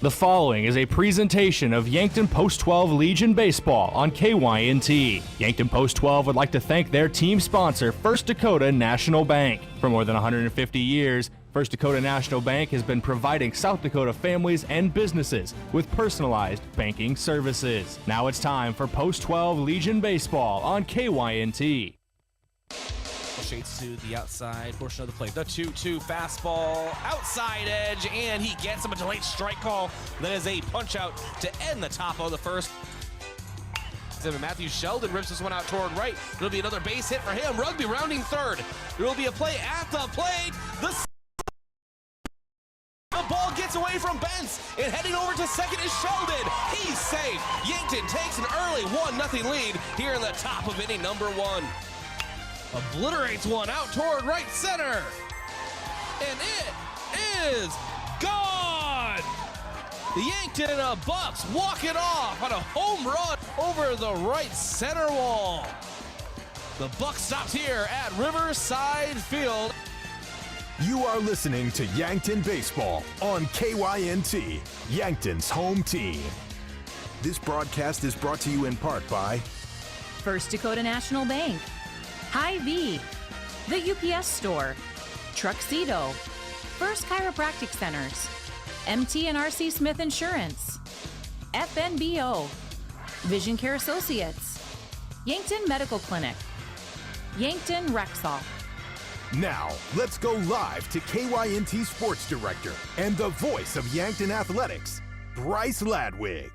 The following is a presentation of Yankton Post 12 Legion Baseball on KYNT. Yankton Post 12 would like to thank their team sponsor, First Dakota National Bank. For more than 150 years, First Dakota National Bank has been providing South Dakota families and businesses with personalized banking services. Now it's time for Post 12 Legion Baseball on KYNT. Shades to the outside portion of the plate. The 2-2 fastball, outside edge, and he gets him a delayed strike call. That is a punch out to end the top of the first. Matthew Sheldon rips this one out toward right. There'll be another base hit for him. Rugby rounding third. There will be a play at the plate. The ball gets away from Bentz, and heading over to second is Sheldon. He's safe. Yankton takes an early 1-0 lead here in the top of inning number 1. Obliterates one out toward right center. And it is gone. The Yankton Bucks walk it off on a home run over the right center wall. The Bucks stops here at Riverside Field. You are listening to Yankton Baseball on KYNT, Yankton's home team. This broadcast is brought to you in part by First Dakota National Bank, Hy-Vee, the UPS Store, Truxedo, First Chiropractic Centers, MT&RC Smith Insurance, FNBO, Vision Care Associates, Yankton Medical Clinic, Yankton Rexall. Now, let's go live to KYNT Sports Director and the voice of Yankton Athletics, Bryce Ladwig.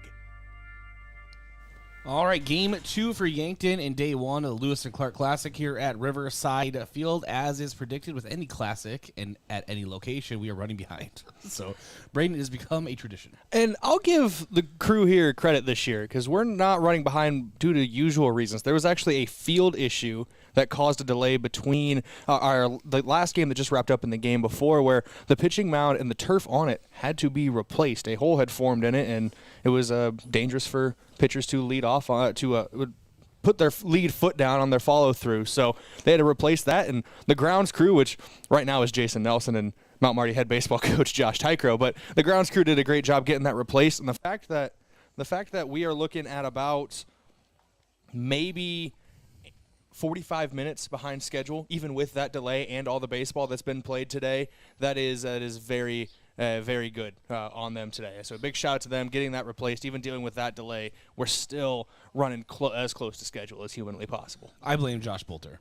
All right, game 2 for Yankton in day 1 of the Lewis and Clark Classic here at Riverside Field. As is predicted with any classic and at any location, we are running behind. So Brayden has become a tradition. And I'll give the crew here credit this year because we're not running behind due to usual reasons. There was actually a field issue that caused a delay between the last game that just wrapped up in the game before, where the pitching mound and the turf on it had to be replaced. A hole had formed in it, and it was dangerous for pitchers to lead off to put their lead foot down on their follow through. So they had to replace that, and the grounds crew, which right now is Jason Nelson and Mount Marty head baseball coach Josh Tycro, but the grounds crew did a great job getting that replaced. And the fact that we are looking at about maybe 45 minutes behind schedule, even with that delay and all the baseball that's been played today, that is very very good on them today. So a big shout out to them getting that replaced. Even dealing with that delay, we're still running as close to schedule as humanly possible. I blame Josh Bolter.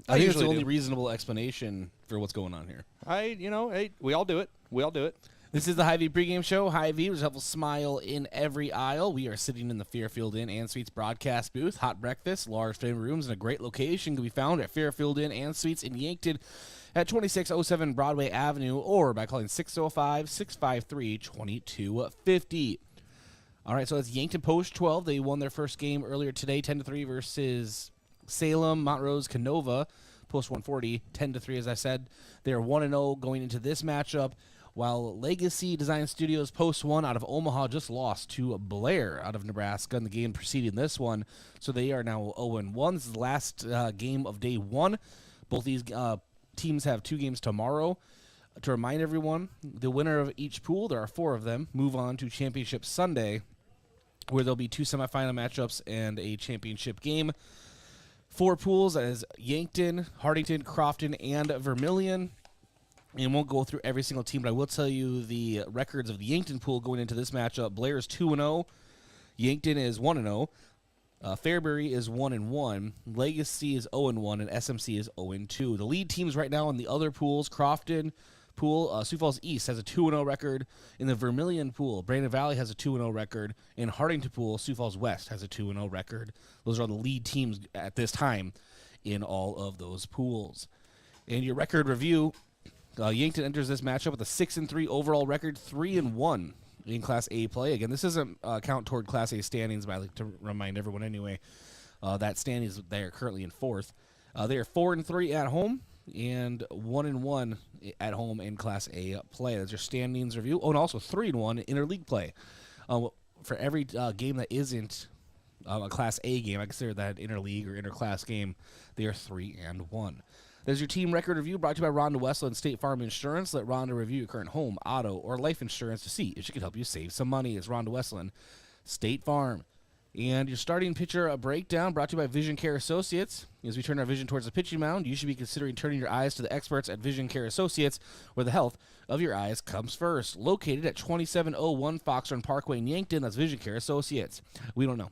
I think it's the only reasonable explanation for what's going on here. We all do it. This is the Hy-Vee pregame show. Hy-Vee, which helps smile in every aisle. We are sitting in the Fairfield Inn and Suites broadcast booth. Hot breakfast, large family rooms, and a great location can be found at Fairfield Inn and Suites in Yankton at 2607 Broadway Avenue, or by calling 605-653-2250. All right, so it's Yankton Post 12. They won their first game earlier today, 10-3 versus Salem, Montrose, Canova. Post 140, 10-3, as I said. They're 1-0 going into this matchup, while Legacy Design Studios Post 1 out of Omaha just lost to Blair out of Nebraska in the game preceding this one. So they are now 0-1. This is the last game of day 1. Both these teams have 2 games tomorrow. To remind everyone, the winner of each pool, there are 4 of them, move on to Championship Sunday, where there'll be 2 semifinal matchups and a championship game. 4 pools as Yankton, Hartington, Crofton, and Vermilion. And won't go through every single team, but I will tell you the records of the Yankton pool going into this matchup. Blair is 2-0. Yankton is 1-0. Fairbury is 1-1. Legacy is 0-1, and SMC is 0-2. The lead teams right now in the other pools, Crofton pool, Sioux Falls East has a 2-0 record. In the Vermilion pool, Brandon Valley has a 2-0 record. In Hartington pool, Sioux Falls West has a 2-0 record. Those are the lead teams at this time in all of those pools. And your record review, Yankton enters this matchup with a 6-3 overall record, 3-1 in Class A play. Again, this doesn't count toward Class A standings, but I like to remind everyone anyway that standings they are currently in 4th. They are 4-3 at home and 1-1 at home in Class A play. That's your standings review. Oh, and also 3-1 in interleague play. For every game that isn't a Class A game, I consider that an interleague or interclass game. They are 3-1. There's your team record review brought to you by Rhonda Westland State Farm Insurance. Let Rhonda review your current home, auto, or life insurance to see if she can help you save some money. It's Rhonda Westland State Farm. And your starting pitcher breakdown brought to you by Vision Care Associates. As we turn our vision towards the pitching mound, you should be considering turning your eyes to the experts at Vision Care Associates, where the health of your eyes comes first. Located at 2701 Fox Run Parkway in Yankton, that's Vision Care Associates. We don't know.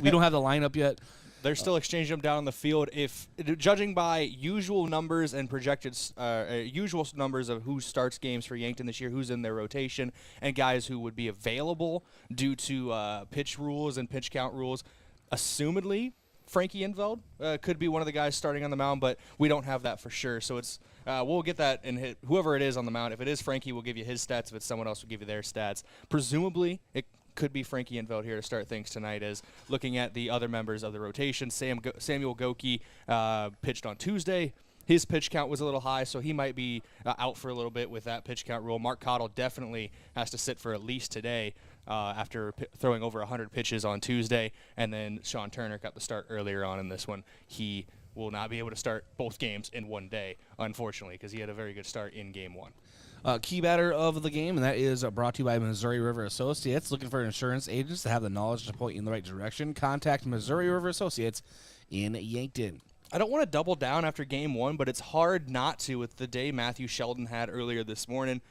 We don't have the lineup yet. They're still exchanging them down on the field. If judging by usual numbers and projected usual numbers of who starts games for Yankton this year, who's in their rotation, and guys who would be available due to pitch rules and pitch count rules, assumedly Frankie Infeld could be one of the guys starting on the mound, but we don't have that for sure. So it's we'll get that and hit whoever it is on the mound. If it is Frankie, we'll give you his stats. If it's someone else, we'll give you their stats. Presumably, it could be Frankie Infeld here to start things tonight. As looking at the other members of the rotation, Samuel Goki pitched on Tuesday. His pitch count was a little high, so he might be out for a little bit with that pitch count rule. Mark Cottle definitely has to sit for at least today after throwing over 100 pitches on Tuesday. And then Sean Turner got the start earlier on in this one. He will not be able to start both games in one day, unfortunately, because he had a very good start in Game 1. Key batter of the game, and that is brought to you by Missouri River Associates. Looking for insurance agents that have the knowledge to point you in the right direction? Contact Missouri River Associates in Yankton. I don't want to double down after Game 1, but it's hard not to with the day Matthew Sheldon had earlier this morning.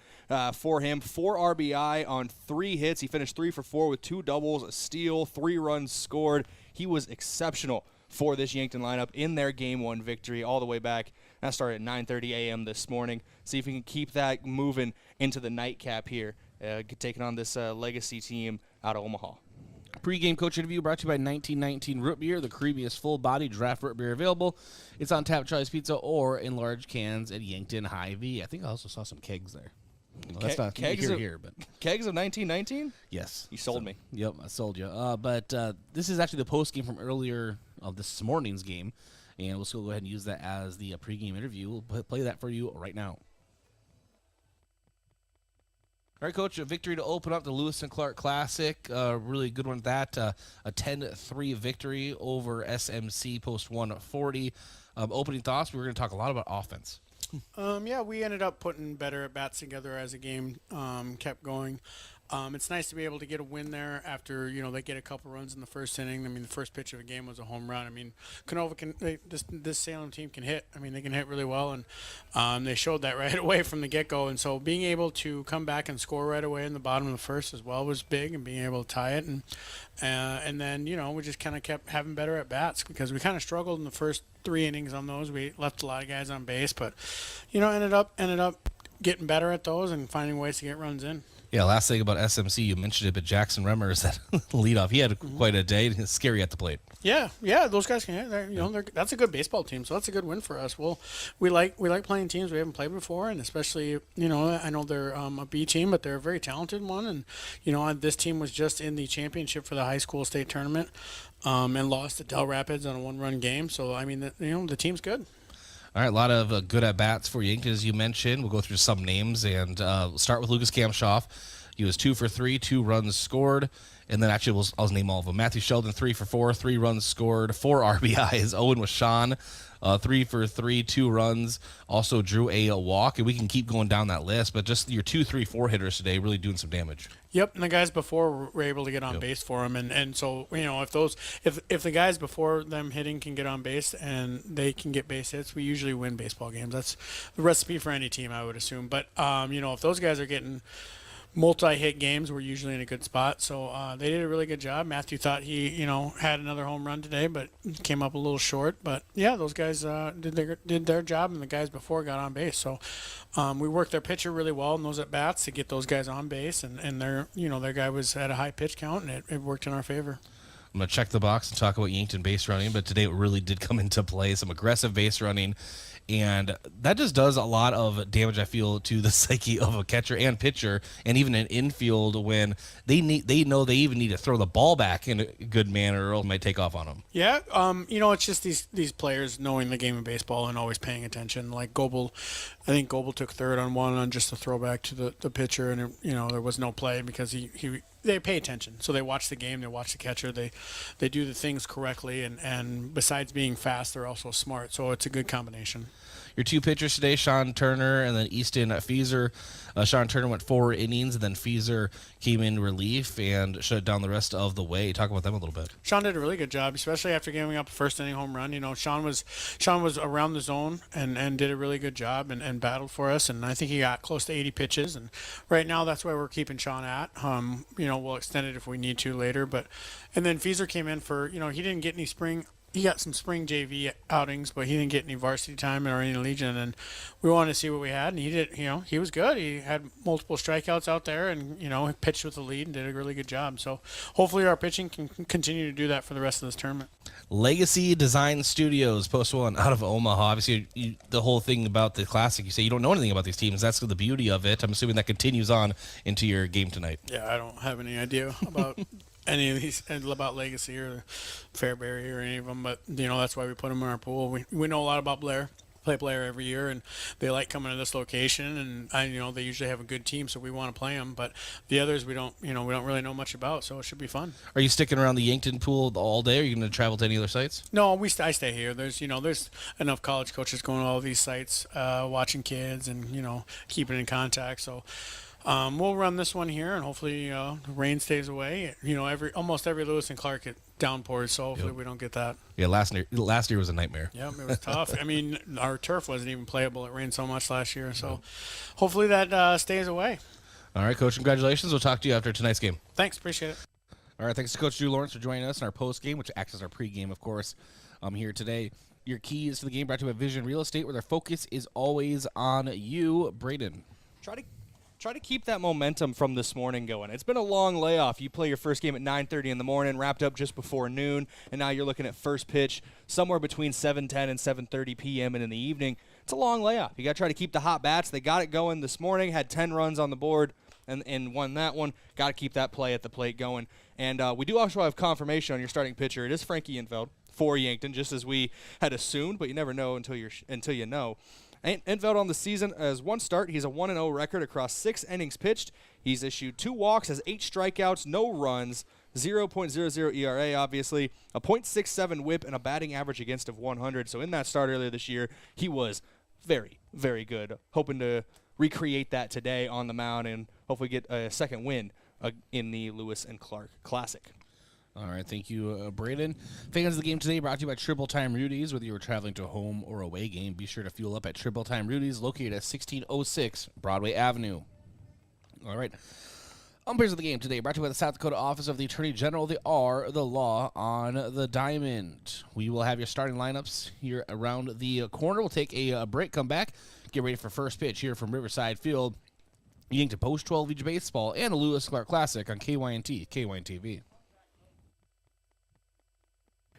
For him, 4 RBI on 3 hits. He finished 3 for 4 with 2 doubles, a steal, 3 runs scored. He was exceptional for this Yankton lineup in their Game 1 victory all the way back. That started at 9:30 a.m. this morning. See if we can keep that moving into the nightcap here, taking on this legacy team out of Omaha. Pre-game coach interview brought to you by 1919 Root Beer, the creamiest full-body draft root beer available. It's on tap at Charlie's Pizza or in large cans at Yankton Hy-Vee. I think I also saw some kegs there. Well, that's not kegs here, but kegs of 1919? Yes. You sold me. Yep, I sold you. But this is actually the post-game from earlier of this morning's game, and we'll still go ahead and use that as the pre-game interview. We'll play that for you right now. All right, Coach, a victory to open up the Lewis and Clark Classic. Really good one at that. A 10-3 victory over SMC post 140. Opening thoughts, we were going to talk a lot about offense. Yeah, we ended up putting better at-bats together as the game kept going. It's nice to be able to get a win there after, they get a couple runs in the first inning. I mean, the first pitch of a game was a home run. I mean, Canova this Salem team can hit. I mean, they can hit really well, and they showed that right away from the get-go. And so being able to come back and score right away in the bottom of the first as well was big, and being able to tie it. And then, we just kind of kept having better at-bats because we kind of struggled in the first 3 innings on those. We left a lot of guys on base, but, ended up getting better at those and finding ways to get runs in. Yeah, last thing about SMC, you mentioned it, but Jackson Remmer is that leadoff. He had quite a day. It's scary at the plate. Yeah, those guys can hit. That's a good baseball team, so that's a good win for us. We like playing teams we haven't played before, and especially, I know they're a B team, but they're a very talented one. And, this team was just in the championship for the high school state tournament and lost to Del Rapids on a 1-run game. So, I mean, the team's good. All right, a lot of good at-bats for Yankton, as you mentioned. We'll go through some names, and we'll start with Lucas Kamshoff. He was 2 for 3, 2 runs scored. And then actually, I'll name all of them. Matthew Sheldon, 3 for 4, 3 runs scored, 4 RBIs. Owen Washawn, 3 for 3, 2 runs. Also drew a walk, and we can keep going down that list. But just your 2, 3, 4 hitters today really doing some damage. Yep, and the guys before were able to get on base for him, and so if the guys before them hitting can get on base and they can get base hits, we usually win baseball games. That's the recipe for any team, I would assume. But if those guys are getting multi-hit games, we're usually in a good spot. So they did a really good job. Matthew thought he, had another home run today, but came up a little short. But yeah, those guys did their job, and the guys before got on base. So we worked their pitcher really well in those at bats to get those guys on base, and their guy was at a high pitch count, and it worked in our favor. I'm going to check the box and talk about Yankton base running, but today it really did come into play. Some aggressive base running, and that just does a lot of damage, I feel, to the psyche of a catcher and pitcher, and even an infield when they know they even need to throw the ball back in a good manner, or else it might take off on them. Yeah, it's just these players knowing the game of baseball and always paying attention. Like Goebel, I think Goebel took third on one on just a throwback to the pitcher, and there was no play because they pay attention. So they watch the game, they watch the catcher, they do the things correctly, and besides being fast, they're also smart. So it's a good combination. Your two pitchers today, Sean Turner and then Easton Feeser. Sean Turner went 4 innings, and then Feeser came in relief and shut it down the rest of the way. Talk about them a little bit. Sean did a really good job, especially after giving up a first inning home run. Sean was around the zone and did a really good job and battled for us. And I think he got close to 80 pitches. And right now, that's where we're keeping Sean at. We'll extend it if we need to later. And then Feeser came in for, he didn't get any spring. He got some spring JV outings, but he didn't get any varsity time or any Legion. And we wanted to see what we had, and he did. He was good. He had multiple strikeouts out there, and he pitched with the lead and did a really good job. So hopefully our pitching can continue to do that for the rest of this tournament. Legacy Design Studios, Post 1 out of Omaha. Obviously, the whole thing about the Classic, you say you don't know anything about these teams. That's the beauty of it. I'm assuming that continues on into your game tonight. Yeah, I don't have any idea about any of these, about Legacy or Fairbury or any of them, but that's why we put them in our pool. We know a lot about Blair. Play Blair every year, and they like coming to this location, and they usually have a good team, so we want to play them. But the others we don't really know much about, so it should be fun. Are you sticking around the Yankton Pool all day? Or are you going to travel to any other sites? No, I stay here. There's enough college coaches going to all these sites, watching kids, and keeping in contact. So. We'll run this one here, and hopefully the rain stays away. Almost every Lewis and Clark get downpours, so hopefully we don't get that. Yeah, last year was a nightmare. Yeah, it was tough. I mean, our turf wasn't even playable. It rained so much last year, so hopefully that stays away. All right, Coach, congratulations. We'll talk to you after tonight's game. Thanks, appreciate it. All right, thanks to Coach Drew Lawrence for joining us in our post game, which acts as our pregame, of course, here today. Your keys to the game brought to you by Vision Real Estate, where their focus is always on you. Brayden. Try to keep that momentum from this morning going. It's been a long layoff. You play your first game at 9:30 in the morning, wrapped up just before noon, and now you're looking at first pitch somewhere between 7:10 and 7:30 p.m. and in the evening. It's a long layoff. You got to try to keep the hot bats. They got it going this morning, had 10 runs on the board, and won that one. Got to keep that play at the plate going. And we do also have confirmation on your starting pitcher. It is Frankie Enfeld for Yankton, just as we had assumed, but you never know until you know. Enfeld on the season has one start. He's a 1-0 record across 6 innings pitched. He's issued 2 walks, has 8 strikeouts, no runs, 0.00 ERA, obviously, a .67 whip, and a batting average against of 100. So in that start earlier this year, he was very, very good. Hoping to recreate that today on the mound and hopefully get a second win in the Lewis and Clark Classic. All right, thank you, Brayden. Fans of the game today brought to you by Triple Time Rudy's. Whether you are traveling to a home or away game, be sure to fuel up at Triple Time Rudy's, located at 1606 Broadway Avenue. All right. Umpires of the game today brought to you by the South Dakota Office of the Attorney General. They are the law on the diamond. We will have your starting lineups here around the corner. We'll take a break, come back, get ready for first pitch here from Riverside Field. Yankton Post 12 Legion Baseball and a Lewis Clark Classic on KYNT, KYNT TV.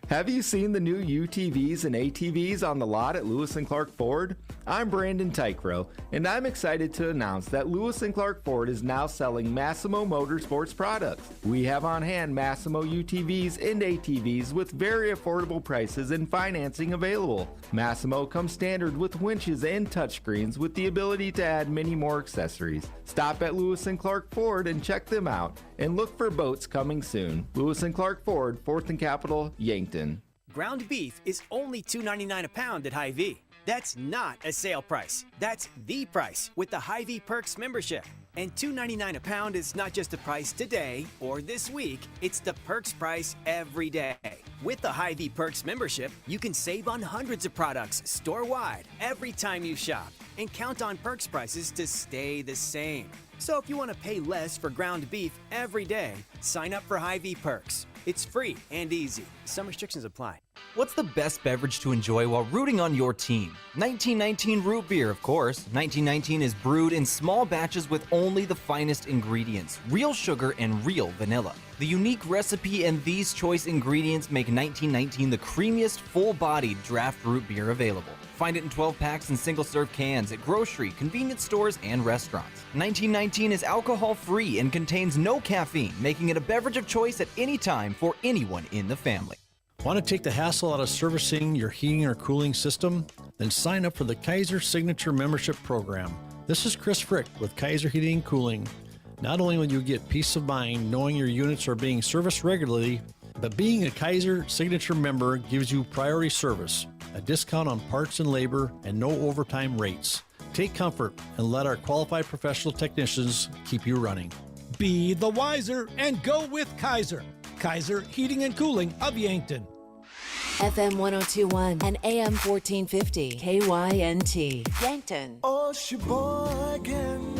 Have you seen the new UTVs and ATVs on the lot at Lewis and Clark Ford? I'm Brandon Tykrow, and I'm excited to announce that Lewis and Clark Ford is now selling Massimo Motorsports products. We have on hand Massimo UTVs and ATVs with very affordable prices and financing available. Massimo comes standard with winches and touchscreens with the ability to add many more accessories. Stop at Lewis and Clark Ford and check them out, and look for boats coming soon. Lewis and Clark Ford, 4th and Capitol, Yankton. Ground beef is only $2.99 a pound at Hy-Vee. That's not a sale price. That's the price with the Hy-Vee Perks membership. And $2.99 a pound is not just the price today or this week, it's the Perks price every day. With the Hy-Vee Perks membership, you can save on hundreds of products store-wide every time you shop, and count on Perks prices to stay the same. So if you want to pay less for ground beef every day, sign up for Hy-Vee Perks. It's free and easy. Some restrictions apply. What's the best beverage to enjoy while rooting on your team? 1919 root beer, of course. 1919 is brewed in small batches with only the finest ingredients, real sugar and real vanilla. The unique recipe and these choice ingredients make 1919 the creamiest, full-bodied draft root beer available. Find it in 12 packs and single-serve cans at grocery, convenience stores, and restaurants. 1919 is alcohol-free and contains no caffeine, making it a beverage of choice at any time for anyone in the family. Want to take the hassle out of servicing your heating or cooling system? Then sign up for the Kaiser Signature Membership Program. This is Chris Frick with Kaiser Heating and Cooling. Not only will you get peace of mind knowing your units are being serviced regularly, but being a Kaiser Signature member gives you priority service. a discount on parts and labor, and no overtime rates. Take comfort and let our qualified professional technicians keep you running. Be the wiser and go with Kaiser. Kaiser Heating and Cooling of Yankton. FM 1021 and AM 1450 KYNT Yankton. Oh, Sheboygan,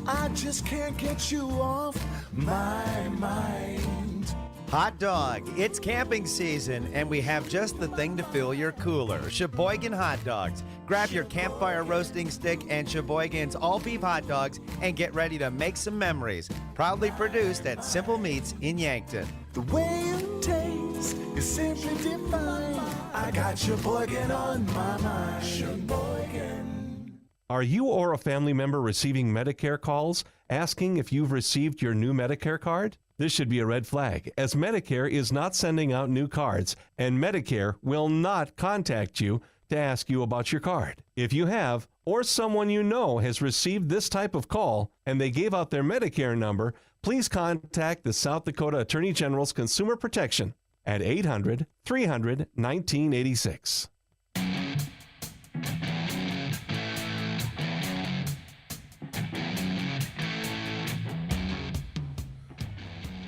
I just can't get you off my mind. Hot dog, it's camping season, and we have just the thing to fill your cooler. Sheboygan Hot Dogs. Grab your campfire roasting stick and Sheboygan's all-beef hot dogs and get ready to make some memories. Proudly produced at Simple Meats in Yankton. The way it tastes is simply divine. I got Sheboygan on my mind. Sheboygan. Are you or a family member receiving Medicare calls asking if you've received your new Medicare card? This should be a red flag, as Medicare is not sending out new cards, and Medicare will not contact you to ask you about your card. If you have, or someone you know has received this type of call, and they gave out their Medicare number, please contact the South Dakota Attorney General's Consumer Protection at 800-300-1986.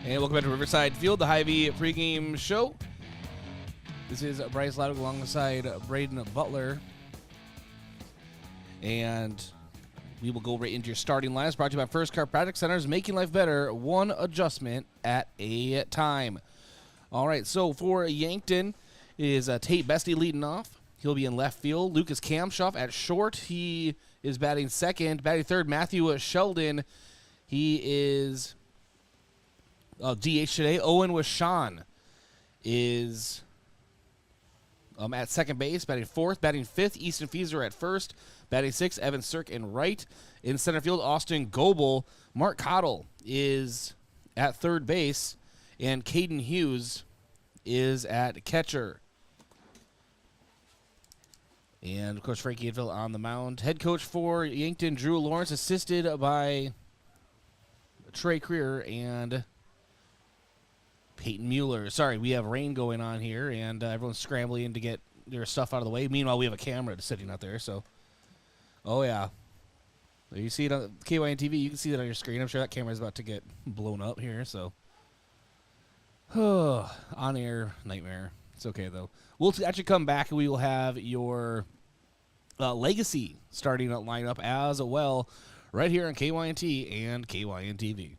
And welcome back to Riverside Field, the Hy-Vee pregame show. This is Bryce Ladwig alongside Brayden Butler. And we will go right into your starting lines. Brought to you by First Chiropractic Centers, making life better, one adjustment at a time. All right, so for Yankton is Tate Bestie leading off. He'll be in left field. Lucas Kamshoff at short. He is batting second. Batting third, Matthew Sheldon. He is DH today. Owen Wishawn is at second base, batting fourth. Batting fifth, Easton Fieser at first. Batting sixth, Evan Sirk in right. In center field, Austin Goebel. Mark Cottle is at third base. And Caden Hughes is at catcher. And, of course, Frankie Hadfield on the mound. Head coach for Yankton, Drew Lawrence, assisted by Trey Creer and Peyton Mueller. Sorry, we have rain going on here, and everyone's scrambling to get their stuff out of the way. Meanwhile, we have a camera sitting out there, so. Oh, yeah. You see it on KYN TV. You can see that on your screen. I'm sure that camera is about to get blown up here, so. On-air nightmare. It's okay, though. We'll actually come back, and we will have your legacy starting lineup as well right here on KYNT and KYN TV.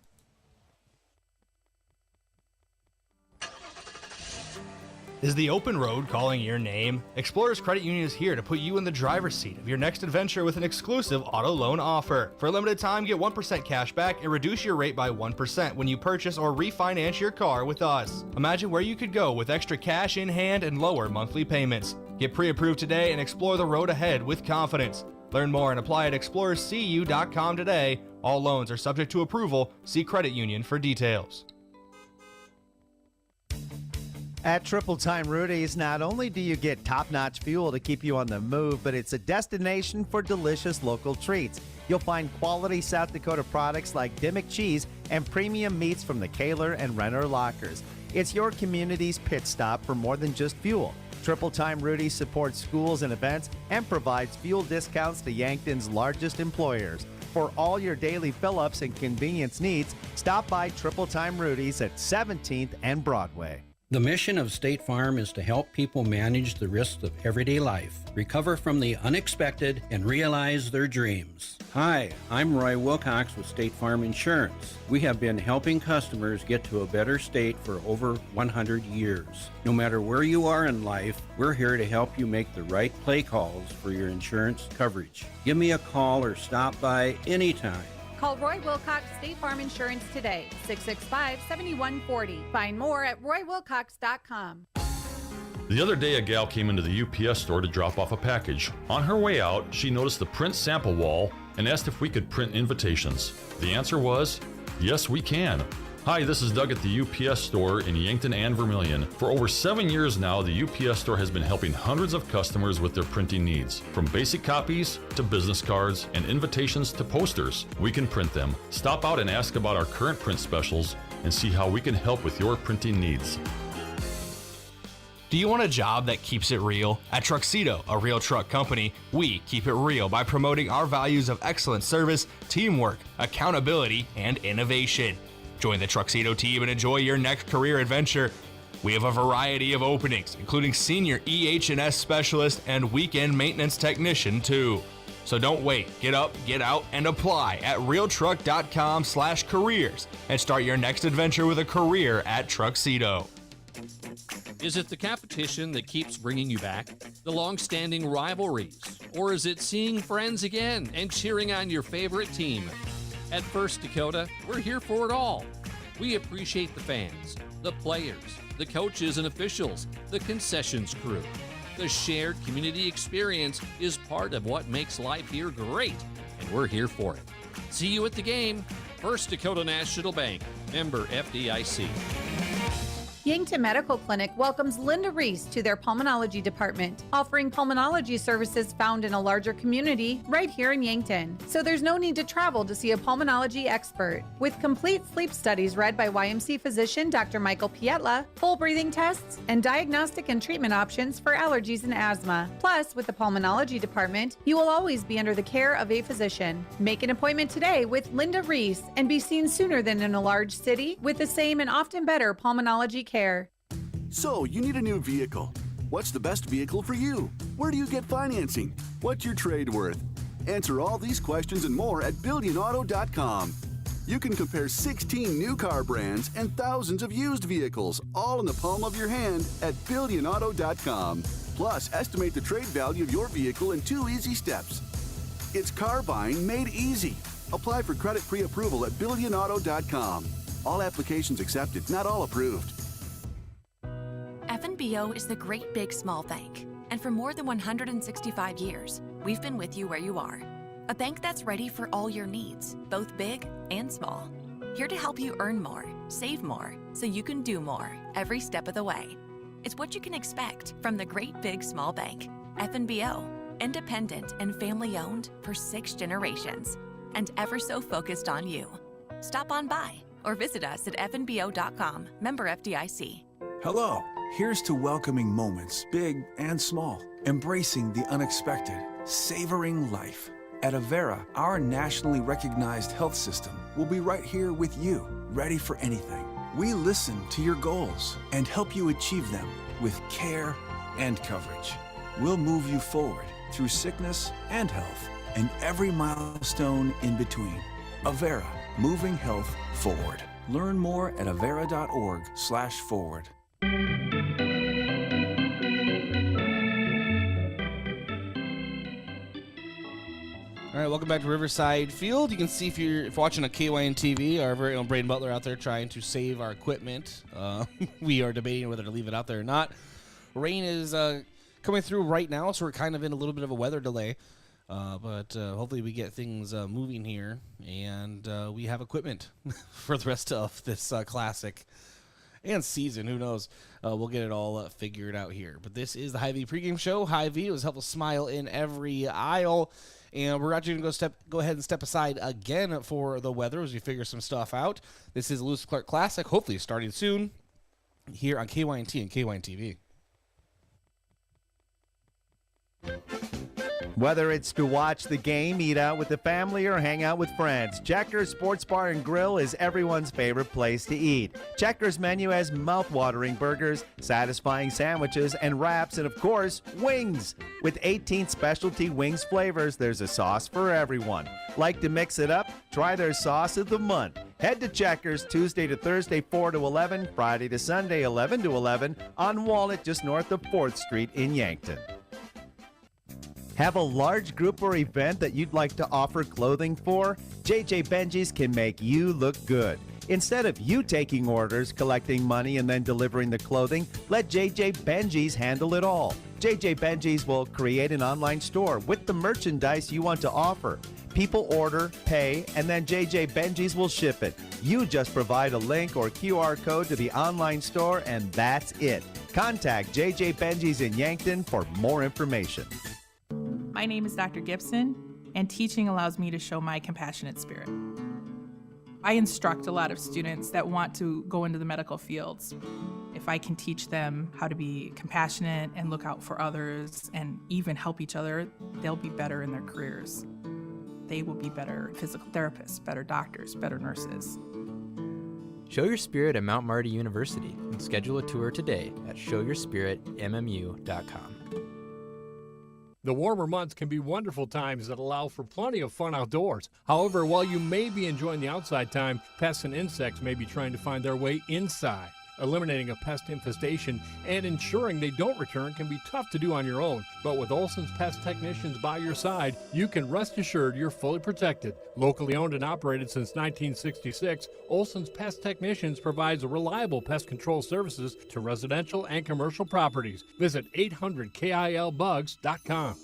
Is the open road calling your name? Explorers Credit Union is here to put you in the driver's seat of your next adventure with an exclusive auto loan offer. For a limited time, get 1% cash back and reduce your rate by 1% when you purchase or refinance your car with us. Imagine where you could go with extra cash in hand and lower monthly payments. Get pre-approved today and explore the road ahead with confidence. Learn more and apply at explorerscu.com today. All loans are subject to approval. See credit union for details. At Triple Time Rudy's, not only do you get top-notch fuel to keep you on the move, but it's a destination for delicious local treats. You'll find quality South Dakota products like Dimmick cheese and premium meats from the Kaler and Renner lockers. It's your community's pit stop for more than just fuel. Triple Time Rudy's supports schools and events and provides fuel discounts to Yankton's largest employers. For all your daily fill-ups and convenience needs, stop by Triple Time Rudy's at 17th and Broadway. The mission of State Farm is to help people manage the risks of everyday life, recover from the unexpected, and realize their dreams. Hi, I'm Roy Wilcox with State Farm Insurance. We have been helping customers get to a better state for over 100 years. No matter where you are in life, we're here to help you make the right play calls for your insurance coverage. Give me a call or stop by anytime. Call Roy Wilcox State Farm Insurance today, 665-7140. Find more at roywilcox.com. The other day, a gal came into the UPS store to drop off a package. On her way out, she noticed the print sample wall and asked if we could print invitations. The answer was, yes, we can. Hi, this is Doug at the UPS store in Yankton and Vermilion. For over 7 years now, the UPS store has been helping hundreds of customers with their printing needs. From basic copies to business cards and invitations to posters, we can print them. Stop out and ask about our current print specials and see how we can help with your printing needs. Do Do you want a job that keeps it real? At Truxedo, a real truck company, we keep it real by promoting our values of excellent service, teamwork, accountability, and innovation. Join the Truxedo team and enjoy your next career adventure. We have a variety of openings, including senior EH&S specialist and weekend maintenance technician too. So don't wait. Get up, get out, and apply at realtruck.com/careers and start your next adventure with a career at Truxedo. Is it the competition that keeps bringing you back? The long-standing rivalries? Or is it seeing friends again and cheering on your favorite team? At First Dakota, we're here for it all. We appreciate the fans, the players, the coaches and officials, the concessions crew. The shared community experience is part of what makes life here great, and we're here for it. See you at the game. First Dakota National Bank, member FDIC. Yankton Medical Clinic welcomes Linda Reese to their pulmonology department, offering pulmonology services found in a larger community right here in Yankton. So there's no need to travel to see a pulmonology expert. With complete sleep studies read by YMC physician Dr. Michael Pietla, full breathing tests, and diagnostic and treatment options for allergies and asthma. Plus, with the pulmonology department, you will always be under the care of a physician. Make an appointment today with Linda Reese and be seen sooner than in a large city with the same and often better pulmonology care. So, you need a new vehicle. What's the best vehicle for you? Where do you get financing? What's your trade worth? Answer all these questions and more at BillionAuto.com. You can compare 16 new car brands and thousands of used vehicles, all in the palm of your hand at BillionAuto.com. Plus, estimate the trade value of your vehicle in 2 easy steps. It's car buying made easy. Apply for credit pre-approval at BillionAuto.com. All applications accepted, not all approved. FNBO is the great big small bank. And for more than 165 years, we've been with you where you are. A bank that's ready for all your needs, both big and small. Here to help you earn more, save more, so you can do more every step of the way. It's what you can expect from the great big small bank. FNBO, independent and family owned for 6 generations. And ever so focused on you. Stop on by or visit us at fnbo.com, member FDIC. Hello, here's to welcoming moments, big and small, embracing the unexpected, savoring life. At Avera, our nationally recognized health system will be right here with you, ready for anything. We listen to your goals and help you achieve them with care and coverage. We'll move you forward through sickness and health and every milestone in between. Avera, moving health forward. Learn more at avera.org/forward. All right, welcome back to Riverside Field. You can see if you're watching a KYN TV, our very own Brayden Butler out there trying to save our equipment. We are debating whether to leave it out there or not. Rain is coming through right now, so we're kind of in a little bit of a weather delay. But hopefully we get things moving here, and we have equipment for the rest of this classic and season. Who knows? We'll get it all figured out here. But this is the Hy-Vee pregame show. Hy-Vee was helpful smile in every aisle. And we're actually going to go ahead and step aside again for the weather as we figure some stuff out. This is Lewis Clark Classic, hopefully starting soon here on KYNT and KYN TV. Whether it's to watch the game, eat out with the family, or hang out with friends, Checkers Sports Bar and Grill is everyone's favorite place to eat. Checkers' menu has mouth-watering burgers, satisfying sandwiches, and wraps, and of course, wings. With 18 specialty wings flavors, there's a sauce for everyone. Like to mix it up? Try their sauce of the month. Head to Checkers Tuesday to Thursday 4 to 11, Friday to Sunday 11 to 11 on Walnut just north of 4th Street in Yankton. Have a large group or event that you'd like to offer clothing for? JJ Benji's can make you look good. Instead of you taking orders, collecting money, and then delivering the clothing, let JJ Benji's handle it all. JJ Benji's will create an online store with the merchandise you want to offer. People order, pay, and then JJ Benji's will ship it. You just provide a link or QR code to the online store, and that's it. Contact JJ Benji's in Yankton for more information. My name is Dr. Gibson, and teaching allows me to show my compassionate spirit. I instruct a lot of students that want to go into the medical fields. If I can teach them how to be compassionate and look out for others and even help each other, they'll be better in their careers. They will be better physical therapists, better doctors, better nurses. Show your spirit at Mount Marty University and schedule a tour today at showyourspiritmmu.com. The warmer months can be wonderful times that allow for plenty of fun outdoors. However, while you may be enjoying the outside time, pests and insects may be trying to find their way inside. Eliminating a pest infestation and ensuring they don't return can be tough to do on your own, but with Olson's Pest Technicians by your side, you can rest assured you're fully protected. Locally owned and operated since 1966, Olson's Pest Technicians provides reliable pest control services to residential and commercial properties. Visit 800KILBugs.com.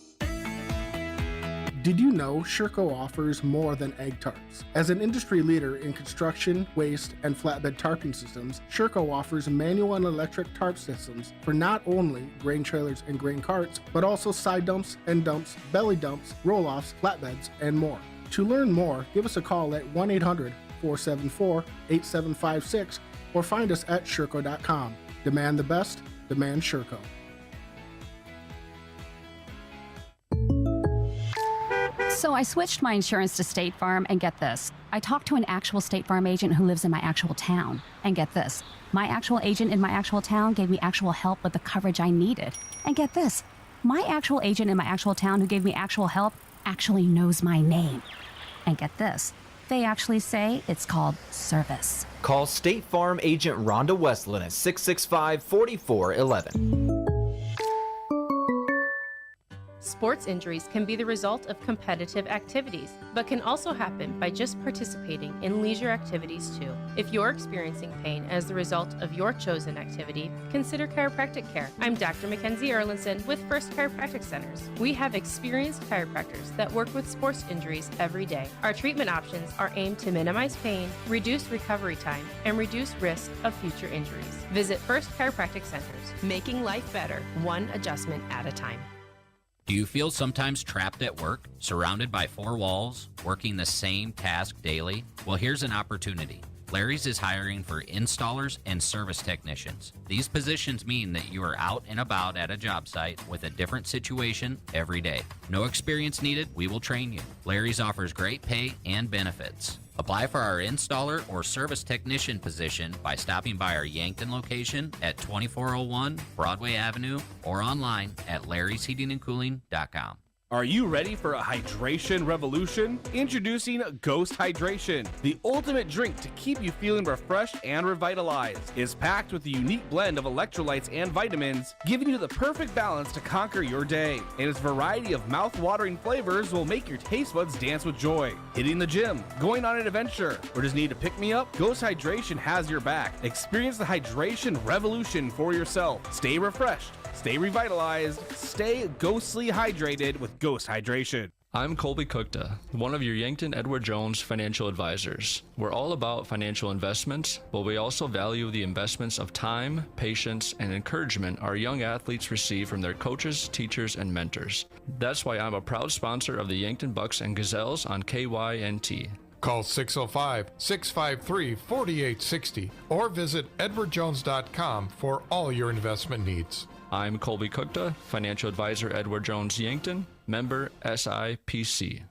Did you know Sherco offers more than egg tarps? As an industry leader in construction, waste, and flatbed tarping systems, Sherco offers manual and electric tarp systems for not only grain trailers and grain carts, but also side dumps, end dumps, belly dumps, roll-offs, flatbeds, and more. To learn more, give us a call at 1-800-474-8756 or find us at Sherco.com. Demand the best, demand Sherco. So I switched my insurance to State Farm, and get this. I talked to an actual State Farm agent who lives in my actual town. And get this. My actual agent in my actual town gave me actual help with the coverage I needed. And get this. My actual agent in my actual town who gave me actual help actually knows my name. And get this. They actually say it's called service. Call State Farm agent Rhonda Westland at 665-4411. Sports injuries can be the result of competitive activities, but can also happen by just participating in leisure activities too. If you're experiencing pain as the result of your chosen activity, consider chiropractic care. I'm Dr. Mackenzie Erlinson with First Chiropractic Centers. We have experienced chiropractors that work with sports injuries every day. Our treatment options are aimed to minimize pain, reduce recovery time, and reduce risk of future injuries. Visit First Chiropractic Centers, making life better, one adjustment at a time. Do you feel sometimes trapped at work, surrounded by four walls, working the same task daily? Well, here's an opportunity. Larry's is hiring for installers and service technicians. These positions mean that you are out and about at a job site with a different situation every day. No experience needed, we will train you. Larry's offers great pay and benefits. Apply for our installer or service technician position by stopping by our Yankton location at 2401 Broadway Avenue or online at larrysheatingandcooling.com. Are you ready for a hydration revolution? Introducing Ghost Hydration, the ultimate drink to keep you feeling refreshed and revitalized. It's packed with a unique blend of electrolytes and vitamins, giving you the perfect balance to conquer your day. And its variety of mouth-watering flavors will make your taste buds dance with joy. Hitting the gym, going on an adventure, or just need to pick me up? Ghost Hydration has your back. Experience the hydration revolution for yourself. Stay refreshed. Stay revitalized, stay ghostly hydrated with Ghost Hydration. I'm Colby Cookta, one of your Yankton Edward Jones financial advisors. We're all about financial investments, but we also value the investments of time, patience, and encouragement our young athletes receive from their coaches, teachers, and mentors. That's why I'm a proud sponsor of the Yankton Bucks and Gazelles on KYNT. Call 605-653-4860 or visit edwardjones.com for all your investment needs. I'm Colby Cookta, financial advisor Edward Jones Yankton, member SIPC.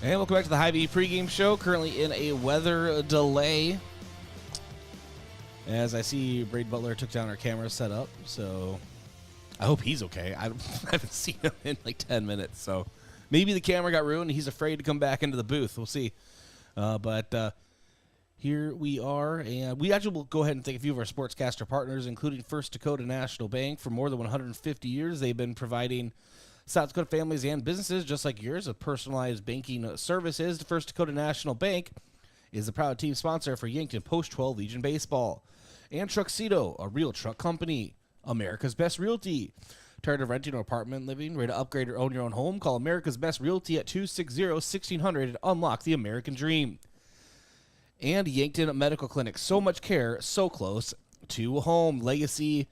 And welcome back to the Hy-Vee pregame show, currently in a weather delay. As I see Brayden Butler took down our camera setup, so I hope he's okay. I haven't seen him in like 10 minutes, so maybe the camera got ruined and he's afraid to come back into the booth. We'll see. But here we are, and we actually will go ahead and thank a few of our sportscaster partners, including First Dakota National Bank. For more than 150 years, they've been providing South Dakota families and businesses just like yours with personalized banking services. The First Dakota National Bank is the proud team sponsor for Yankton Post-12 Legion Baseball. And Truxedo, a real truck company. America's Best Realty. Tired of renting or apartment living? Ready to upgrade or own your own home? Call America's Best Realty at 260-1600 and unlock the American dream. And Yankton Medical Clinic. So much care, so close to home. Legacy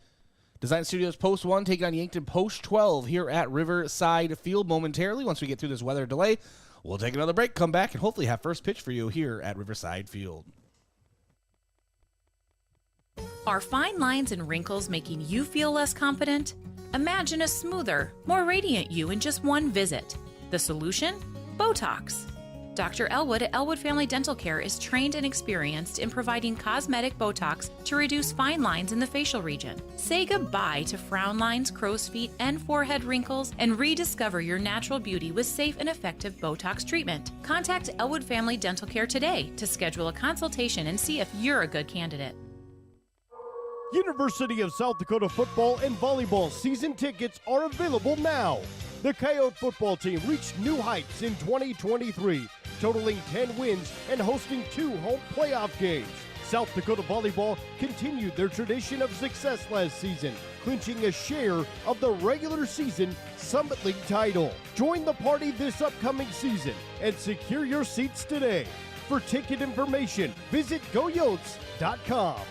Design Studios Post 1 taking on Yankton Post 12 here at Riverside Field momentarily. Once we get through this weather delay, we'll take another break, come back, and hopefully have first pitch for you here at Riverside Field. Are fine lines and wrinkles making you feel less confident? Imagine a smoother, more radiant you in just one visit. The solution? Botox. Dr. Elwood at Elwood Family Dental Care is trained and experienced in providing cosmetic Botox to reduce fine lines in the facial region. Say goodbye to frown lines, crow's feet, and forehead wrinkles, and rediscover your natural beauty with safe and effective Botox treatment. Contact Elwood Family Dental Care today to schedule a consultation and see if you're a good candidate. University of South Dakota football and volleyball season tickets are available now. The KYNT football team reached new heights in 2023, totaling 10 wins and hosting 2 home playoff games. South Dakota volleyball continued their tradition of success last season, clinching a share of the regular season Summit League title. Join the party this upcoming season and secure your seats today. For ticket information, visit goyotes.com.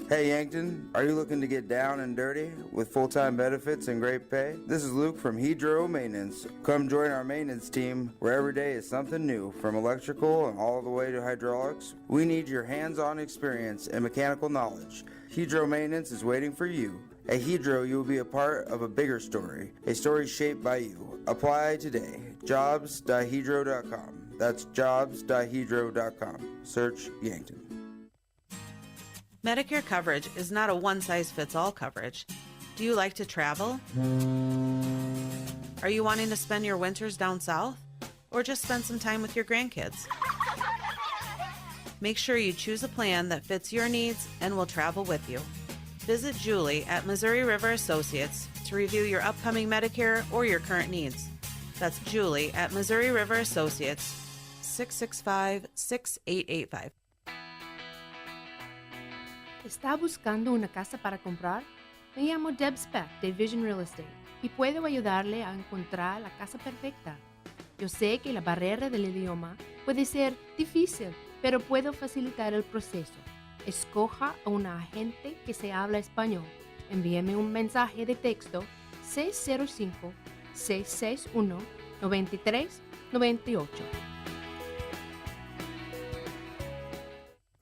Hey Yankton, are you looking to get down and dirty with full-time benefits and great pay? This is Luke from Hydro Maintenance. Come join our maintenance team where every day is something new, from electrical and all the way to hydraulics. We need your hands-on experience and mechanical knowledge. Hydro Maintenance is waiting for you. At Hydro, you will be a part of a bigger story, a story shaped by you. Apply today. Jobs.hydro.com. That's jobs.hydro.com. Search Yankton. Medicare coverage is not a one-size-fits-all coverage. Do you like to travel? Are you wanting to spend your winters down south? Or just spend some time with your grandkids? Make sure you choose a plan that fits your needs and will travel with you. Visit Julie at Missouri River Associates to review your upcoming Medicare or your current needs. That's Julie at Missouri River Associates, 665-6885. ¿Está buscando una casa para comprar? Me llamo Deb Speck de Vision Real Estate y puedo ayudarle a encontrar la casa perfecta. Yo sé que la barrera del idioma puede ser difícil, pero puedo facilitar el proceso. Escoja a un agente que se habla español. Envíeme un mensaje de texto 605-661-9398.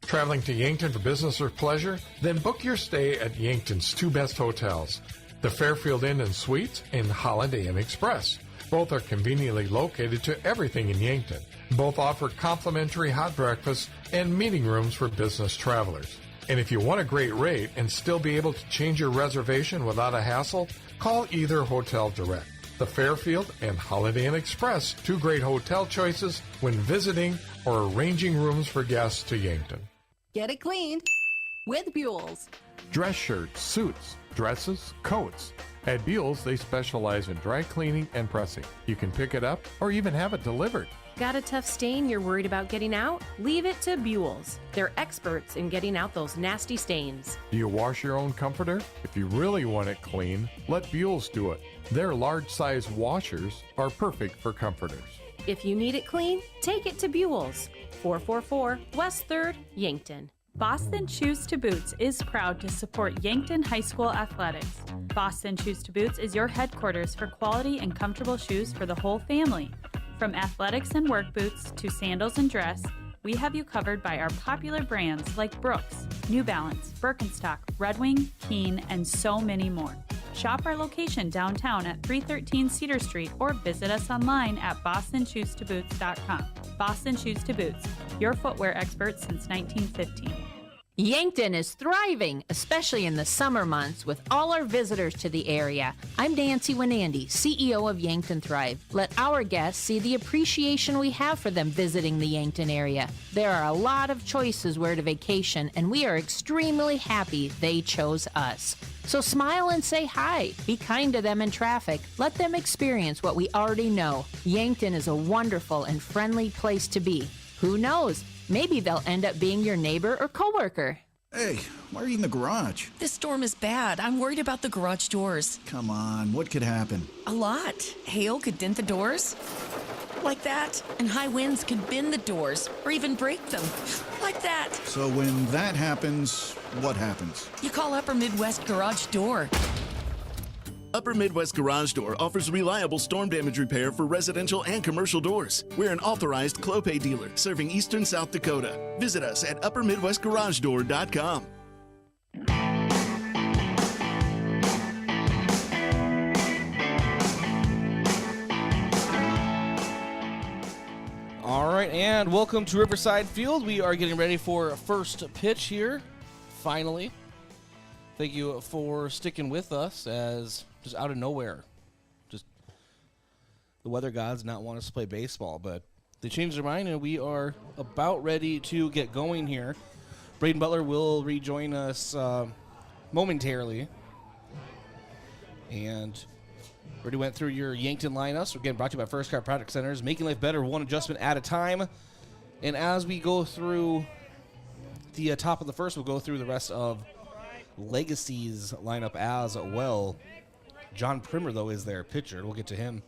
Traveling to Yankton for business or pleasure? Then book your stay at Yankton's 2 best hotels, the Fairfield Inn and Suites and Holiday Inn Express. Both are conveniently located to everything in Yankton. Both offer complimentary hot breakfasts and meeting rooms for business travelers. And if you want a great rate and still be able to change your reservation without a hassle, call either hotel direct. The Fairfield and Holiday Inn Express, 2 great hotel choices when visiting or arranging rooms for guests to Yankton. Get it cleaned with Buell's. Dress shirts, suits, dresses, coats. At Buell's, they specialize in dry cleaning and pressing. You can pick it up or even have it delivered. Got a tough stain you're worried about getting out? Leave it to Buell's. They're experts in getting out those nasty stains. Do you wash your own comforter? If you really want it clean, let Buell's do it. Their large-size washers are perfect for comforters. If you need it clean, take it to Buell's. 444 West 3rd, Yankton. Boston Shoes to Boots is proud to support Yankton High School athletics. Boston Shoes to Boots is your headquarters for quality and comfortable shoes for the whole family. From athletics and work boots to sandals and dress, we have you covered by our popular brands like Brooks, New Balance, Birkenstock, Red Wing, Keen, and so many more. Shop our location downtown at 313 Cedar Street or visit us online at bostonshoestoboots.com. Boston Shoes to Boots, your footwear expert since 1915. Yankton is thriving, especially in the summer months with all our visitors to the area. I'm Nancy Winandy, CEO of Yankton Thrive. Let our guests see the appreciation we have for them visiting the Yankton area. There are a lot of choices where to vacation, and we are extremely happy they chose us. So smile and say hi. Be kind to them in traffic. Let them experience what we already know. Yankton is a wonderful and friendly place to be. Who knows? Maybe they'll end up being your neighbor or coworker. Hey, why are you in the garage? This storm is bad. I'm worried about the garage doors. Come on, what could happen? A lot. Hail could dent the doors. Like that. And high winds could bend the doors or even break them. Like that. So when that happens, what happens? You call Upper Midwest Garage Door. Upper Midwest Garage Door offers reliable storm damage repair for residential and commercial doors. We're an authorized Clopay dealer serving eastern South Dakota. Visit us at uppermidwestgaragedoor.com. All right, and welcome to Riverside Field. We are getting ready for first pitch here, finally. Thank you for sticking with us as just out of nowhere, just the weather gods not want us to play baseball, but they changed their mind, and we are about ready to get going here. Brayden Butler will rejoin us momentarily, and already went through your Yankton lineups. We're getting brought to you by First Car Product Centers, making life better one adjustment at a time. And as we go through the top of the first, we'll go through the rest of Legacy's lineup as well. John Primer, though, is their pitcher. We'll get to him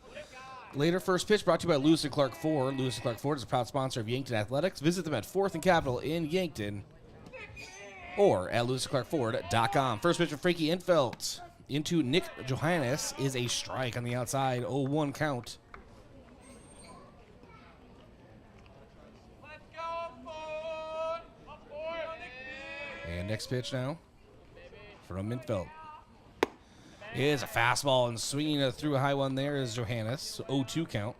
later. First pitch brought to you by Lewis & Clark Ford. Lewis & Clark Ford is a proud sponsor of Yankton Athletics. Visit them at 4th and Capitol in Yankton or at lewisandclarkford.com. First pitch from Frankie Infelt into Nick Johannes is a strike on the outside. 0-1 count. And next pitch now from Infelt is a fastball, and swinging through a high one there is Johannes. 0-2 count.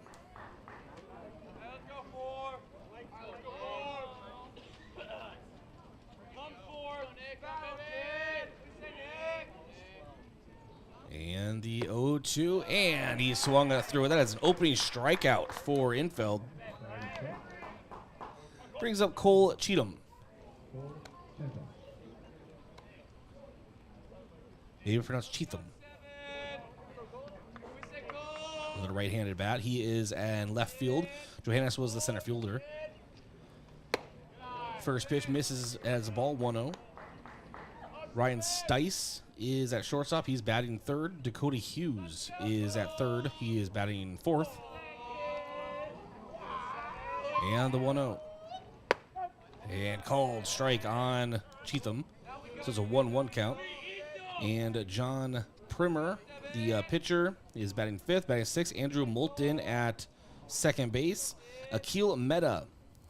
And the 0-2, and he swung through it. That is an opening strikeout for Infeld. Brings up Cole Cheatham. Maybe pronounced Cheatham. With a right-handed bat. He is in left field. Johannes was the center fielder. First pitch misses as a ball, 1-0. Ryan Stice is at shortstop. He's batting third. Dakota Hughes is at third. He is batting fourth. And the 1-0. And called strike on Cheatham. So it's a 1-1 count. And John Primer, the pitcher, is batting fifth. Batting sixth, Andrew Moulton at second base. Akil Mehta,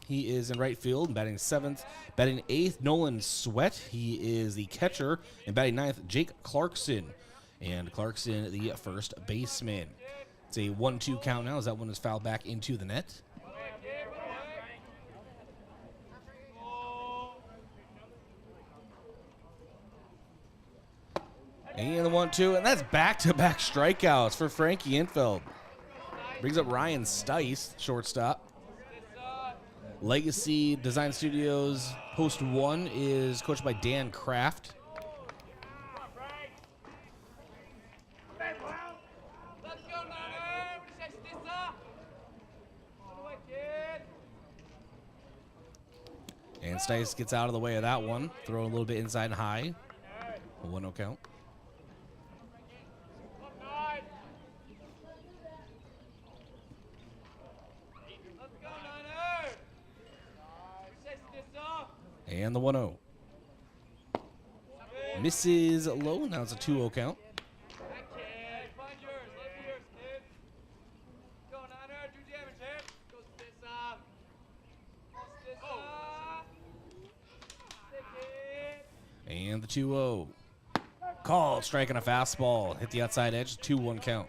he is in right field, batting seventh. Batting eighth, Nolan Sweat. He is the catcher. And batting ninth, Jake Clarkson. And Clarkson, the first baseman. It's a 1-2 count now as that one is fouled back into the net. And the 1-2, and that's back-to-back strikeouts for Frankie Infeld. Brings up Ryan Stice, shortstop. Legacy Design Studios Post 1 is coached by Dan Kraft. And Stice gets out of the way of that one. Throw a little bit inside and high. A 1-0 count. And the 1-0. Misses low. Now it's a 2-0 count. And the 2-0. Called strike on a fastball. Hit the outside edge. 2-1 count.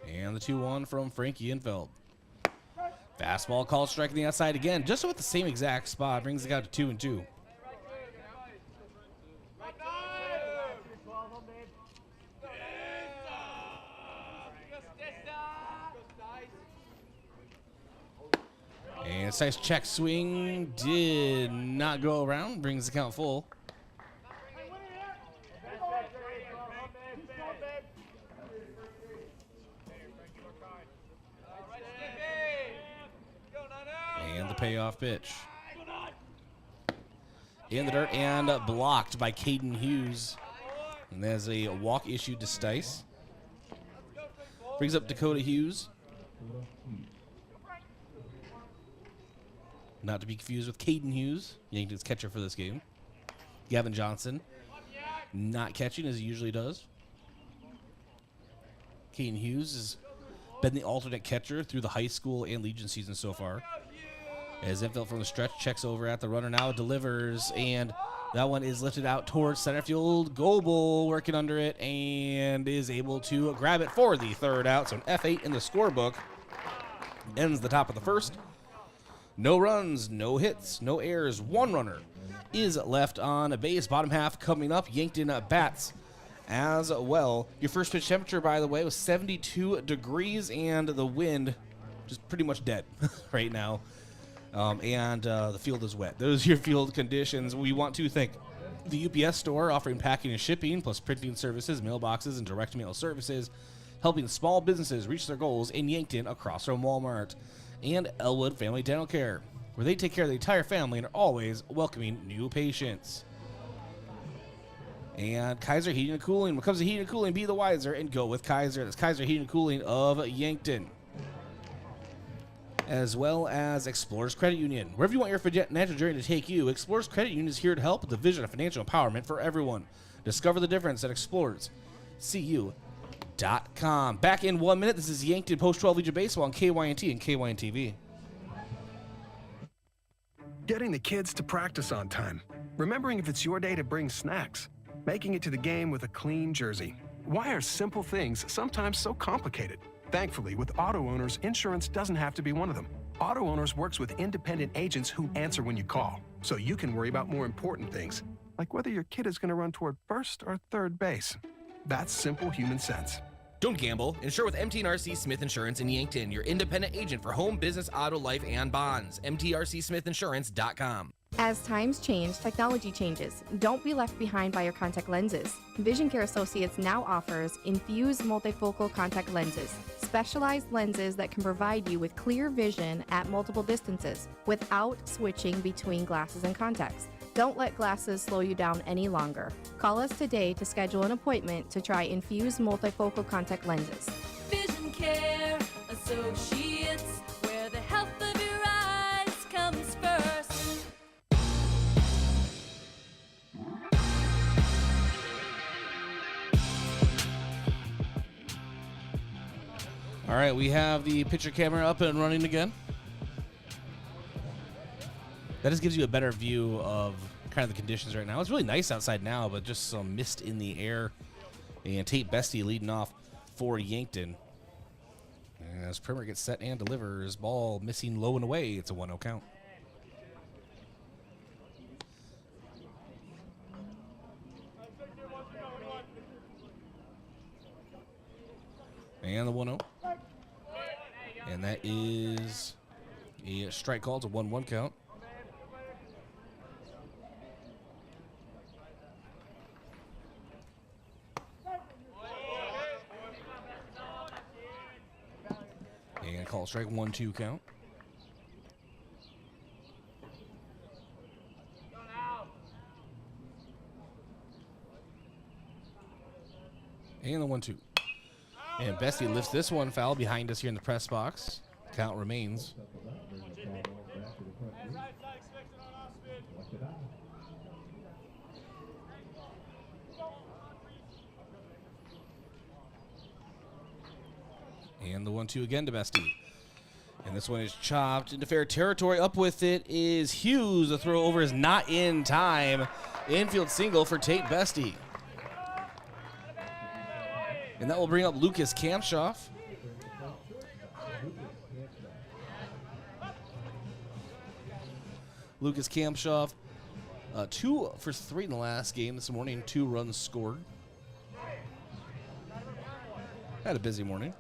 And the 2-1 from Frankie Infeld. Fastball called strike on the outside again. Just with the same exact spot. Brings it out to 2-2. And Stice check swing did not go around. Brings the count full. And the payoff pitch. In the dirt and blocked by Caden Hughes. And there's a walk issued to Stice. Brings up Dakota Hughes. Not to be confused with Caden Hughes, Yankton's catcher for this game. Gavin Johnson not catching as he usually does. Caden Hughes has been the alternate catcher through the high school and Legion season so far. As infield from the stretch, checks over at the runner now, delivers, and that one is lifted out towards center field. Goebel working under it and is able to grab it for the third out. So an F8 in the scorebook. Ends the top of the first. No runs, no hits, no errors. One runner is left on base. Bottom half coming up. Yankton bats as well. Your first pitch temperature, by the way, was 72 degrees, and the wind just pretty much dead right now. The field is wet. Those are your field conditions. We want to thank the UPS store, offering packing and shipping, plus printing services, mailboxes, and direct mail services, helping small businesses reach their goals in Yankton across from Walmart. And Elwood Family Dental Care, where they take care of the entire family and are always welcoming new patients. And Kaiser Heating and Cooling. When it comes to heating and cooling, be the wiser and go with Kaiser. That's Kaiser Heating and Cooling of Yankton. As well as Explorers Credit Union. Wherever you want your financial journey to take you, Explorers Credit Union is here to help with the vision of financial empowerment for everyone. Discover the difference at explorerscu.com. Back in 1 minute. This is Yankton Post 12 Legion Baseball on KYNT and KYNT TV. Getting the kids to practice on time. Remembering if it's your day to bring snacks. Making it to the game with a clean jersey. Why are simple things sometimes so complicated? Thankfully, with Auto Owners, insurance doesn't have to be one of them. Auto Owners works with independent agents who answer when you call, so you can worry about more important things, like whether your kid is going to run toward first or third base. That's simple human sense. Don't gamble. Insure with MTRC Smith Insurance in Yankton, your independent agent for home, business, auto, life, and bonds. MTRCSmithInsurance.com. As times change, technology changes. Don't be left behind by your contact lenses. Vision Care Associates now offers infused multifocal contact lenses, specialized lenses that can provide you with clear vision at multiple distances without switching between glasses and contacts. Don't let glasses slow you down any longer. Call us today to schedule an appointment to try infused multifocal contact lenses. Vision Care Associates, where the health of your eyes comes first. All right, we have the picture camera up and running again. That just gives you a better view of kind of the conditions right now. It's really nice outside now, but just some mist in the air. And Tate Bestie leading off for Yankton. As Primer gets set and delivers, ball missing low and away. It's a 1-0 count. And the 1-0. And that is a strike call. It's a 1-1 count. And call strike 1-2 count. And the 1-2. And Bestie lifts this one foul behind us here in the press box. Count remains. And the 1-2 again to Bestie. And this one is chopped into fair territory. Up with it is Hughes. The throw over is not in time. Infield single for Tate Bestie. And that will bring up Lucas Kamshoff. Lucas Kamshoff, 2 for 3 in the last game this morning. 2 runs scored. Had a busy morning.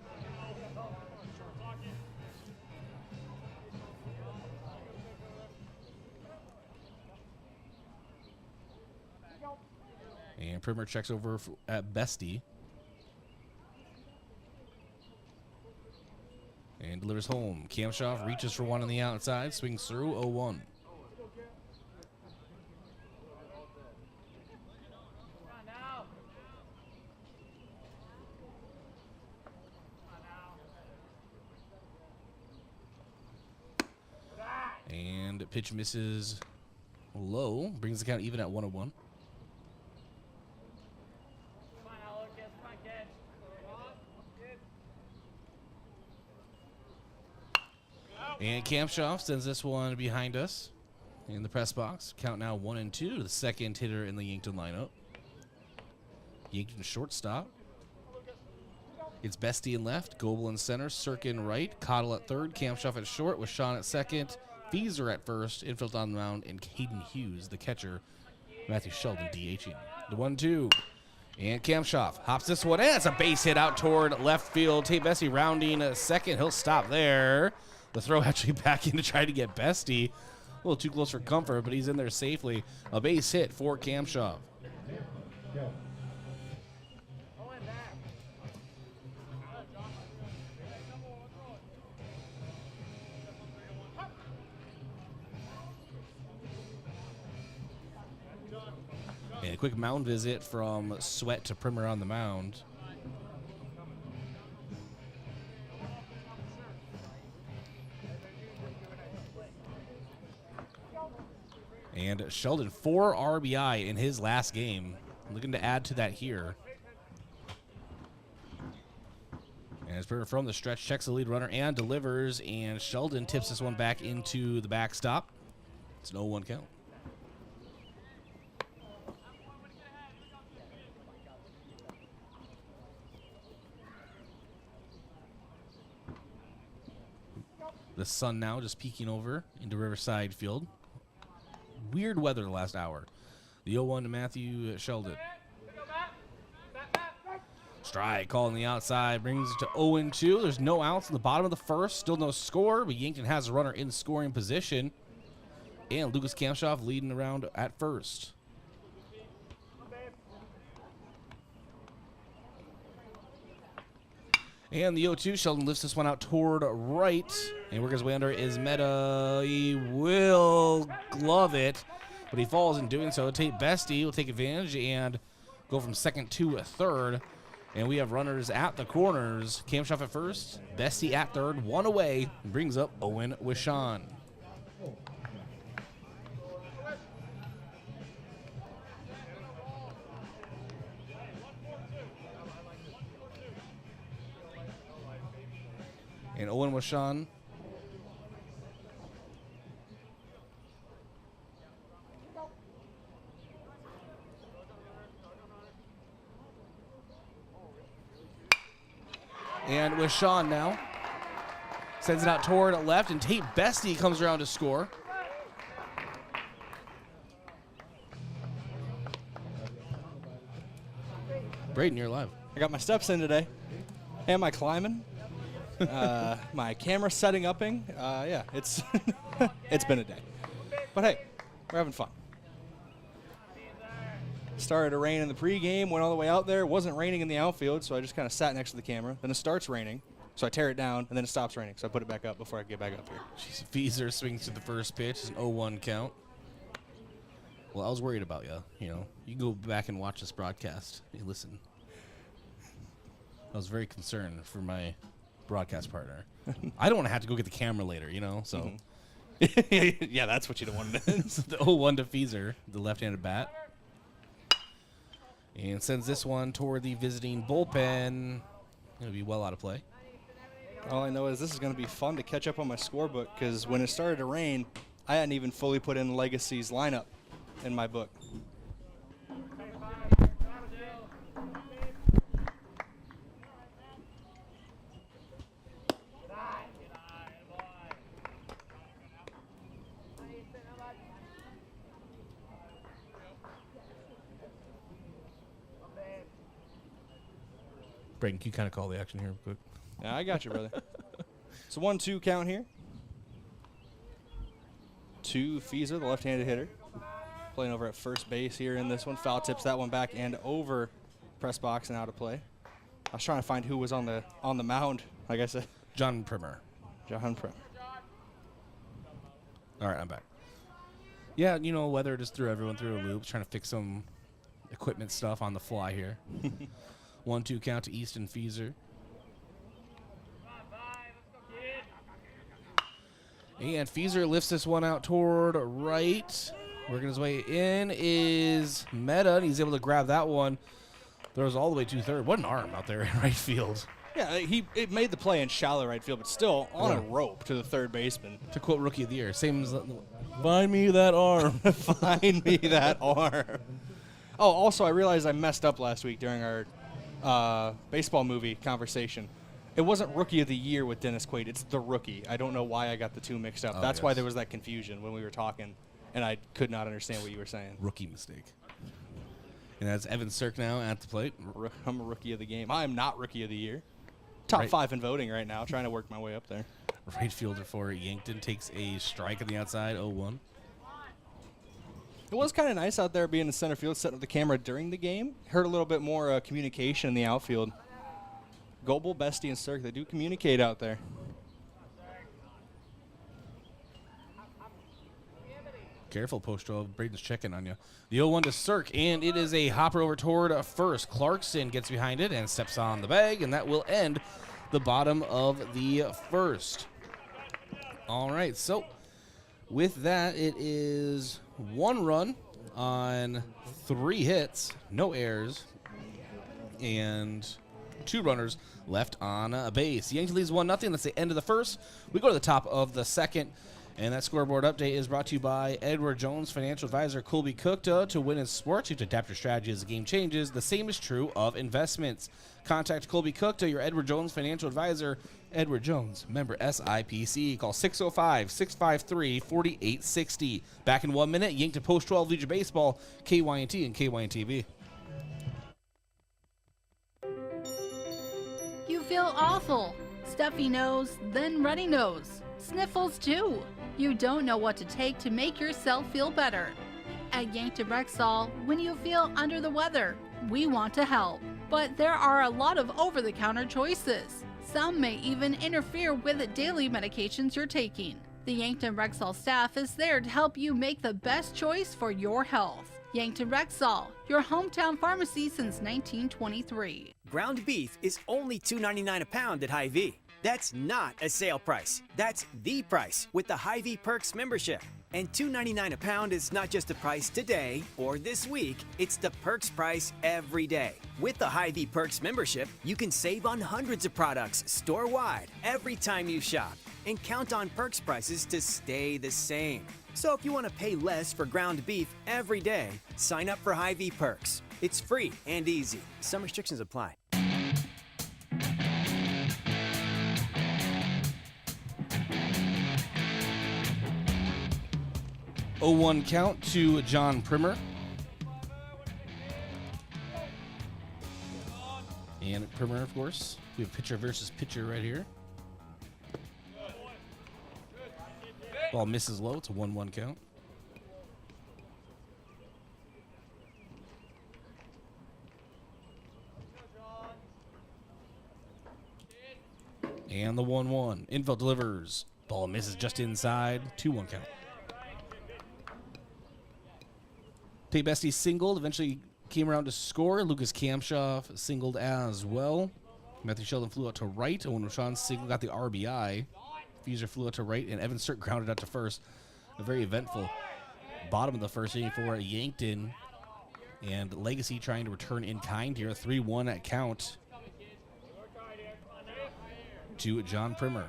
And Primer checks over at Bestie. And delivers home. Kamshoff reaches for one on the outside. Swings through 0-1. And pitch misses low. Brings the count even at 1-1. And Kampshoff sends this one behind us in the press box. Count now 1-2. The second hitter in the Yankton lineup. Yankton shortstop. It's Bestie in left, Goebel in center, Cirque in right, Cottle at third, Kampshoff at short, with Sean at second, Fieser at first, infield on the mound, and Caden Hughes, the catcher. Matthew Sheldon DHing. The 1-2. And Kampshoff hops this one in. It's a base hit out toward left field. Tate Bestie rounding second. He'll stop there. The throw actually back in to try to get Bestie. A little too close for comfort, but he's in there safely. A base hit for Kampshoff. And a quick mound visit from Sweat to Primer on the mound. And Sheldon, 4 RBI in his last game. Looking to add to that here. And as Primer from the stretch, checks the lead runner and delivers. And Sheldon tips this one back into the backstop. It's an 0-1 count. The sun now just peeking over into Riverside Field. Weird weather the last hour. The 0-1 to Matthew Sheldon. Strike calling the outside, brings it to 0-2. There's no outs in the bottom of the first. Still no score, but Yankton has a runner in scoring position. And Lucas Kampshoff leading around at first. And the 0-2, Sheldon lifts this one out toward right. And working his way under Ismeta. He will glove it, but he falls in doing so. Tate Bestie will take advantage and go from second to a third. And we have runners at the corners. Kampshoff at first, Bestie at third, one away. Brings up Owen Wishon. And Owen Wishon now sends it out toward left, and Tate Bestie comes around to score. Brayden, you're live. I got my steps in today, and my climbing. My camera setting upping. Yeah, it's it's been a day. But hey, we're having fun. Started to rain in the pregame, went all the way out there. It wasn't raining in the outfield, so I just kind of sat next to the camera. Then it starts raining, so I tear it down, and then it stops raining, so I put it back up before I get back up here. Jeez, Fieser swings to the first pitch. It's an 0-1 count. Well, I was worried about you. You know, you can go back and watch this broadcast. Hey, listen. I was very concerned for my broadcast partner. I don't want to have to go get the camera later, you know, so. Yeah, that's what you don't want to do. The 0-1 to Fieser, the left-handed bat. And sends this one toward the visiting bullpen. Going to be well out of play. All I know is this is going to be fun to catch up on my scorebook, because when it started to rain, I hadn't even fully put in Legacy's lineup in my book. Brayden, can you kind of call the action here real quick? Yeah, I got you, brother. It's a 1-2 count here. To Fieser, the left-handed hitter. Playing over at first base here in this one. Foul tips that one back and over press box and out of play. I was trying to find who was on the mound, like I said. John Primer. John Primer. All right, I'm back. Yeah, you know, weather just threw everyone through a loop, trying to fix some equipment stuff on the fly here. 1-2 count to Easton Fieser. And Fieser lifts this one out toward right. Working his way in is Meta, and he's able to grab that one. Throws all the way to third. What an arm out there in right field. Yeah, it made the play in shallow right field, but still on a rope to the third baseman. To quote Rookie of the Year, same as find me that arm. Find me that arm. Oh, also, I realized I messed up last week during our baseball movie conversation. It wasn't Rookie of the Year with Dennis Quaid. It's The Rookie. I don't know why I got the two mixed up. That's why there was that confusion when we were talking, and I could not understand what you were saying. Rookie mistake. And that's Evan Cirk now at the plate. I'm a Rookie of the game. I am not Rookie of the Year. Top 5 in voting right now, trying to work my way up there. Right fielder for Yankton takes a strike on the outside, 0-1. It was kind of nice out there being in center field, setting up the camera during the game. Heard a little bit more communication in the outfield. Goebel, Bestie, and Cirk, they do communicate out there. Careful, post 12. Braden's checking on you. The 0-1 to Cirk, and it is a hopper over toward first. Clarkson gets behind it and steps on the bag, and that will end the bottom of the first. All right, so with that, it is 1 run on 3 hits, no errors, and 2 runners left on a base. Yankton leads 1-0. That's the end of the first. We go to the top of the second. And that scoreboard update is brought to you by Edward Jones, financial advisor Colby Cookta. To win in sports, you have to adapt your strategy as the game changes. The same is true of investments. Contact Colby Cookta, your Edward Jones financial advisor. Edward Jones, member SIPC. Call 605-653-4860. Back in 1 minute, Yankton Post 12 Legion Baseball, KYNT and KYNT-TV. You feel awful. Stuffy nose, then runny nose. Sniffles too. You don't know what to take to make yourself feel better. At Yankton Rexall, when you feel under the weather, we want to help. But there are a lot of over-the-counter choices. Some may even interfere with the daily medications you're taking. The Yankton Rexall staff is there to help you make the best choice for your health. Yankton Rexall, your hometown pharmacy since 1923. Ground beef is only $2.99 a pound at Hy-Vee. That's not a sale price. That's the price with the Hy-Vee Perks membership. And $2.99 a pound is not just the price today or this week, it's the Perks price every day. With the Hy-Vee Perks membership, you can save on hundreds of products store-wide every time you shop and count on Perks prices to stay the same. So if you want to pay less for ground beef every day, sign up for Hy-Vee Perks. It's free and easy. Some restrictions apply. 0-1 count to John Primer. And Primer, of course. We have pitcher versus pitcher right here. Ball misses low. It's a 1-1 count. And the 1-1. Infield delivers. Ball misses just inside. 2-1 count. Tate Bestie singled, eventually came around to score. Lucas Kamshoff singled as well. Matthew Sheldon flew out to right. Owen Rashawn single got the RBI. Fieser flew out to right, and Evan Cirk grounded out to first. A very eventful bottom of the first inning for Yankton. And Legacy trying to return in kind here. 3-1 at count to John Primer.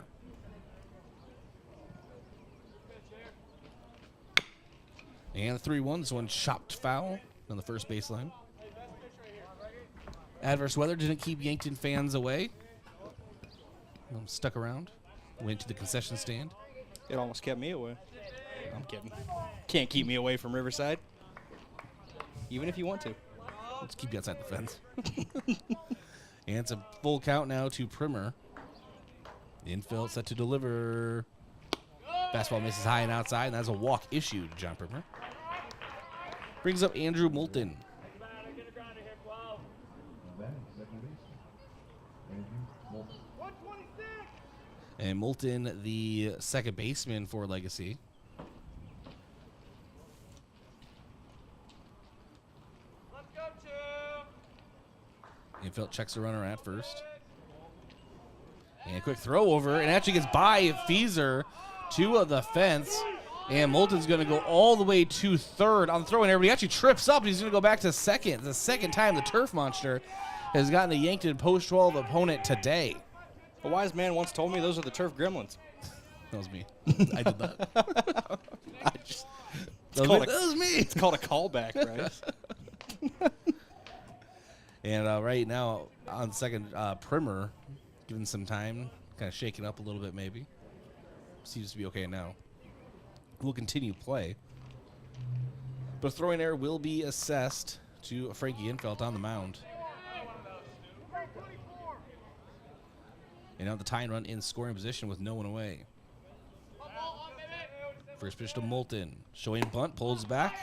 And 3-1, this one chopped foul on the first baseline. Adverse weather didn't keep Yankton fans away. Stuck around, went to the concession stand. It almost kept me away. I'm kidding. Can't keep me away from Riverside, even if you want to. Let's keep you outside the fence. And it's a full count now to Primer. Infield set to deliver. Fastball misses high and outside, and that's a walk issued to John Primer. Brings up Andrew Moulton. And Moulton, the second baseman for Legacy. Infield checks the runner at first. And a quick throw over, and actually gets by Fieser to the fence. And Moulton's going to go all the way to third on the throw in there, but he actually trips up. He's going to go back to second. The second time the Turf Monster has gotten a Yankton Post 12 opponent today. A wise man once told me those are the Turf Gremlins. That was me. I did that. That was me. It's called a callback, right? And right now on second, Primer, given some time, kind of shaking up a little bit maybe. Seems to be okay now. Will continue play. But throwing error will be assessed to Frankie Infelt on the mound. And now the tie and run in scoring position with no one away. First pitch to Moulton. Showing bunt, pulls back.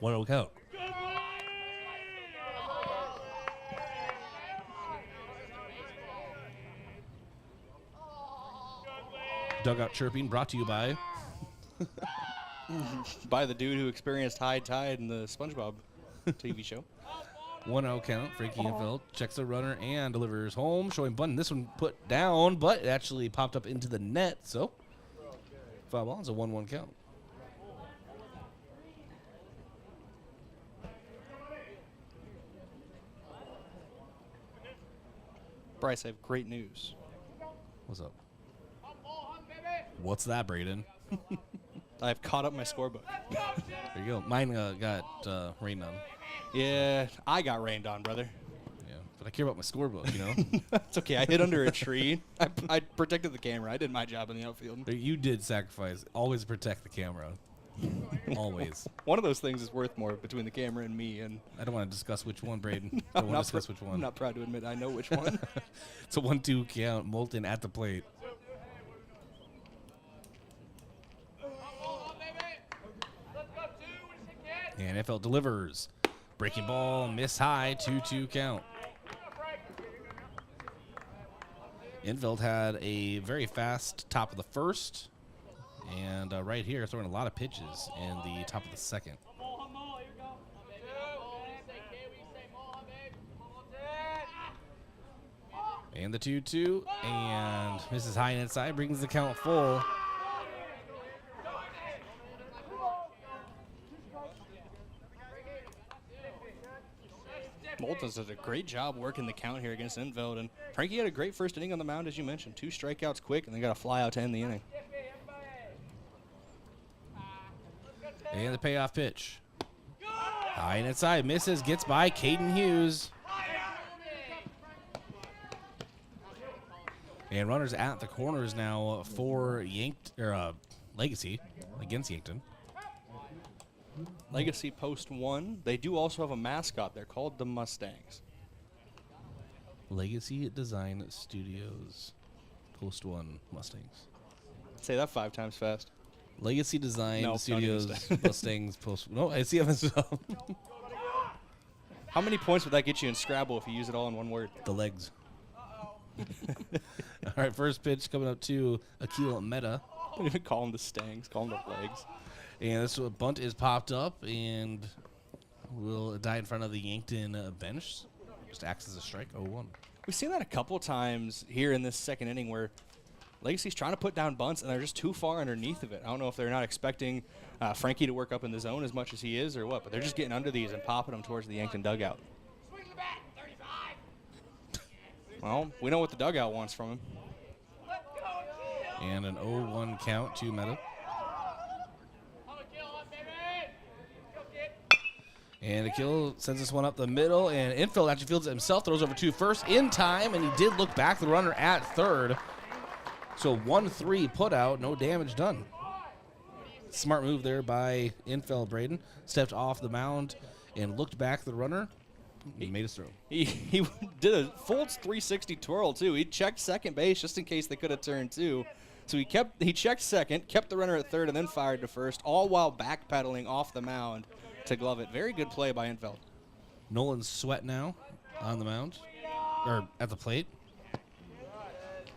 1-0 count. Dugout chirping brought to you by by the dude who experienced high tide in the SpongeBob TV show. 1-0 count. Frankie Infeld checks the runner and delivers home. Showing bunt. This one put down, but it actually popped up into the net. So, foul ball is a 1-1 count. Bryce, I have great news. What's up? What's that, Brayden? I've caught up my scorebook. There you go. Mine got rained on. Yeah, I got rained on, brother. Yeah, but I care about my scorebook, you know? It's okay. I hid under a tree. I protected the camera. I did my job in the outfield. You did sacrifice. Always protect the camera. Always. One of those things is worth more between the camera and me. And I don't want to discuss which one, Brayden. I don't want to discuss which one. I'm not proud to admit I know which one. It's a 1-2 count. Moulton at the plate. And Infeld delivers. Breaking ball, miss high, 2-2 count. Infeld had a very fast top of the first. And right here, throwing a lot of pitches in the top of the second. And the 2-2. And misses high and inside, brings the count full. Moulton's did a great job working the count here against Infeld, and Frankie had a great first inning on the mound, as you mentioned. 2 strikeouts quick, and they got a fly out to end the inning. And the payoff pitch. High and inside, misses, gets by Caden Hughes. And runners at the corners now for Legacy against Yankton. Legacy Post 1. They do also have a mascot. They're called the Mustangs. Legacy Design Studios Post 1 Mustangs. Say that 5 times fast. Legacy Design Studios Mustangs Post. No, I see them as well. How many points would that get you in Scrabble if you use it all in one word? The legs. All right, first pitch coming up to Akil Meta. Don't even call them the Stangs. Call them the legs. And this bunt is popped up and will die in front of the Yankton bench. Just acts as a strike, 0-1. We've seen that a couple times here in this second inning where Legacy's trying to put down bunts and they're just too far underneath of it. I don't know if they're not expecting Frankie to work up in the zone as much as he is or what, but they're just getting under these and popping them towards the Yankton dugout. Well, we know what the dugout wants from him. And an 0-1 count to Meta. And Akil sends this one up the middle, and Infeld actually fields it himself, throws over to first in time, and he did look back the runner at third. So 1-3 put out, no damage done. Smart move there by Infeld. Brayden stepped off the mound and looked back the runner. He made his throw. He did a full 360 twirl, too. He checked second base just in case they could have turned two. So he checked second, kept the runner at third, and then fired to first, all while backpedaling off the mound to glove it. Very good play by Infeld. Nolan Sweat now on the mound, or at the plate.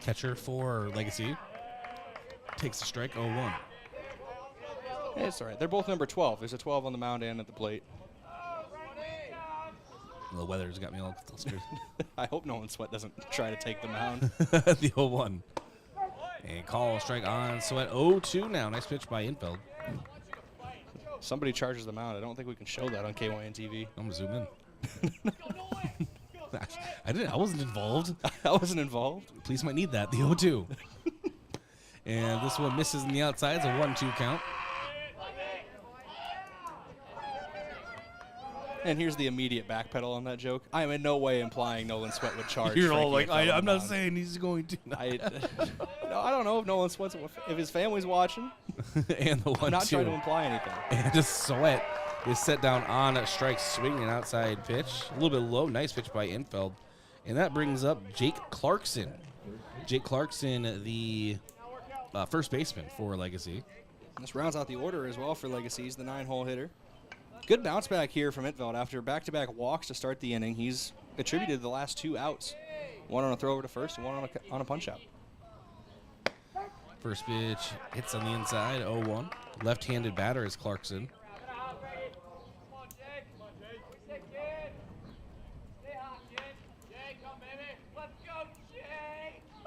Catcher for Legacy. Takes the strike, 0-1. It's all right. They're both number 12. There's a 12 on the mound and at the plate. The weather's got me all flustered. I hope Nolan Sweat doesn't try to take the mound. The 0-1. And call strike on Sweat. 0-2 now. Nice pitch by Infeld. Somebody charges the mound. I don't think we can show that on KYN TV. I'm going to zoom in. I wasn't involved. I wasn't involved. Police might need that. The 0-2. And this one misses in the outside. It's a 1-2 count. And here's the immediate backpedal on that joke. I am in no way implying Nolan Sweat would charge. You're all Frankie like, Infeld I'm on the not mound. saying he's going to. No, I don't know if Nolan Sweat's, if his family's watching. And the 1-2. I'm not trying to imply anything. And just Sweat is set down on a strike, swinging an outside pitch. A little bit low. Nice pitch by Infeld. And that brings up Jake Clarkson. Jake Clarkson, the first baseman for Legacy. This rounds out the order as well for Legacy. He's the 9-hole hitter. Good bounce back here from Infeld after back-to-back walks to start the inning. He's attributed the last 2 outs. One on a throw over to first and one on a punch-out. First pitch hits on the inside, 0-1. Left-handed batter is Clarkson.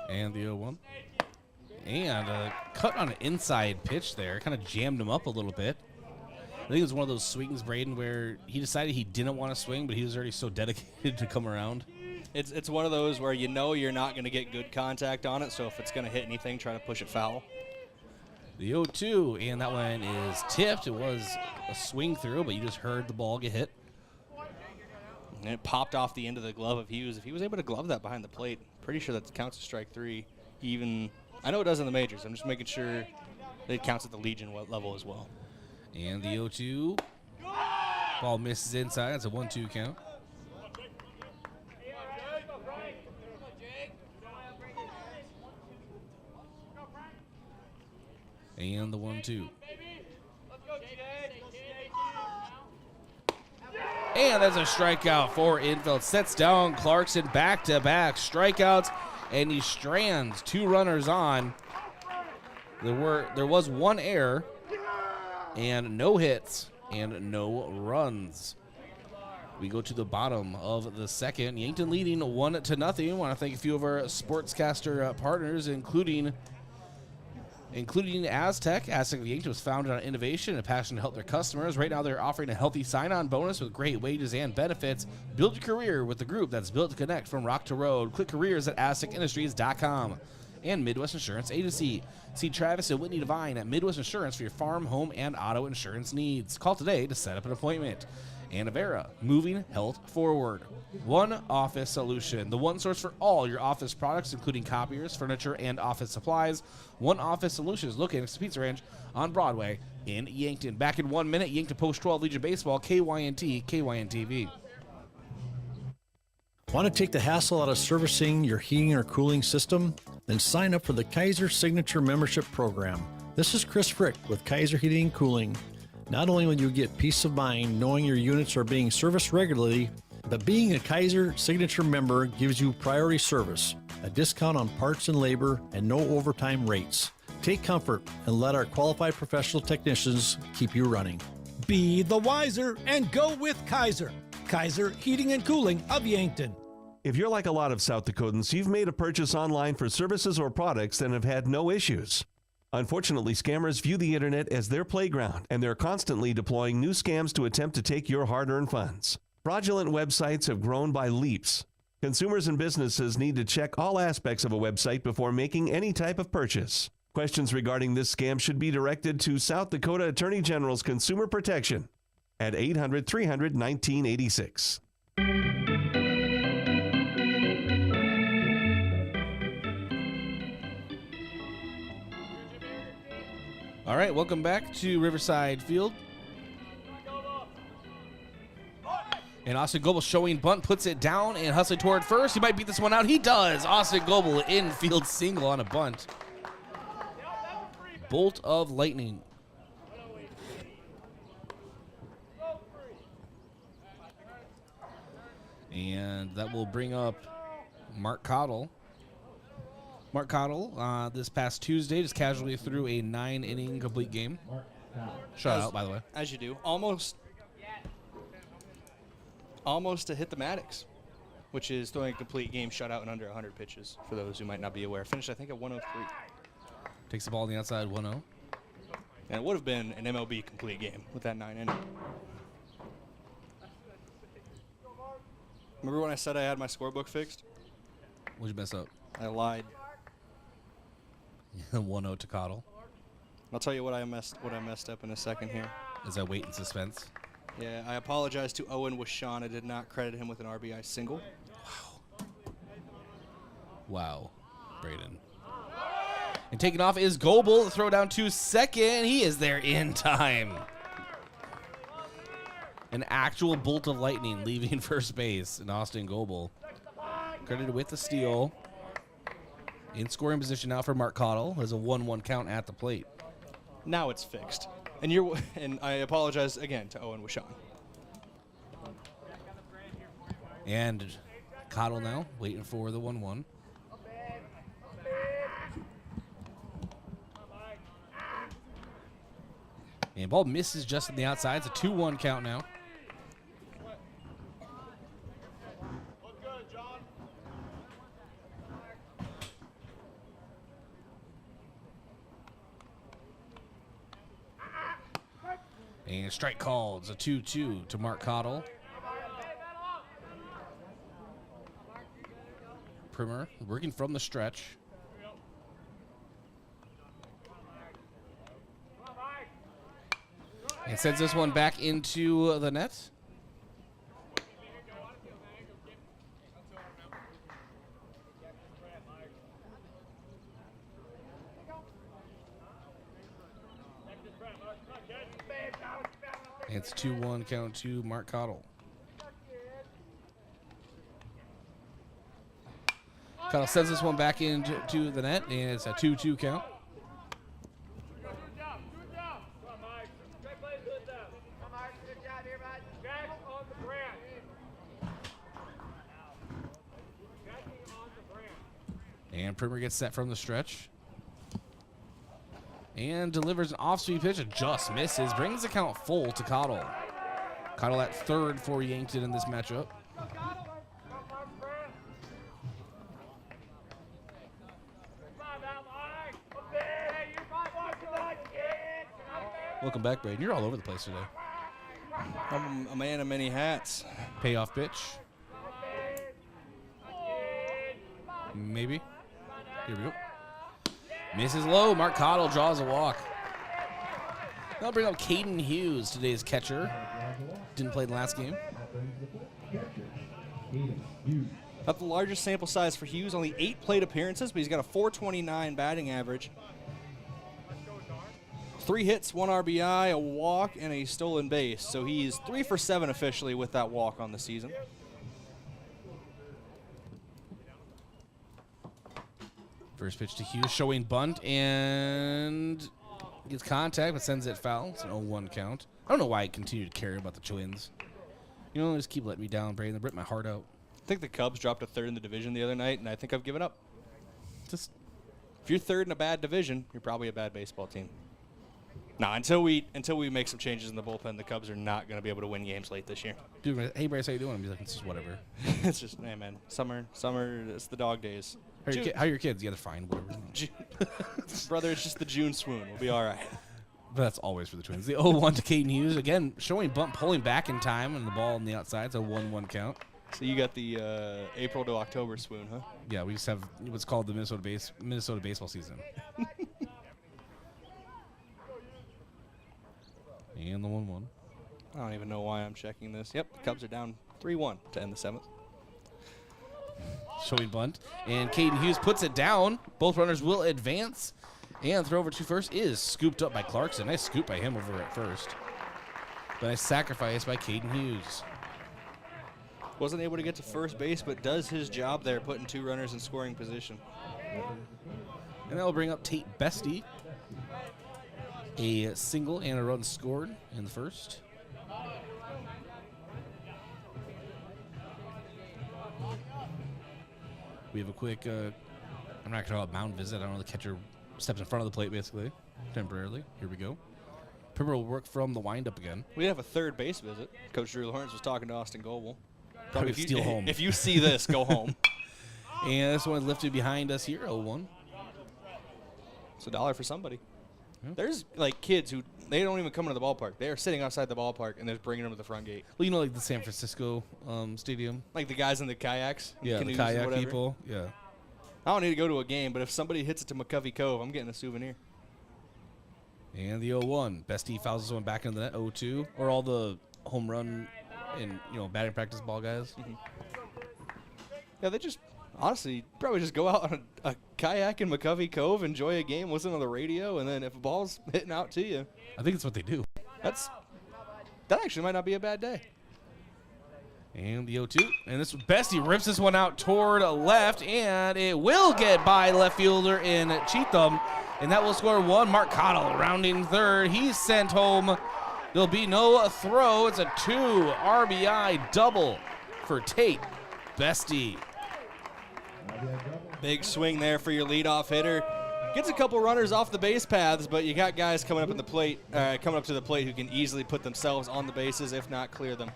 And the 0-1. And a cut on an inside pitch there. Kind of jammed him up a little bit. I think it was one of those swings, Brayden, where he decided he didn't want to swing, but he was already so dedicated to come around. It's one of those where you know you're not going to get good contact on it, so if it's going to hit anything, try to push it foul. The 0-2, and that one is tipped. It was a swing through, but you just heard the ball get hit. And it popped off the end of the glove of Hughes. If he was able to glove that behind the plate, pretty sure that counts as strike 3. I know it does in the majors. I'm just making sure that it counts at the Legion level as well. And the 0-2. Ball misses inside. It's a 1-2 count. And the 1-2. And that's a strikeout for Infeld. Sets down Clarkson back-to-back strikeouts, and he strands 2 runners on. There was 1 error, and no hits, and no runs. We go to the bottom of the second. Yankton leading 1-0. I want to thank a few of our sportscaster partners, including Aztec. Aztec of Yankton was founded on innovation and a passion to help their customers. Right now, they're offering a healthy sign-on bonus with great wages and benefits. Build your career with the group that's built to connect from rock to road. Click careers at aztecindustries.com. And Midwest Insurance Agency. See Travis and Whitney Devine at Midwest Insurance for your farm, home, and auto insurance needs. Call today to set up an appointment. And Avera, moving health forward. One Office Solution, the one source for all your office products, including copiers, furniture, and office supplies. One Office Solutions, located next to Pizza Ranch on Broadway in Yankton. Back in 1 minute, Yankton Post 12 Legion Baseball, KYNT, KYNT-TV. Want to take the hassle out of servicing your heating or cooling system? Then sign up for the Kaiser Signature Membership Program. This is Chris Frick with Kaiser Heating and Cooling. Not only will you get peace of mind knowing your units are being serviced regularly, but being a Kaiser Signature member gives you priority service, a discount on parts and labor, and no overtime rates. Take comfort and let our qualified professional technicians keep you running. Be the wiser and go with Kaiser. Kaiser Heating and Cooling of Yankton. If you're like a lot of South Dakotans, you've made a purchase online for services or products and have had no issues. Unfortunately, scammers view the internet as their playground, and they're constantly deploying new scams to attempt to take your hard-earned funds. Fraudulent websites have grown by leaps. Consumers and businesses need to check all aspects of a website before making any type of purchase. Questions regarding this scam should be directed to South Dakota Attorney General's Consumer Protection at 800-300-1986. All right, welcome back to Riverside Field. And Austin Goebel showing bunt, puts it down and hustling toward first. He might beat this one out. He does. Austin Goebel infield single on a bunt. Bolt of lightning. And that will bring up Mark Cottle. Mark Cottle, this past Tuesday, just casually threw a 9-inning complete game. Shutout, by the way. As you do. Almost to hit the Maddox, which is throwing a complete game shutout in under 100 pitches, for those who might not be aware. Finished, I think, at 103. Takes the ball on the outside, 1-0. And it would have been an MLB complete game with that 9 inning. Remember when I said I had my scorebook fixed? What'd you mess up? I lied. 1-0 to Cottle. I'll tell you what I messed up in a second here. Is that wait in suspense? Yeah, I apologize to Owen Washon. I did not credit him with an RBI single. Wow, Brayden. And taking off is Goebel. The throw down to second. He is there in time. An actual bolt of lightning leaving first base in Austin Goebel. Credited with the steal. In scoring position now for Mark Cottle. Has a 1-1 count at the plate. Now it's fixed. And I apologize again to Owen Washon. And Cottle now waiting for the 1-1. And ball misses just on the outside. It's a 2-1 count now. And strike called. It's a 2-2 to Mark Cottle. Primer working from the stretch. And sends this one back into the net. It's 2-1 count to Mark Cottle. Cottle sends this one back into the net, and it's a 2-2 count. And Primer gets set from the stretch. And delivers an off-speed pitch. It just misses. Brings the count full to Cottle. Cottle at third for Yankton in this matchup. Welcome back, Brayden. You're all over the place today. I'm a man of many hats. Payoff pitch. Maybe. Here we go. Misses low. Mark Cottle draws a walk. I'll bring up Caden Hughes, today's catcher. Didn't play the last game. Not the largest sample size for Hughes, only 8 plate appearances, but he's got a .429 batting average. 3 hits, 1 RBI, a walk, and a stolen base. So he's 3 for 7 officially with that walk on the season. First pitch to Hughes, showing bunt, and gets contact, but sends it foul. It's an 0-1 count. I don't know why I continue to care about the Twins. You know, just keep letting me down, Brayden. They rip my heart out. I think the Cubs dropped a 3rd in the division the other night, and I think I've given up. Just if you're 3rd in a bad division, you're probably a bad baseball team. Nah, until we make some changes in the bullpen, the Cubs are not going to be able to win games late this year. Dude, hey Bryce, how you doing? I'm like, it's just whatever. It's just, hey man, summer, it's the dog days. How are your kids? Yeah, they're fine, whatever. Brother, it's just the June swoon. We'll be all right. But that's always for the Twins. The 0-1 to Caden Hughes. Again, showing bunt, pulling back in time, and the ball on the outside. It's a 1-1 count. So you got the April to October swoon, huh? Yeah, we just have what's called the Minnesota baseball season. And the 1-1. I don't even know why I'm checking this. Yep, the Cubs are down 3-1 to end the 7th. Showing bunt. And Caden Hughes puts it down. Both runners will advance. And throw over to first is scooped up by Clarkson. Nice scoop by him over at first. But nice sacrifice by Caden Hughes. Wasn't able to get to first base, but does his job there, putting 2 runners in scoring position. And that will bring up Tate Bestie. A single and a run scored in the first. We have a quick, I'm not going to call it mound visit. I don't know, the catcher steps in front of the plate basically, temporarily. Here we go. Primer will work from the windup again. We have a third base visit. Coach Drew Lawrence was talking to Austin Goebel. Probably steal home. If you see this, go home. And this one lifted behind us here, 0-1. It's $1 for somebody. There's like kids who they don't even come into the ballpark. They are sitting outside the ballpark and they're bringing them to the front gate. Well, you know, like the San Francisco stadium. Like the guys in the kayaks, Yeah, the canoes kayak or whatever. people. Yeah. I don't need to go to a game, but if somebody hits it to McCovey Cove, I'm getting a souvenir. And the 0-1. Bestie fouls this one back into the net. 0-2. Or all the home run and, batting practice ball guys. Yeah, they just, honestly, probably just go out on a kayak in McCovey Cove, enjoy a game, listen on the radio, and then if a ball's hitting out to you. I think that's what they do. That actually might not be a bad day. And the 0-2. And this Bestie rips this one out toward left, and it will get by left fielder in Cheatham. And that will score one. Mark Cottle rounding third. He's sent home. There'll be no throw. It's a 2 RBI double for Tate Bestie. Big swing there for your leadoff hitter. Gets a couple runners off the base paths, but you got guys coming up to the plate who can easily put themselves on the bases, if not clear them.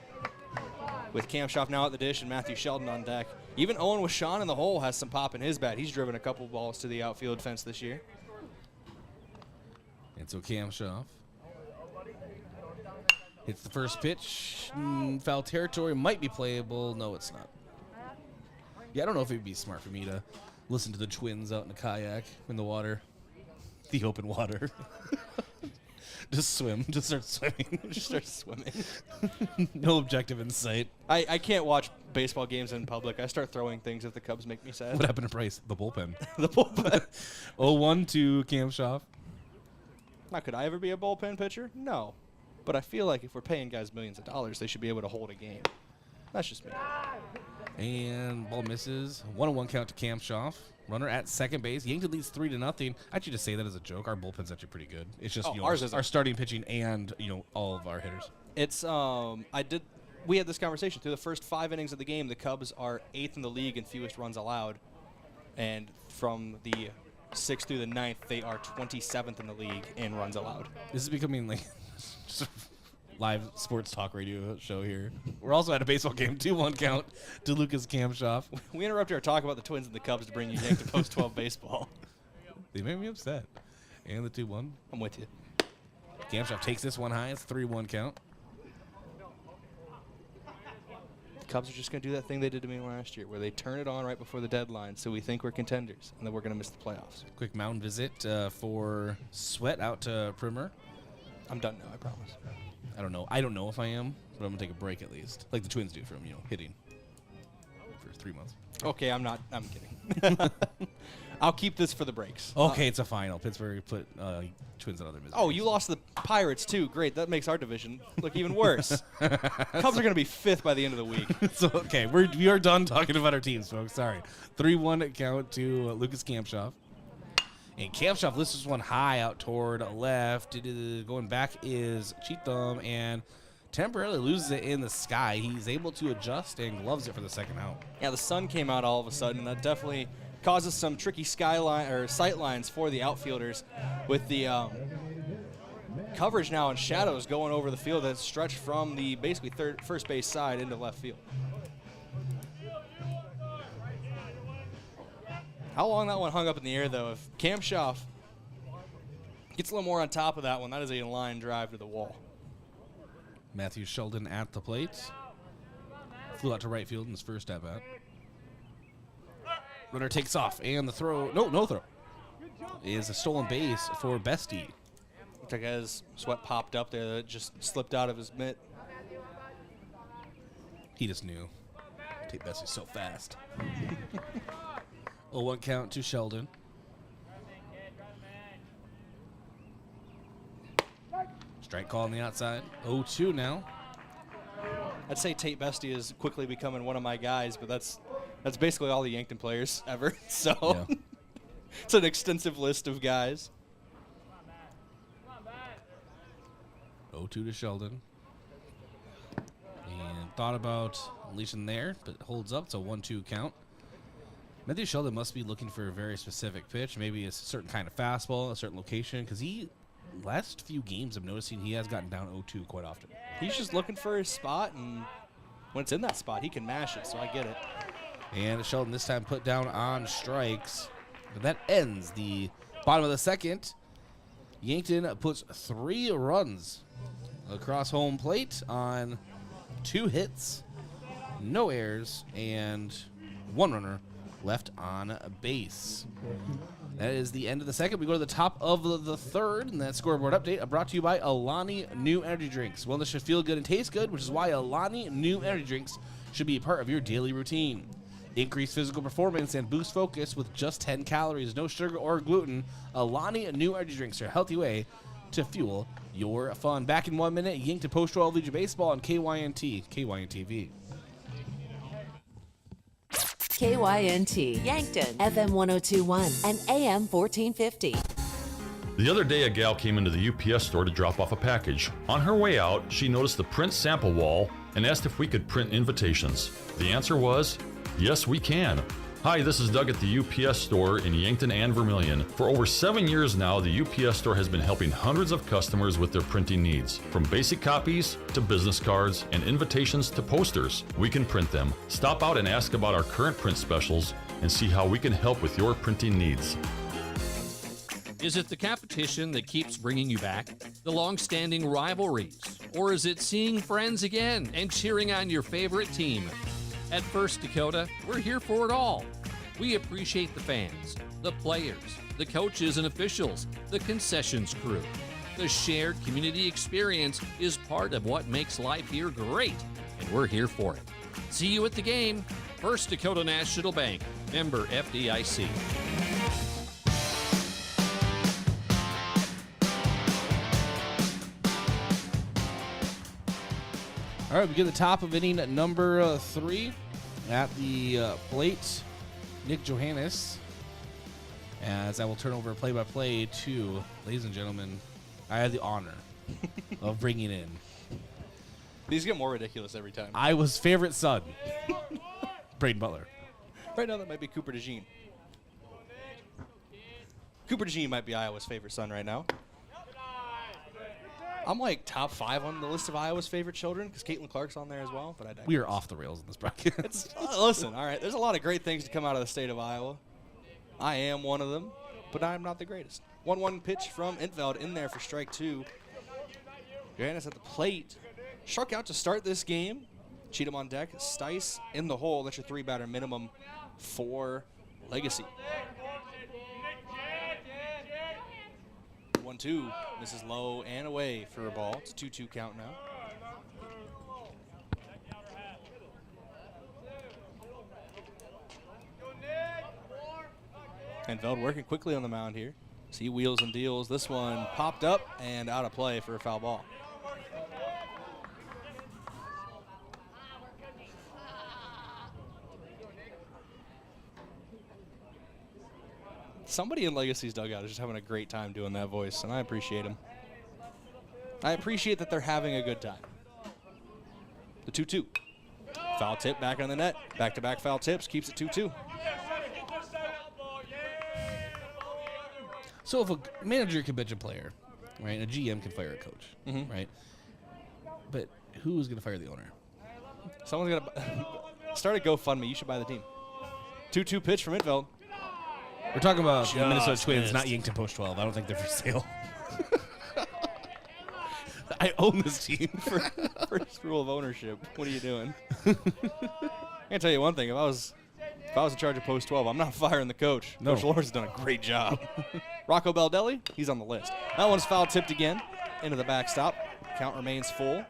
With Kamshoff now at the dish and Matthew Sheldon on deck. Even Owen with Sean in the hole has some pop in his bat. He's driven a couple balls to the outfield fence this year. And so Kamshoff hits the first pitch. Foul territory, might be playable. No, it's not. Yeah, I don't know if it would be smart for me to listen to the Twins out in the kayak in the water, the open water. Just swim. Just start swimming. Just start swimming. No objective in sight. I can't watch baseball games in public. I start throwing things if the Cubs make me sad. What happened to Bryce? The bullpen. The bullpen. 0-1 to Kamshoff. Now, could I ever be a bullpen pitcher? No. But I feel like if we're paying guys millions of dollars, they should be able to hold a game. That's just me. And ball misses. 1-1 count to Kamshoff. Runner at second base. Yankton leads 3-0. I actually just say that as a joke. Our bullpen's actually pretty good. It's just our starting pitching and all of our hitters. It's we had this conversation through the first 5 innings of the game. The Cubs are 8th in the league in fewest runs allowed, and from the 6th through the 9th, they are 27th in the league in runs allowed. This is becoming like just a live sports talk radio show here. We're also at a baseball game. 2-1 count to Lucas Kamshoff. We interrupted our talk about the Twins and the Cubs to bring you Yankton Post 12 baseball. They made me upset. And the 2-1. I'm with you. Kamshoff takes this one high. It's 3-1 count. The Cubs are just going to do that thing they did to me last year where they turn it on right before the deadline so we think we're contenders and then we're going to miss the playoffs. Quick mound visit for Sweat out to Primer. I'm done now, I promise. I don't know if I am, but I'm going to take a break at least. Like the Twins do from, hitting for 3 months. Okay, I'm kidding. I'll keep this for the breaks. Okay, it's a final. Pittsburgh put Twins on other misery. Oh, you lost the Pirates too. Great. That makes our division look even worse. Cubs are going to be 5th by the end of the week. So, okay, we are done talking about our teams, folks. Sorry. 3-1 count to Lucas Kamshoff. And Kamshoff lifts this one high out toward left. Going back is Cheatham and temporarily loses it in the sky. He's able to adjust and gloves it for the second out. Yeah, the sun came out all of a sudden. That definitely causes some tricky skyline or sight lines for the outfielders with the coverage now and shadows going over the field that's stretched from the basically first base side into left field. How long that one hung up in the air, though, if Kamshoff gets a little more on top of that one, that is a line drive to the wall. Matthew Sheldon at the plate. Flew out to right field in his first at-bat. Runner takes off, and the throw, no throw, is a stolen base for Bestie. Looks like as Sweat popped up there, that just slipped out of his mitt. He just knew. Tate Bestie's so fast. 0-1 count to Sheldon. Strike call on the outside. 0-2 now. I'd say Tate Bestie is quickly becoming one of my guys, but that's basically all the Yankton players ever. So yeah. It's an extensive list of guys. 0-2 to Sheldon. And thought about unleashing there, but holds up. It's a 1-2 count. Matthew Sheldon must be looking for a very specific pitch, maybe a certain kind of fastball, a certain location, because last few games I'm noticing he has gotten down 0-2 quite often. He's just looking for his spot, and when it's in that spot, he can mash it, so I get it. And Sheldon this time put down on strikes. But that ends the Bottom of the second, Yankton puts 3 runs across home plate on 2 hits, no errors, and 1 runner left on base. That is the end of the second. We go to the top of the third, and that scoreboard update brought to you by Alani New Energy Drinks. Wellness should feel good and taste good, which is why Alani New Energy Drinks should be a part of your daily routine. Increase physical performance and boost focus with just 10 calories, no sugar or gluten. Alani New Energy Drinks are a healthy way to fuel your fun. Back in 1 minute, Yankton Post 12 Legion Baseball on KYNT TV. KYNT, Yankton, FM 1021 and AM 1450. The other day, a gal came into the UPS store to drop off a package. On her way out, she noticed the print sample wall and asked if we could print invitations. The answer was, yes, we can. Hi, this is Doug at the UPS store in Yankton and Vermilion. For over 7 years now, the UPS store has been helping hundreds of customers with their printing needs. From basic copies to business cards and invitations to posters, we can print them. Stop out and ask about our current print specials and see how we can help with your printing needs. Is it the competition that keeps bringing you back? The long-standing rivalries? Or is it seeing friends again and cheering on your favorite team? At First Dakota, we're here for it all. We appreciate the fans, the players, the coaches and officials, the concessions crew. The shared community experience is part of what makes life here great, and we're here for it. See you at the game. First Dakota National Bank, member FDIC. All right, we get the top of inning number 3 at the plate. Nick Johannes, as I will turn over play-by-play to, ladies and gentlemen, I had the honor of bringing in. These get more ridiculous every time. Iowa's favorite son, Brayden Butler. Right now, that might be Cooper DeJean. Cooper DeJean might be Iowa's favorite son right now. I'm like top 5 on the list of Iowa's favorite children because Caitlin Clark's on there as well. But we are off the rails in this broadcast. Listen, all right, there's a lot of great things to come out of the state of Iowa. I am one of them, but I'm not the greatest. 1-1 pitch from Entveld in there for strike 2. Johannes at the plate. Struck out to start this game. Cheatham on deck. Stice in the hole. That's your 3-batter minimum for Legacy. 1-2. Misses low and away for a ball. It's a 2-2 count now. And Veld working quickly on the mound here. See wheels and deals. This one popped up and out of play for a foul ball. Somebody in Legacy's dugout is just having a great time doing that voice, and I appreciate him. I appreciate that they're having a good time. The 2-2. Foul tip back on the net. Back-to-back foul tips. Keeps it 2-2. So if a manager can bench a player, right, a GM can fire a coach, right? But who's going to fire the owner? Someone's going to start a GoFundMe. You should buy the team. 2-2 pitch from Entveld. We're talking about the Minnesota Twins, not Yankton Post 12. I don't think they're for sale. I own this team. First rule of ownership. What are you doing? I can tell you one thing. If I was in charge of Post 12, I'm not firing the coach. No. Coach Lawrence has done a great job. Rocco Baldelli, he's on the list. That one's foul tipped again into the backstop. Count remains full.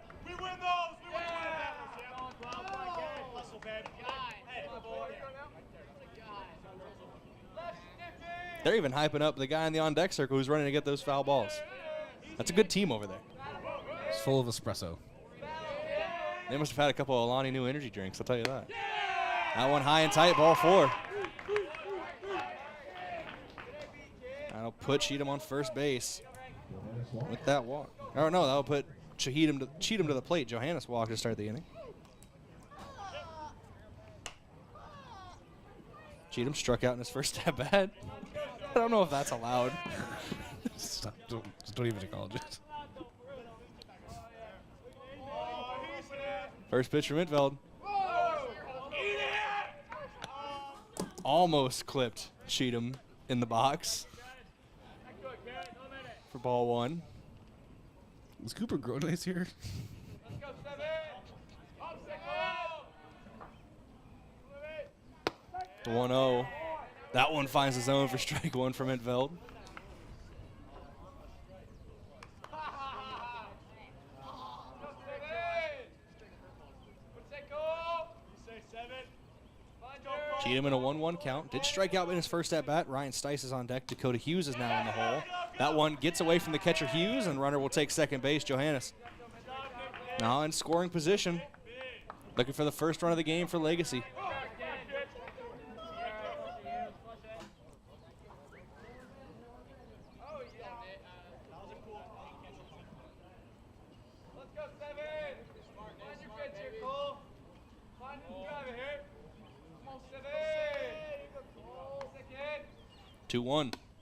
They're even hyping up the guy in the on-deck circle who's running to get those foul balls. That's a good team over there. It's full of espresso. They must have had a couple of Alani New Energy drinks, I'll tell you that. That one high and tight, ball 4. That'll put Cheatham on first base with that walk. Oh, no, that'll put Cheatham to the plate. Johannes walked to start the inning. Cheatham struck out in his first at-bat. I don't know if that's allowed. Stop. Don't even acknowledge it. First pitch from Entveld. Almost clipped Cheatham in the box. for ball one. Is Cooper Gronice here? 1-0. That one finds the zone for strike one from Entveld. Cheatham in a 1-1 count. Did strike out in his first at bat. Ryan Stice is on deck. Dakota Hughes is now in the hole. That one gets away from the catcher Hughes, and runner will take second base, Johannes. Now in scoring position. Looking for the first run of the game for Legacy.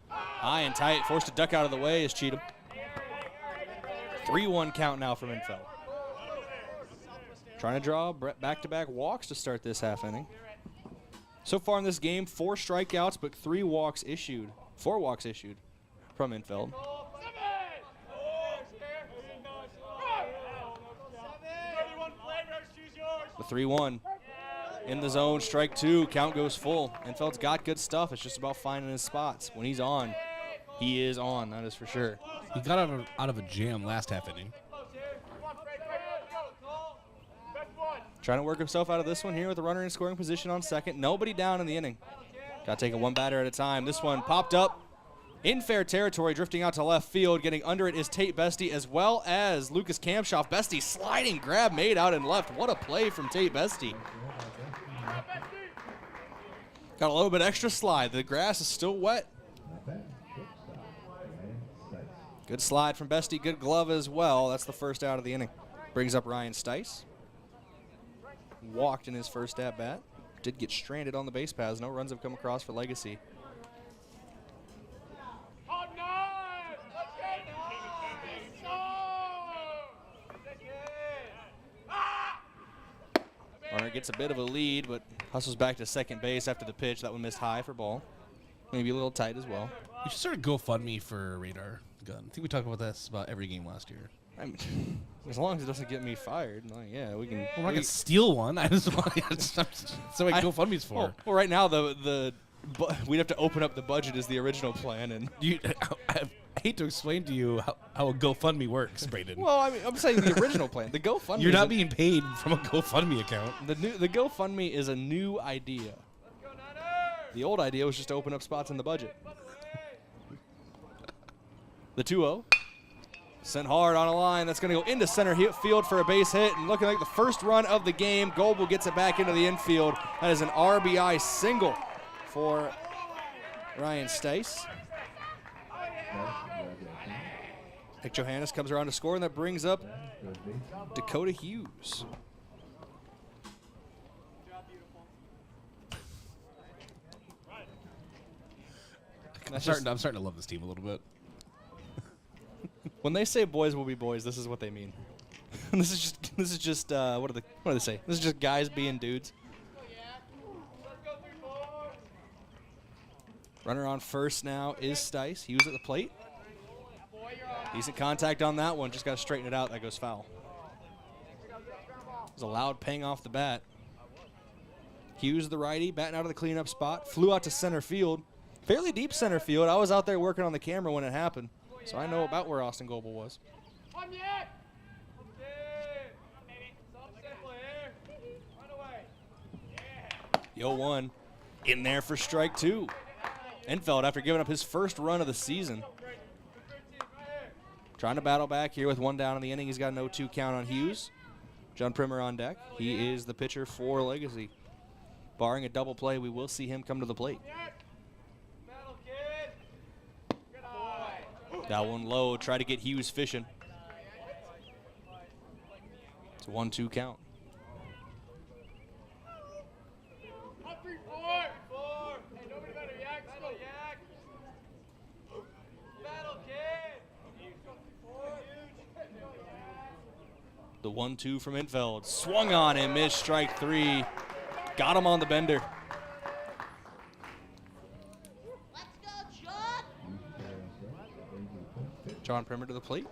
High and tight, forced to duck out of the way is Cheatham. 3-1 count now from Entveld. Trying to draw back-to-back walks to start this half inning. So far in this game, 4 strikeouts, but 4 walks issued from Entveld. The 3-1. In the zone, strike 2, count goes full. Enfeld's got good stuff. It's just about finding his spots. When he's on, he is on, that is for sure. He got out of a jam last half inning. Trying to work himself out of this one here with a runner in scoring position on second. Nobody down in the inning. Got to take it one batter at a time. This one popped up in fair territory, drifting out to left field. Getting under it is Tate Bestie as well as Lucas Kamshoff. Bestie sliding grab made out and left. What a play from Tate Bestie. Got a little bit extra slide. The grass is still wet. Good slide from Bestie. Good glove as well. That's the first out of the inning. Brings up Ryan Stice. Walked in his first at bat. Did get stranded on the base paths. No runs have come across for Legacy. Runner gets a bit of a lead, but hustles back to second base after the pitch. That one missed high for ball. Maybe a little tight as well. We should start a GoFundMe for a radar gun. I think we talked about this about every game last year. I mean, as long as it doesn't get me fired, like, yeah, we can. Well, we're not gonna steal one. I just want. That's what GoFundMe's for. Well, right now we'd have to open up the budget as the original plan, and I hate to explain to you how a GoFundMe works, Brayden. Well, I mean, I'm saying the original plan. The GoFundMe. You're not being paid from a GoFundMe account. The GoFundMe is a new idea. The old idea was just to open up spots in the budget. The 2-0. Sent hard on a line. That's going to go into center field for a base hit. And looking like the first run of the game, Goebel gets it back into the infield. That is an RBI single for Ryan Stice. Nick Johannes comes around to score, and that brings up Dakota Hughes. I'm starting to love this team a little bit. When they say boys will be boys, this is what they mean. This is just what do they say? This is just guys being dudes. Runner on first now is Stice. Hughes at the plate. Decent contact on that one. Just got to straighten it out. That goes foul. It was a loud ping off the bat. Hughes, the righty, batting out of the cleanup spot. Flew out to center field. Fairly deep center field. I was out there working on the camera when it happened, so I know about where Austin Goebel was. Yo, 1 in there for strike 2. Entveld, after giving up his first run of the season, trying to battle back here with 1 down in the inning. He's got an 0-2 count on Hughes. John Primer on deck. He is the pitcher for Legacy. Barring a double play, we will see him come to the plate. That one low. Try to get Hughes fishing. It's a 1-2 count. The 1-2 from Entveld. Swung on and missed strike 3. Got him on the bender. John Primer to the plate.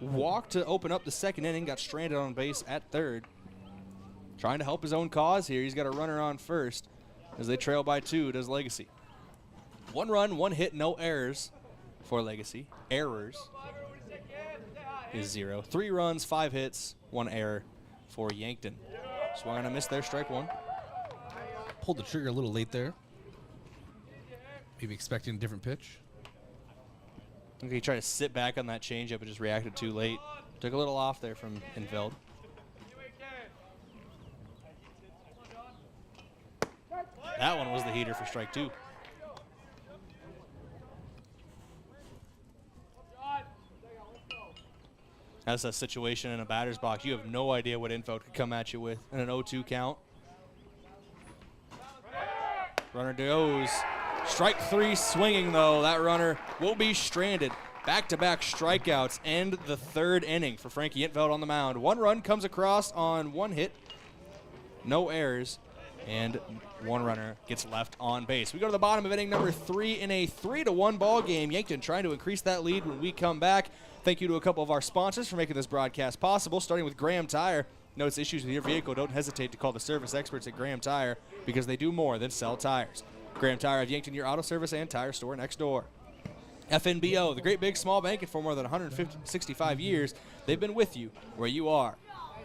Walked to open up the second inning, got stranded on base at third. Trying to help his own cause here. He's got a runner on first as they trail by 2, does Legacy. 1 run, 1 hit, no errors for Legacy. Errors is 0. 3 runs, 5 hits, 1 error for Yankton. Swung on a miss there, strike 1. Pulled the trigger a little late there. Maybe expecting a different pitch. Okay, he tried to sit back on that changeup but just reacted too late. Took a little off there from Infeld. That one was the heater for strike 2. That's a situation in a batter's box. You have no idea what Infeld could come at you with in an 0-2 count. Runner goes. Strike 3 swinging, though. That runner will be stranded. Back-to-back strikeouts end the 3rd inning for Frankie Infeld on the mound. 1 run comes across on 1 hit. No errors. And 1 runner gets left on base. We go to the bottom of inning number 3 in a 3-1 ball game. Yankton trying to increase that lead when we come back. Thank you to a couple of our sponsors for making this broadcast possible, starting with Graham Tire. Notice issues with your vehicle, don't hesitate to call the service experts at Graham Tire because they do more than sell tires. Graham Tire of Yankton, your auto service and tire store next door. FNBO, the great big small bank, and for more than 165 years, they've been with you where you are.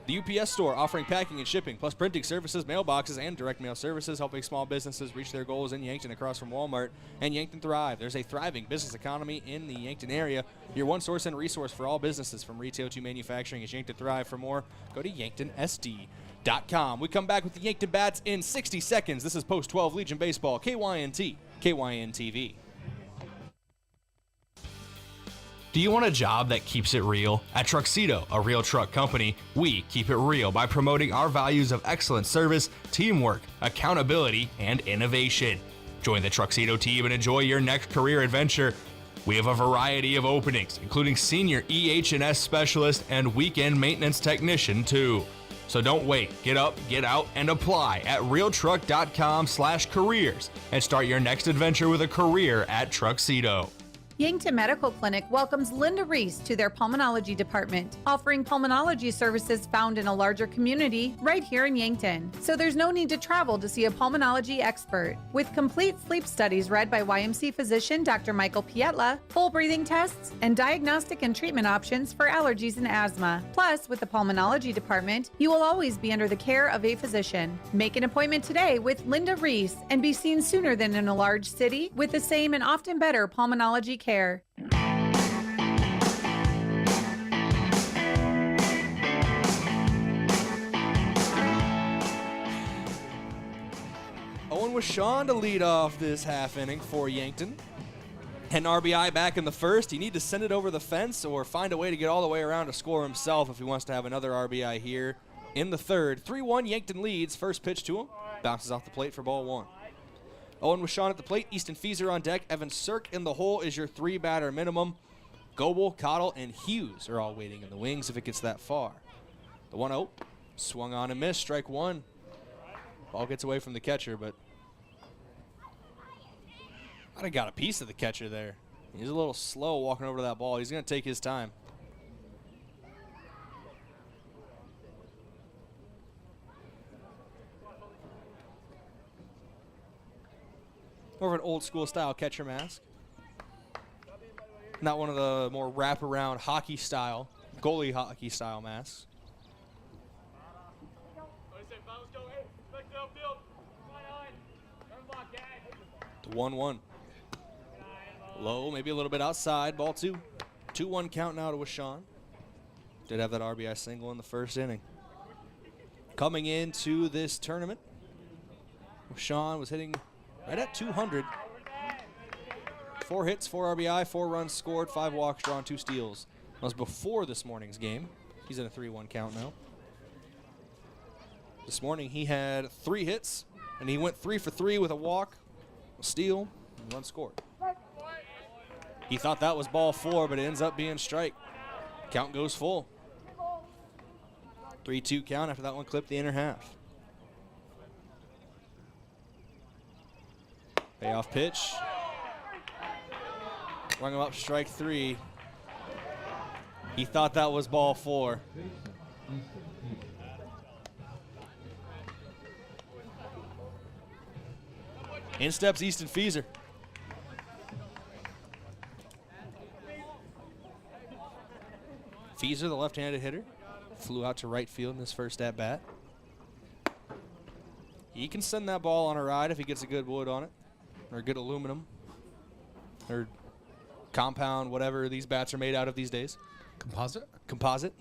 The UPS store offering packing and shipping, plus printing services, mailboxes, and direct mail services, helping small businesses reach their goals in Yankton across from Walmart. And Yankton Thrive. There's a thriving business economy in the Yankton area. Your one source and resource for all businesses from retail to manufacturing is Yankton Thrive. For more, go to YanktonSD.com. We come back with the Yankton Bats in 60 seconds. This is Post 12 Legion Baseball, KYNT, KYN-TV. Do you want a job that keeps it real? At Truxedo, a real truck company, we keep it real by promoting our values of excellent service, teamwork, accountability, and innovation. Join the Truxedo team and enjoy your next career adventure. We have a variety of openings, including senior EH&S specialist and weekend maintenance technician too. So don't wait, get up, get out, and apply at realtruck.com/careers and start your next adventure with a career at Truxedo. Yankton Medical Clinic welcomes Linda Reese to their pulmonology department, offering pulmonology services found in a larger community right here in Yankton. So there's no need to travel to see a pulmonology expert. With complete sleep studies read by YMC physician Dr. Michael Pietla, full breathing tests, and diagnostic and treatment options for allergies and asthma. Plus, with the pulmonology department, you will always be under the care of a physician. Make an appointment today with Linda Reese and be seen sooner than in a large city with the same and often better pulmonology care. Owen with Sean to lead off this half inning for Yankton. An RBI back in the first. He needs to send it over the fence or find a way to get all the way around to score himself if he wants to have another RBI here in the third. 3-1 Yankton leads. First pitch to him. Bounces off the plate for ball 1. Owen with Sean at the plate. Easton Fieser on deck. Evan Sirk in the hole is your 3-batter minimum. Goebel, Cottle, and Hughes are all waiting in the wings if it gets that far. The 1-0. Swung on and missed. Strike 1. Ball gets away from the catcher, but might have got a piece of the catcher there. He's a little slow walking over to that ball. He's going to take his time. More of an old school style catcher mask. Not one of the more wraparound hockey style, goalie hockey style masks. The 1-1. Low, maybe a little bit outside. Ball 2. 2-1 count now to Washawn. Did have that RBI single in the first inning. Coming into this tournament, Washawn was hitting right at 200. 4 hits, 4 RBI, 4 runs scored, 5 walks drawn, 2 steals. That was before this morning's game. He's in a 3-1 count now. This morning he had 3 hits, and he went 3 for 3 with a walk, a steal, and 1 scored. He thought that was ball 4, but it ends up being strike. Count goes full. 3-2 count after that one clipped the inner half. Payoff pitch. Rung him up, strike 3. He thought that was ball 4. In steps Easton Feeser. Feeser, the left-handed hitter, flew out to right field in his first at-bat. He can send that ball on a ride if he gets a good wood on it, or good aluminum, or compound, whatever these bats are made out of these days. Composite? Composite.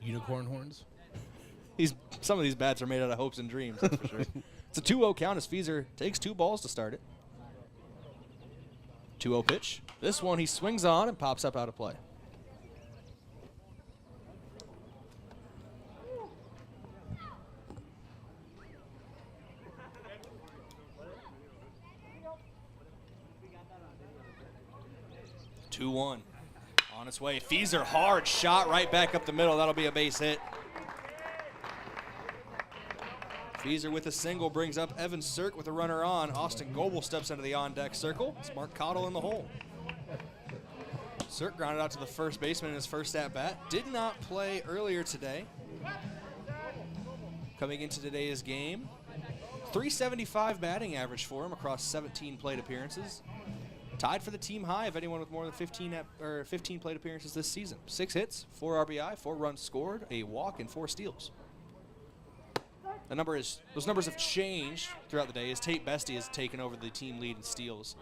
Unicorn horns? Some of these bats are made out of hopes and dreams, that's for sure. It's a 2-0 count as Feeser takes 2 balls to start it. 2-0 pitch. This one he swings on and pops up out of play. Two-one. On its way. Feeser, hard shot right back up the middle. That'll be a base hit. Feeser with a single brings up Evan Sirk with a runner on. Austin Goebel steps into the on-deck circle. It's Mark Cottle in the hole. Sirk grounded out to the first baseman in his first at-bat. Did not play earlier today. Coming into today's game, .375 batting average for him across 17 plate appearances. Tied for the team high of anyone with more than 15 plate appearances this season. 6 hits, 4 RBI, 4 runs scored, a walk, and 4 steals. Those numbers have changed throughout the day as Tate Bestie has taken over the team lead in steals.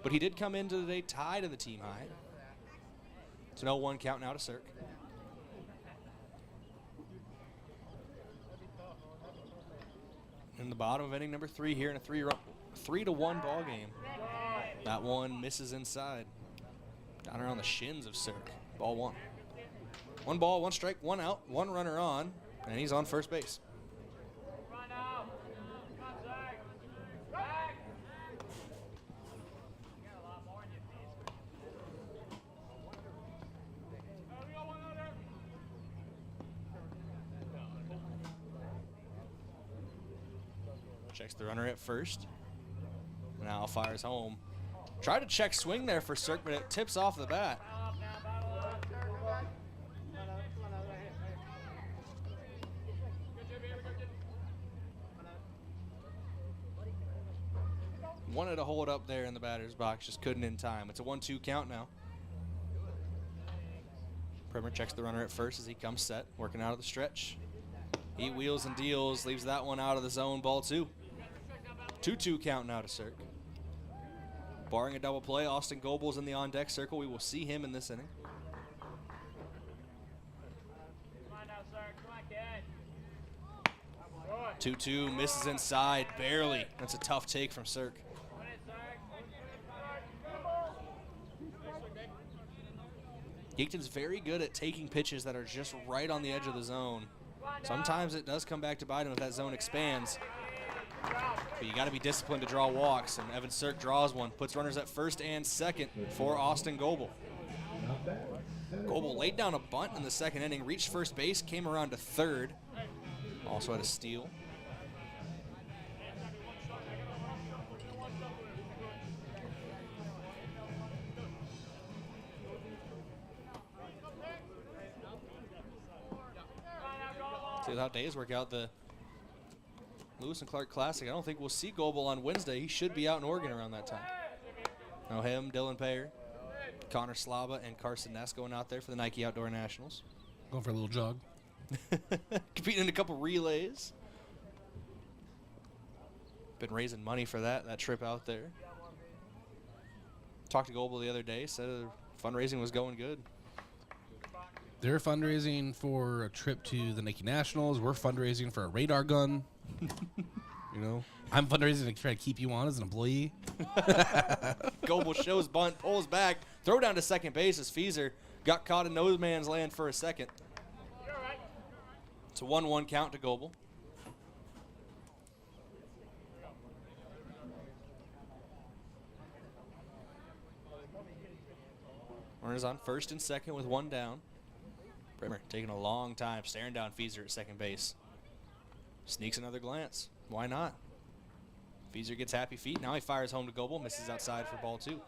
But he did come into the day tied in the team high. It's an 0-1 count now to Sirk. In the bottom of inning number 3 here in a 3-1 ball game. That one misses inside. Down around the shins of Sirk. Ball 1. 1 ball, 1 strike, 1 out, 1 runner on, and he's on first base. Checks the runner at first. Now fires home. Tried to check swing there for Sirk, but it tips off the bat. Wanted to hold up there in the batter's box, just couldn't in time. It's a 1-2 count now. Primer checks the runner at first as he comes set, working out of the stretch. He wheels and deals, leaves that one out of the zone, ball 2. 2-2 count now to Sirk. Barring a double play, Austin Goebel's in the on-deck circle. We will see him in this inning. Come on, 2-2, misses inside, barely. That's a tough take from Sirk. Yankton's very good at taking pitches that are just right on the edge of the zone. Sometimes it does come back to bite him if that zone expands. But you got to be disciplined to draw walks, and Evan Sirk draws one, puts runners at first and second for Austin Goebel. Goebel laid down a bunt in the second inning, reached first base, came around to third, also had a steal. See how days work out. The Lewis and Clark Classic, I don't think we'll see Goebel on Wednesday. He should be out in Oregon around that time. Now him, Dylan Payer, Connor Slaba, and Carson Ness going out there for the Nike Outdoor Nationals. Going for a little jog. Competing in a couple relays. Been raising money for that trip out there. Talked to Goebel the other day, said fundraising was going good. They're fundraising for a trip to the Nike Nationals. We're fundraising for a radar gun. You know, I'm fundraising to try to keep you on as an employee. Goebel shows bunt, pulls back, throw down to second base as Feeser got caught in no man's land for a second. It's a 1-1 count to Goebel. Runners on first and second with 1 down. Primer taking a long time, staring down Feeser at second base. Sneaks another glance. Why not? Feeser gets happy feet. Now he fires home to Goebel, misses outside for ball 2.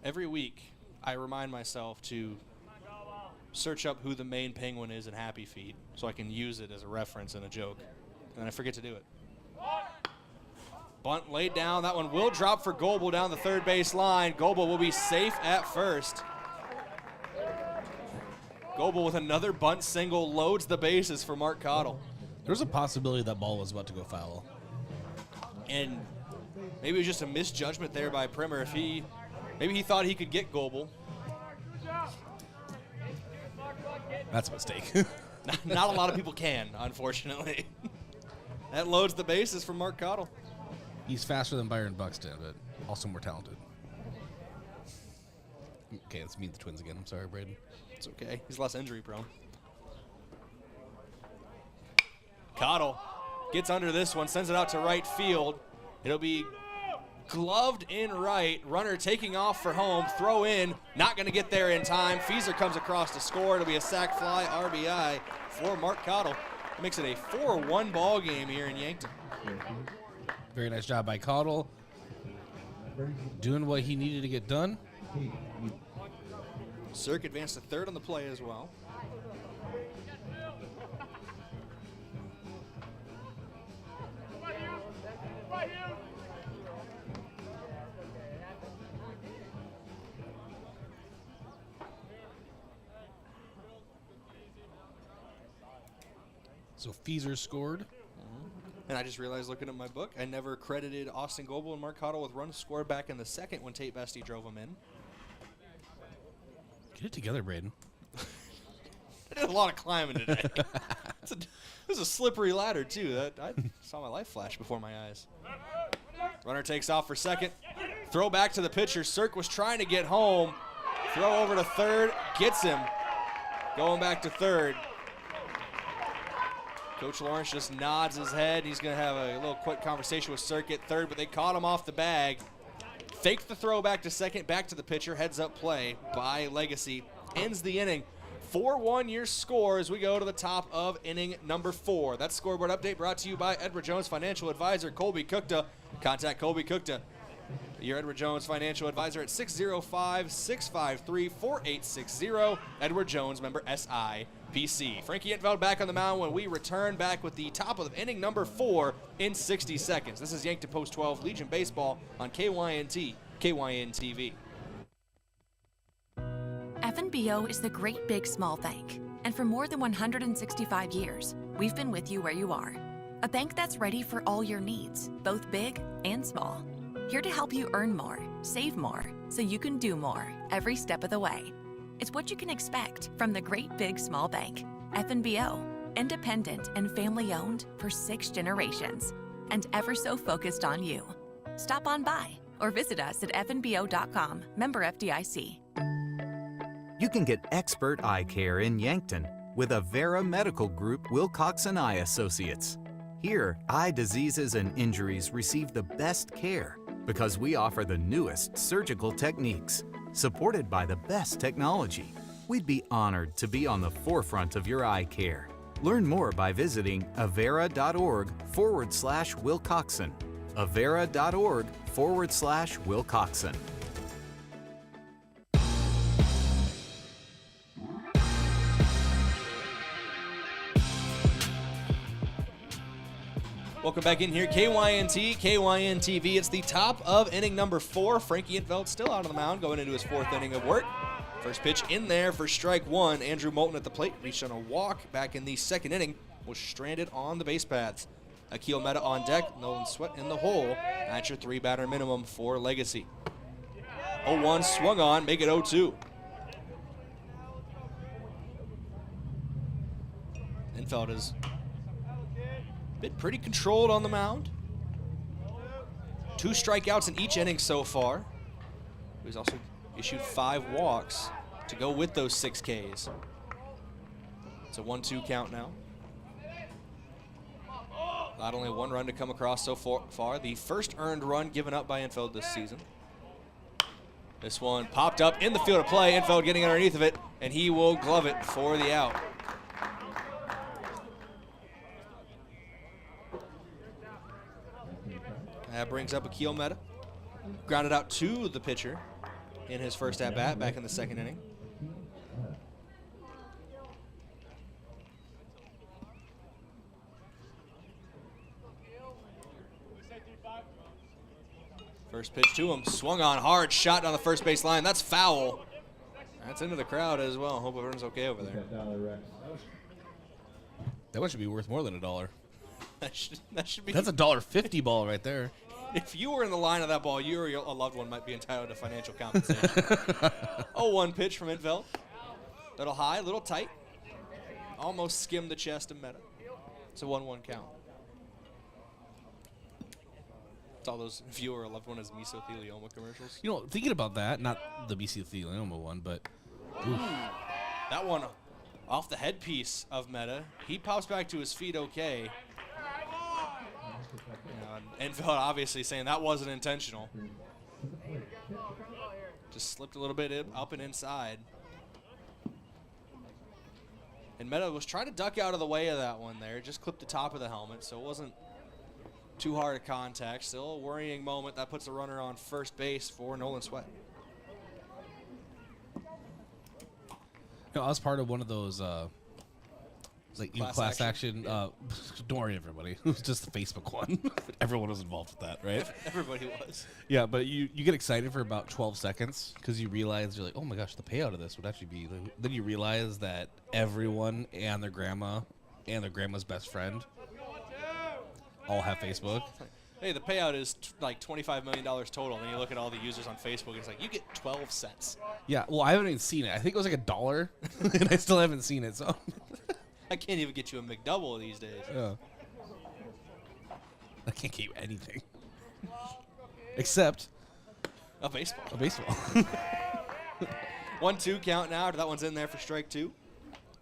Every week, I remind myself to search up who the main Penguin is in Happy Feet so I can use it as a reference and a joke, and then I forget to do it. Bunt laid down. That one will drop for Goebel down the third base line. Goebel will be safe at first. Goebel with another bunt single loads the bases for Mark Cottle. There's a possibility that ball was about to go foul. And maybe it was just a misjudgment there by Primer. Maybe he thought he could get Goebel. That's a mistake. Not a lot of people can, unfortunately. That loads the bases for Mark Cottle. He's faster than Byron Buxton, but also more talented. Okay, let's meet the Twins again. I'm sorry, Brayden. It's okay. He's less injury prone. Cottle gets under this one, sends it out to right field. It'll be gloved in right. Runner taking off for home. Throw in. Not going to get there in time. Feaser comes across to score. It'll be a sac fly RBI for Mark Cottle. It makes it a 4-1 ball game here in Yankton. Very nice job by Cottle. Doing what he needed to get done. Cirque advanced to third on the play as well. So Feaser scored. And I just realized looking at my book, I never credited Austin Goebel and Mark Cottle with runs scored back in the second when Tate Bestie drove them in. Get it together, Brayden. I did a lot of climbing today. This is a slippery ladder, too. I saw my life flash before my eyes. Runner takes off for second. Throw back to the pitcher. Cirque was trying to get home. Throw over to third. Gets him. Going back to third. Coach Lawrence just nods his head. He's going to have a little quick conversation with Cirque at third, but they caught him off the bag. Faked the throw back to second, back to the pitcher. Heads up play by Legacy. Ends the inning. 4-1 your score as we go to the top of inning number 4. That scoreboard update brought to you by Edward Jones Financial Advisor Colby Kukta. Contact Colby Kukta, your Edward Jones Financial Advisor, at 605-653-4860. Edward Jones, member SIPC. Frankie Entveld back on the mound when we return, back with the top of inning number 4 in 60 seconds. This is Yankton Post 12 Legion Baseball on KYNT, KYN-TV. FNBO is the great big small bank. And for more than 165 years, we've been with you where you are. A bank that's ready for all your needs, both big and small. Here to help you earn more, save more, so you can do more every step of the way. It's what you can expect from the great big small bank. FNBO, independent and family owned for 6 generations, and ever so focused on you. Stop on by or visit us at fnbo.com, member FDIC. You can get expert eye care in Yankton with Avera Medical Group Wilcox & Eye Associates. Here, eye diseases and injuries receive the best care because we offer the newest surgical techniques, supported by the best technology. We'd be honored to be on the forefront of your eye care. Learn more by visiting avera.org/Wilcoxon. avera.org/Wilcoxon. Welcome back in here, KYNT, KYN-TV. It's the top of inning number 4. Frankie Entveld still out on the mound, going into his 4th inning of work. First pitch in there for strike 1. Andrew Moulton at the plate, reached on a walk back in the 2nd inning, was stranded on the base paths. Akil Mehta on deck, Nolan Sweat in the hole at your 3-batter minimum for Legacy. 0-1 swung on, make it 0-2. Entveld is been pretty controlled on the mound. 2 strikeouts in each inning so far. He's also issued 5 walks to go with those 6 Ks. It's a 1-2 count now. Not only 1 run to come across so far, the first earned run given up by Entveld this season. This one popped up in the field of play. Entveld getting underneath of it, and he will glove it for the out. That brings up Akil Meta. Grounded out to the pitcher in his first at-bat back in the second inning. First pitch to him, swung on hard, shot down the first base line. That's foul. That's into the crowd as well. Hope everyone's okay over there. That one should be worth more than $1. that should be. That's $1.50 ball right there. If you were in the line of that ball, you or a loved one might be entitled to financial compensation. 0-1 pitch from Infeld. Little high, little tight. Almost skimmed the chest of Meta. It's a 1-1 count. It's all those if you or a loved one has mesothelioma commercials. You know, thinking about that, not the mesothelioma one, but oof. That one off the headpiece of Meta. He pops back to his feet okay. Infeld obviously saying that wasn't intentional. Just slipped a little bit up and inside. And Meta was trying to duck out of the way of that one there. Just clipped the top of the helmet, so it wasn't too hard a contact. Still a worrying moment. That puts a runner on first base for Nolan Sweat. You know, I was part of one of those class action. Don't worry, everybody. It was just the Facebook one. Everyone was involved with that, right? Everybody was. Yeah, but you get excited for about 12 seconds because you realize you're like, oh my gosh, the payout of this would actually be. Then you realize that everyone and their grandma and their grandma's best friend all have Facebook. Hey, the payout is like $25 million total. And then you look at all the users on Facebook, and it's like, you get 12 cents. Yeah, well, I haven't even seen it. I think it was like $1, and I still haven't seen it. So I can't even get you a McDouble these days. Yeah. I can't get you anything. Except a baseball. A baseball. 1-2 count now. That one's in there for strike two.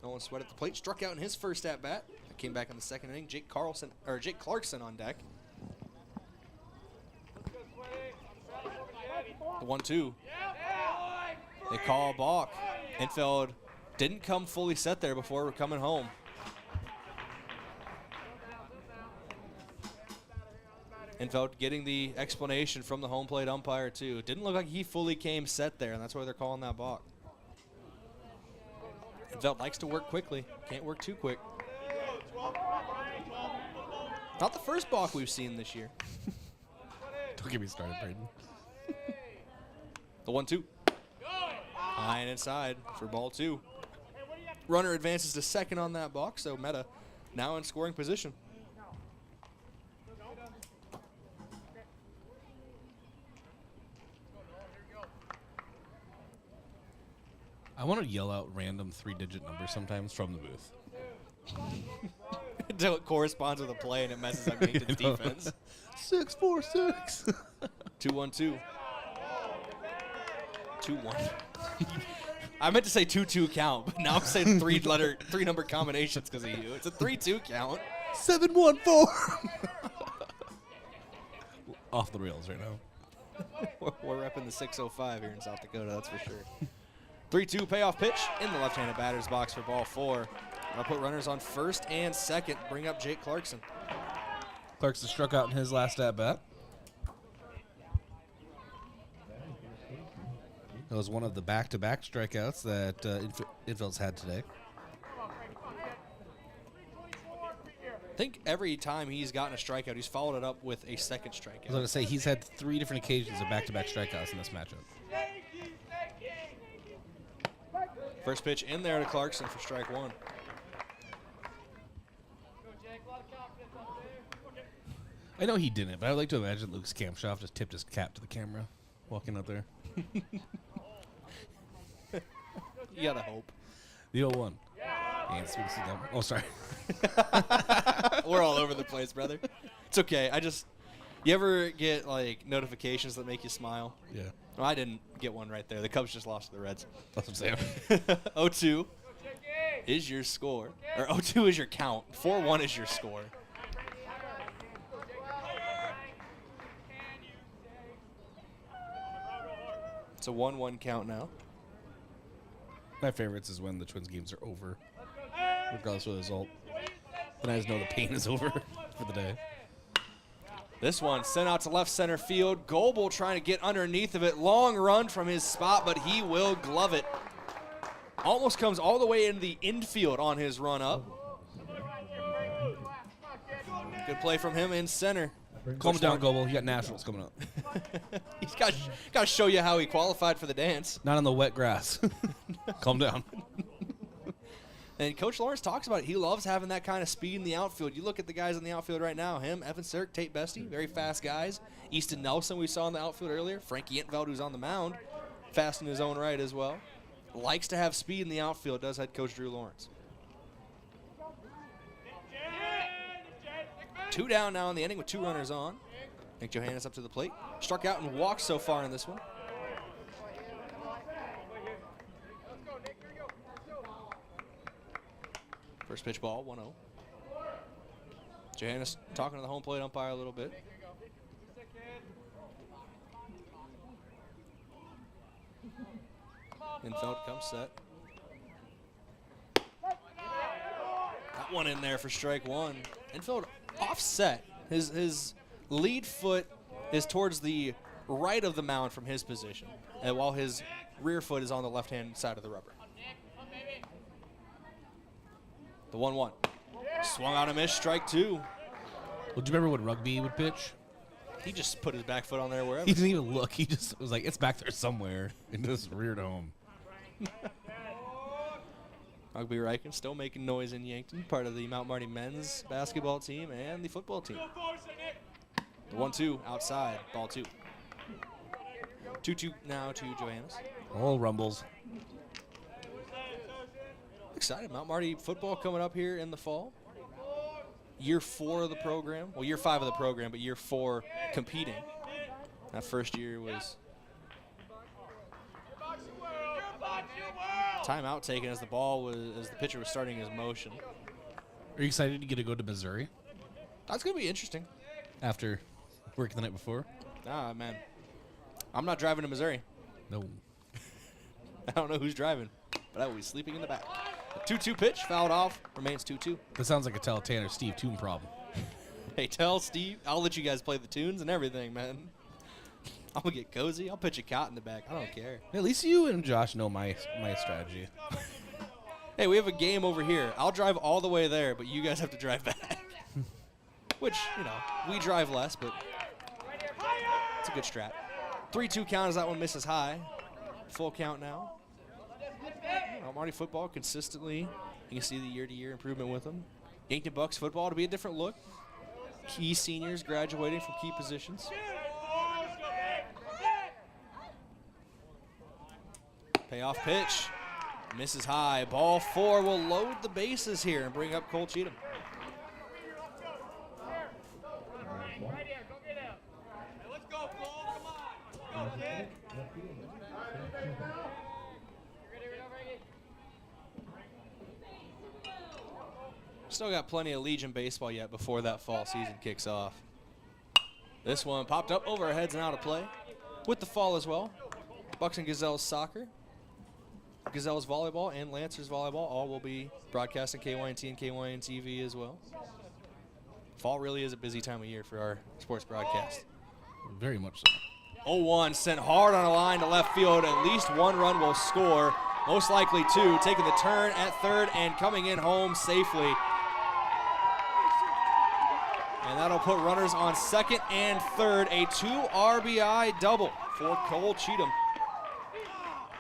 Nolan Sweat at the plate. Struck out in his first at-bat. Came back in the second inning. Jake Clarkson on deck. The 1-2. They call a balk. Infeld didn't come fully set there before we're coming home. Infeld getting the explanation from the home plate umpire too. Didn't look like he fully came set there, and that's why they're calling that balk. Infeld likes to work quickly. Can't work too quick. Not the first balk we've seen this year. Don't get me started, Brayden. The 1-2. High and inside for ball two. Runner advances to second on that balk, so Meta now in scoring position. I want to yell out random 3-digit numbers sometimes from the booth. Until it corresponds with the play and it messes up Yankton's defense. 646. 2-1-2. 2-1. I meant to say 2-2 count, but now I'm saying three number combinations because of you. It's a 3-2 count. 714. Off the rails right now. We're repping the 605 here in South Dakota, that's for sure. 3-2 payoff pitch in the left-handed batter's box for ball four. I'll put runners on first and second. Bring up Jake Clarkson. Clarkson struck out in his last at-bat. That was one of the back-to-back strikeouts that Infeld's had today. I think every time he's gotten a strikeout, he's followed it up with a second strikeout. I was going to say, he's had 3 different occasions of back-to-back strikeouts in this matchup. First pitch in there to Clarkson for strike one. I know he didn't, but I'd like to imagine Luke's Kamshoff just tipped his cap to the camera walking out there. You gotta hope. The 0-1. Oh, sorry. We're all over the place, brother. It's okay. You ever get like notifications that make you smile? Yeah. Well, I didn't get one right there. The Cubs just lost to the Reds. That's what I'm saying. 0-2 is your score. Or 0-2 is your count. 4-1 is your score. It's a 1-1 count now. My favorites is when the Twins games are over, regardless of the result. Then I just know the pain is over for the day. This one sent out to left center field. Goebel trying to get underneath of it. Long run from his spot, but he will glove it. Almost comes all the way into the infield on his run up. Good play from him in center. Calm down, Goebel. You got nationals coming up. He's got to show you how he qualified for the dance. Not on the wet grass. Calm down. And Coach Lawrence talks about it. He loves having that kind of speed in the outfield. You look at the guys in the outfield right now. Him, Evan Sirk, Tate Bestie, very fast guys. Easton Nelson we saw in the outfield earlier. Frankie Intveld, who's on the mound, fast in his own right as well. Likes to have speed in the outfield, does head coach Drew Lawrence. 2 down now in the inning with 2 runners on. Nick Johannes up to the plate. Struck out and walked so far in this one. First pitch ball, 1-0. Johannes talking to the home plate umpire a little bit. Infeld comes set. That one in there for strike 1. Infeld offset. His lead foot is towards the right of the mound from his position, and while his rear foot is on the left-hand side of the rubber. The 1-1. Swung out and missed, strike 2. Well, do you remember when Rugby would pitch? He just put his back foot on there wherever. He didn't even look. He just was like, it's back there somewhere, and just reared home. Rugby Riken still making noise in Yankton, part of the Mount Marty men's basketball team and the football team. The 1-2 outside, ball 2. 2-2 now to Johannes. All rumbles. Excited. Mount Marty football coming up here in the fall. Year 4 of the program. Well, year 5 of the program, but year 4 competing. That first year was timeout taken as the pitcher was starting his motion. Are you excited to get to go to Missouri? That's going to be interesting. After working the night before? Ah, man. I'm not driving to Missouri. No. I don't know who's driving, but I will be sleeping in the back. 2-2 pitch, fouled off, remains 2-2. That sounds like a Tell Tanner Steve tune problem. Hey, tell Steve, I'll let you guys play the tunes and everything, man. I'm going to get cozy. I'll pitch a cot in the back. I don't care. At least you and Josh know my strategy. Hey, we have a game over here. I'll drive all the way there, but you guys have to drive back. Which, we drive less, but it's a good strat. 3-2 count as that one misses high. Full count now. Marty football consistently. You can see the year-to-year improvement with them. Yankton Bucks football to be a different look. Key seniors graduating from key positions. Payoff pitch. Misses high. Ball 4 will load the bases here and bring up Cole Cheatham. Still got plenty of Legion baseball yet before that fall season kicks off. This one popped up over our heads and out of play. With the fall as well. Bucks and Gazelles soccer, Gazelles volleyball, and Lancers volleyball all will be broadcasting KYNT and KYN TV as well. Fall really is a busy time of year for our sports broadcast. Very much so. 0-1 sent hard on a line to left field. At least 1 run will score. Most likely 2. Taking the turn at third and coming in home safely. And that'll put runners on second and third. A 2 RBI double for Cole Cheatham.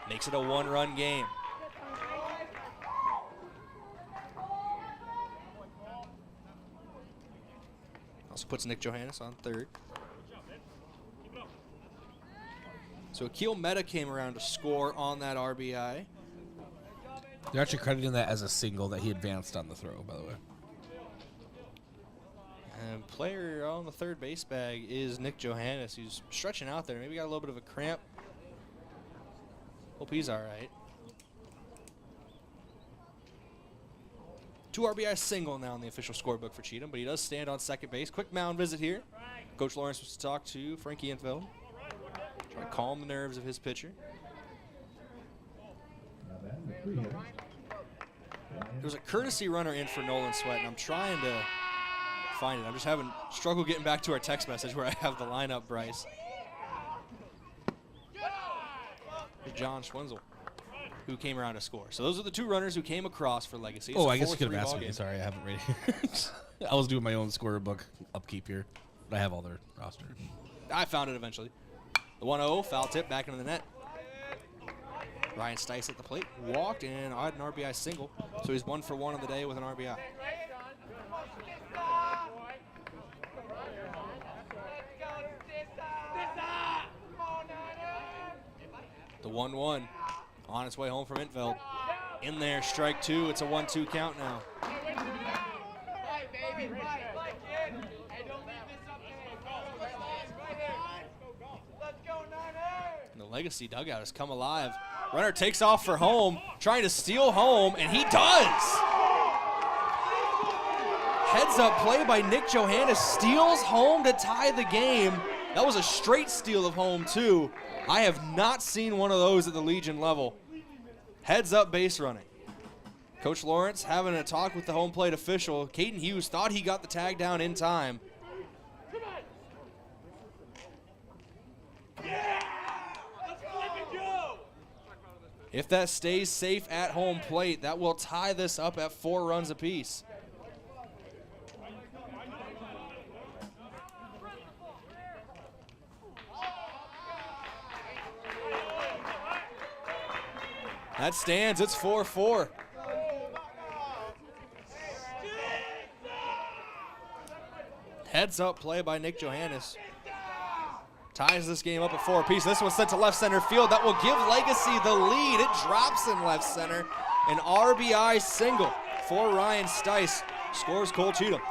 Makes it a 1-run game. Also puts Nick Johannes on third. So Akil Mehta came around to score on that RBI. They're actually crediting that as a single that he advanced on the throw, by the way. And player on the third base bag is Nick Johannes, who's stretching out there. Maybe got a little bit of a cramp. Hope he's all right. 2 RBI single now in the official scorebook for Cheatham, but he does stand on second base. Quick mound visit here. Coach Lawrence wants to talk to Frankie Intveld. Try to calm the nerves of his pitcher. There was a courtesy runner in for Nolan Sweat, and I'm trying to find it. I'm just having struggle getting back to our text message where I have the lineup, Bryce. Here's John Schwenzel, who came around to score. So those are the two runners who came across for Legacy. It's I a guess you could have 4-3 asked ball me. game. Sorry, I haven't read it. I was doing my own scorebook upkeep here. But I have all their roster. I found it eventually. The 1-0, foul tip back into the net. Ryan Stice at the plate, walked, and had an RBI single. So he's 1 for 1 on the day with an RBI. The 1-1 on its way home from Intveld. In there, strike 2. It's a 1-2 count now. And the Legacy dugout has come alive. Runner takes off for home, trying to steal home, and he does. Heads up play by Nick Johannes, steals home to tie the game. That was a straight steal of home, too. I have not seen one of those at the Legion level. Heads up base running. Coach Lawrence having a talk with the home plate official. Caden Hughes thought he got the tag down in time. If that stays safe at home plate, that will tie this up at 4 runs apiece. That stands, it's 4-4. Heads up play by Nick Johannes. Ties this game up at 4 apiece. This one's sent to left center field. That will give Legacy the lead. It drops in left center. An RBI single for Ryan Stice. Scores Cole Cheatham.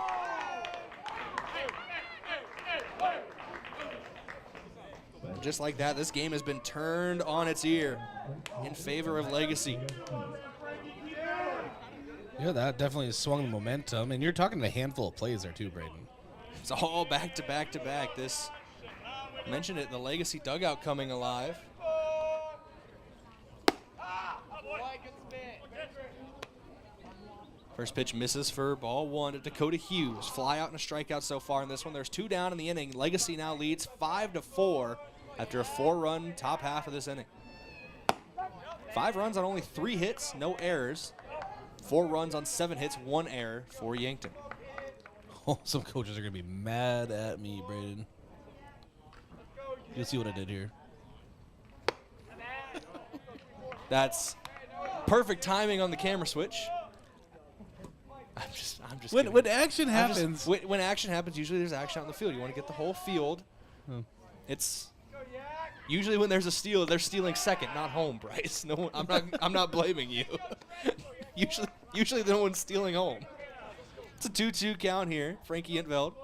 Just like that, this game has been turned on its ear in favor of Legacy. Yeah, that definitely swung the momentum. And you're talking a handful of plays there too, Brayden. It's all back to back to back. This, mentioned it, the Legacy dugout coming alive. First pitch misses for ball 1 to Dakota Hughes. Fly out and a strikeout so far in this one. There's 2 down in the inning. Legacy now leads 5-4 after a 4-run top half of this inning. 5 runs on only 3 hits, no errors. 4 runs on 7 hits, 1 error for Yankton. Oh, some coaches are going to be mad at me, Brayden. You'll see what I did here. That's perfect timing on the camera switch. I'm just when action happens. When action happens, usually there's action out in the field. You want to get the whole field. Oh. It's usually when there's a steal, they're stealing second, not home, Bryce. No, I'm not blaming you. usually no one's stealing home. It's a 2-2 count here. Frankie Intveld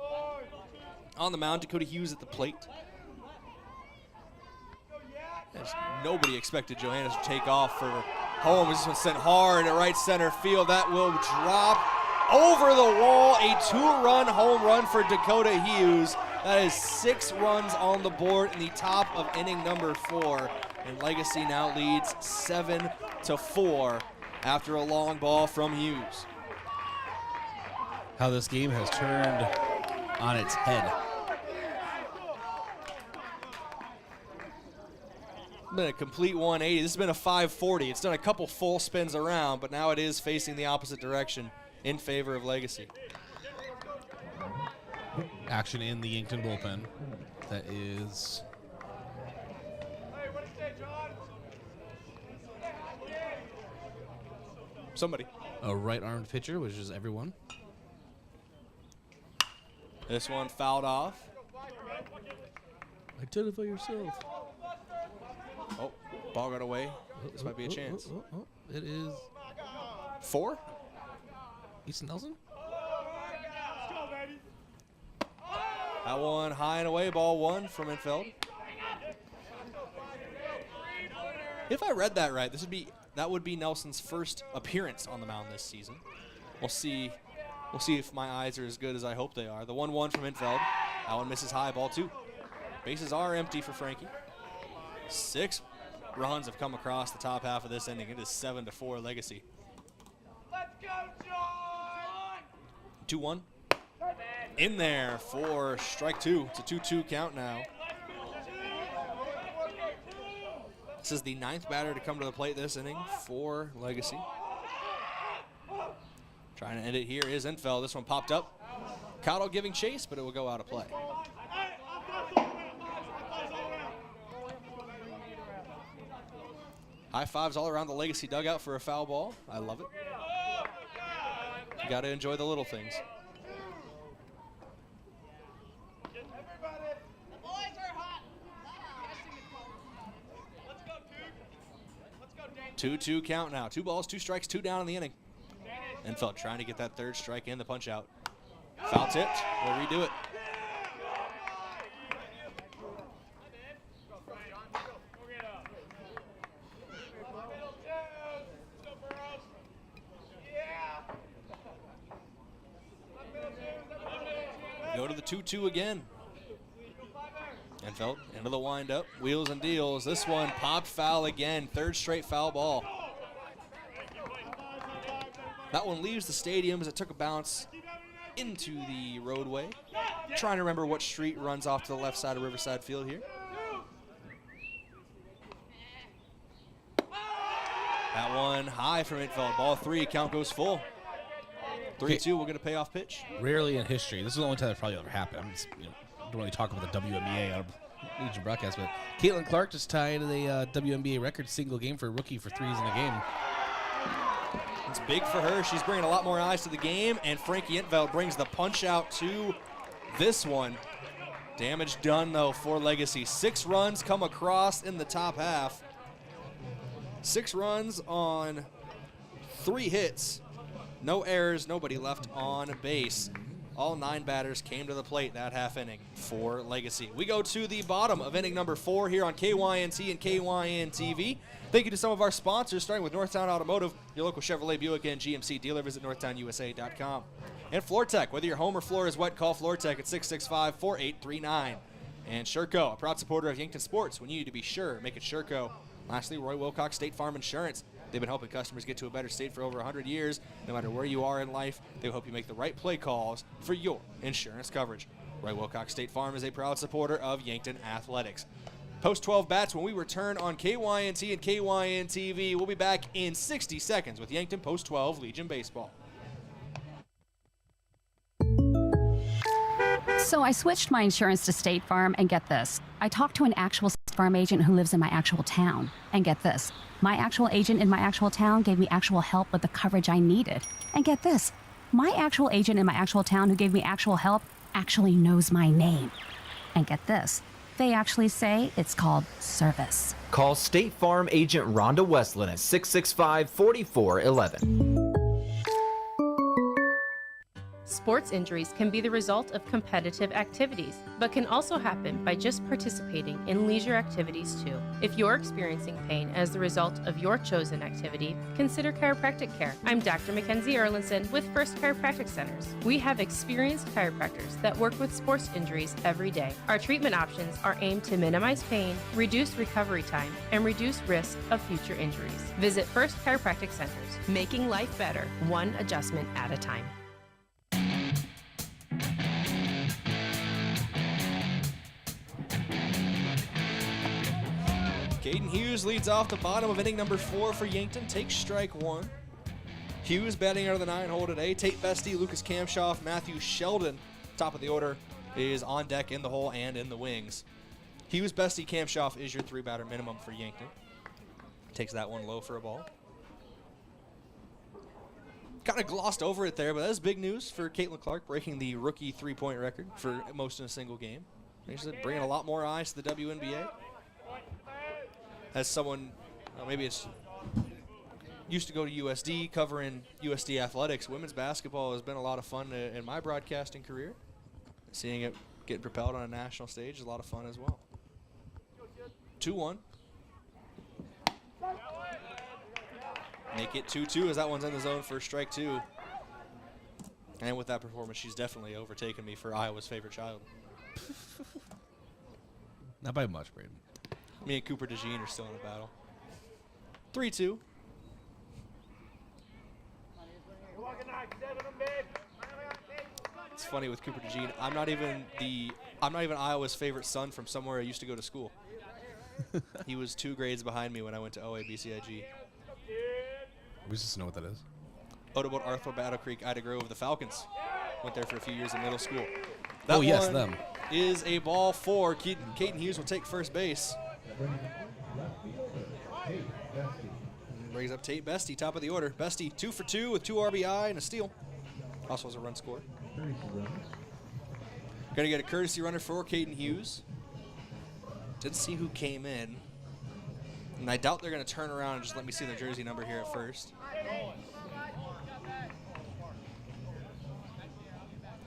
on the mound. Dakota Hughes at the plate. There's nobody expected Johannes to take off for home. This one sent hard at right center field. That will drop over the wall. A 2-run home run for Dakota Hughes. That is 6 runs on the board in the top of inning number 4. And Legacy now leads 7-4 after a long ball from Hughes. How this game has turned on its head. Been a complete 180. This has been a 540. It's done a couple full spins around, but now it is facing the opposite direction in favor of Legacy. Action in the Yankton bullpen. That is somebody. A right-armed pitcher, which is everyone. This one fouled off. Identify yourself. Oh, ball got away. This might be a chance. It is 4? Easton Nelson? That one high and away, ball 1 from Intveld. If I read that right, that would be Nelson's first appearance on the mound this season. We'll see if my eyes are as good as I hope they are. The 1-1 from Intveld. That one misses high, ball 2. Bases are empty for Frankie. 6 runs have come across the top half of this inning. It is 7-4 Legacy. Let's go, John! 2-1. in there for strike two. It's a 2-2 count now. This is the 9th batter to come to the plate this inning for Legacy. Trying to end it here is Infeld. This one popped up. Cotto giving chase, but it will go out of play. High fives all around the Legacy dugout for a foul ball. I love it. You got to enjoy the little things. Let's go, 2-2 count now. 2 balls, 2 strikes, 2 down in the inning. Infeld trying to get that 3rd strike in the punch out. Foul tipped. We'll redo it. Go to the 2-2 again. Infeld into the windup, wheels and deals. This one popped foul again, 3rd straight foul ball. That one leaves the stadium as it took a bounce into the roadway. Trying to remember what street runs off to the left side of Riverside Field here. That one high from Infeld. Ball 3, count goes full. 3-2, we're going to pay off pitch. Rarely in history. This is the only time that probably ever happened. I'm just, don't really talk about the WNBA out of Legion broadcast, but Caitlin Clark just tied the WNBA record single game for a rookie for threes in a game. It's big for her. She's bringing a lot more eyes to the game, and Frankie Infeld brings the punch out to this one. Damage done, though, for Legacy. 6 runs come across in the top half. 6 runs on 3 hits. No errors, nobody left on base. All 9 batters came to the plate that half inning for Legacy. We go to the bottom of inning number 4 here on KYNT and KYN-TV. Thank you to some of our sponsors, starting with Northtown Automotive, your local Chevrolet, Buick, and GMC dealer. Visit northtownusa.com. And FloorTech, whether your home or floor is wet, call FloorTech at 665-4839. And Sherco, a proud supporter of Yankton Sports. When you need to be sure, make it Sherco. Lastly, Roy Wilcox State Farm Insurance. They've been helping customers get to a better state for over 100 years. No matter where you are in life, they help you make the right play calls for your insurance coverage. Roy Wilcox State Farm is a proud supporter of Yankton Athletics. Post 12 bats when we return on KYNT and KYN-TV. We'll be back in 60 seconds with Yankton Post 12 Legion Baseball. So I switched my insurance to State Farm, and get this. I talked to an actual State Farm agent who lives in my actual town. And get this. My actual agent in my actual town gave me actual help with the coverage I needed. And get this. My actual agent in my actual town who gave me actual help actually knows my name. And get this. They actually say it's called service. Call State Farm agent Rhonda Westland at 665-4411. Sports injuries can be the result of competitive activities, but can also happen by just participating in leisure activities too. If you're experiencing pain as the result of your chosen activity, consider chiropractic care. I'm Dr. Mackenzie Erlinson with First Chiropractic Centers. We have experienced chiropractors that work with sports injuries every day. Our treatment options are aimed to minimize pain, reduce recovery time, and reduce risk of future injuries. Visit First Chiropractic Centers, making life better, one adjustment at a time. Caden Hughes leads off the bottom of inning number 4 for Yankton. Takes strike 1. Hughes batting out of the 9-hole today. Tate Bestie, Lucas Kamshoff, Matthew Sheldon. Top of the order is on deck in the hole and in the wings. Hughes, Bestie, Kamshoff is your 3-batter minimum for Yankton. Takes that one low for a ball. Kind of glossed over it there, but that is big news for Caitlin Clark, breaking the rookie 3-point record for most in a single game. She's bringing a lot more eyes to the WNBA. As someone, maybe it's used to go to USD, covering USD athletics, women's basketball has been a lot of fun in my broadcasting career. Seeing it get propelled on a national stage is a lot of fun as well. 2-1. Make it 2-2 as that one's in the zone for strike 2. And with that performance, she's definitely overtaken me for Iowa's favorite child. Not by much, Brayden. Me and Cooper DeJean are still in the battle. 3-2. It's funny with Cooper DeJean. I'm not even Iowa's favorite son from somewhere I used to go to school. He was 2 grades behind me when I went to OABCIG. We just know what that is. Otabot, Arthur, Battle Creek, Ida Grove, the Falcons. Went there for a few years in middle school. Oh, yes, them. Is a ball for Caden Hughes will take first base. Brings up Tate Bestie, top of the order. Bestie 2 for 2 with 2 RBI and a steal. Also has a run scored. Going to get a courtesy runner for Caden Hughes. Didn't see who came in. And I doubt they're going to turn around and just let me see their jersey number here at first.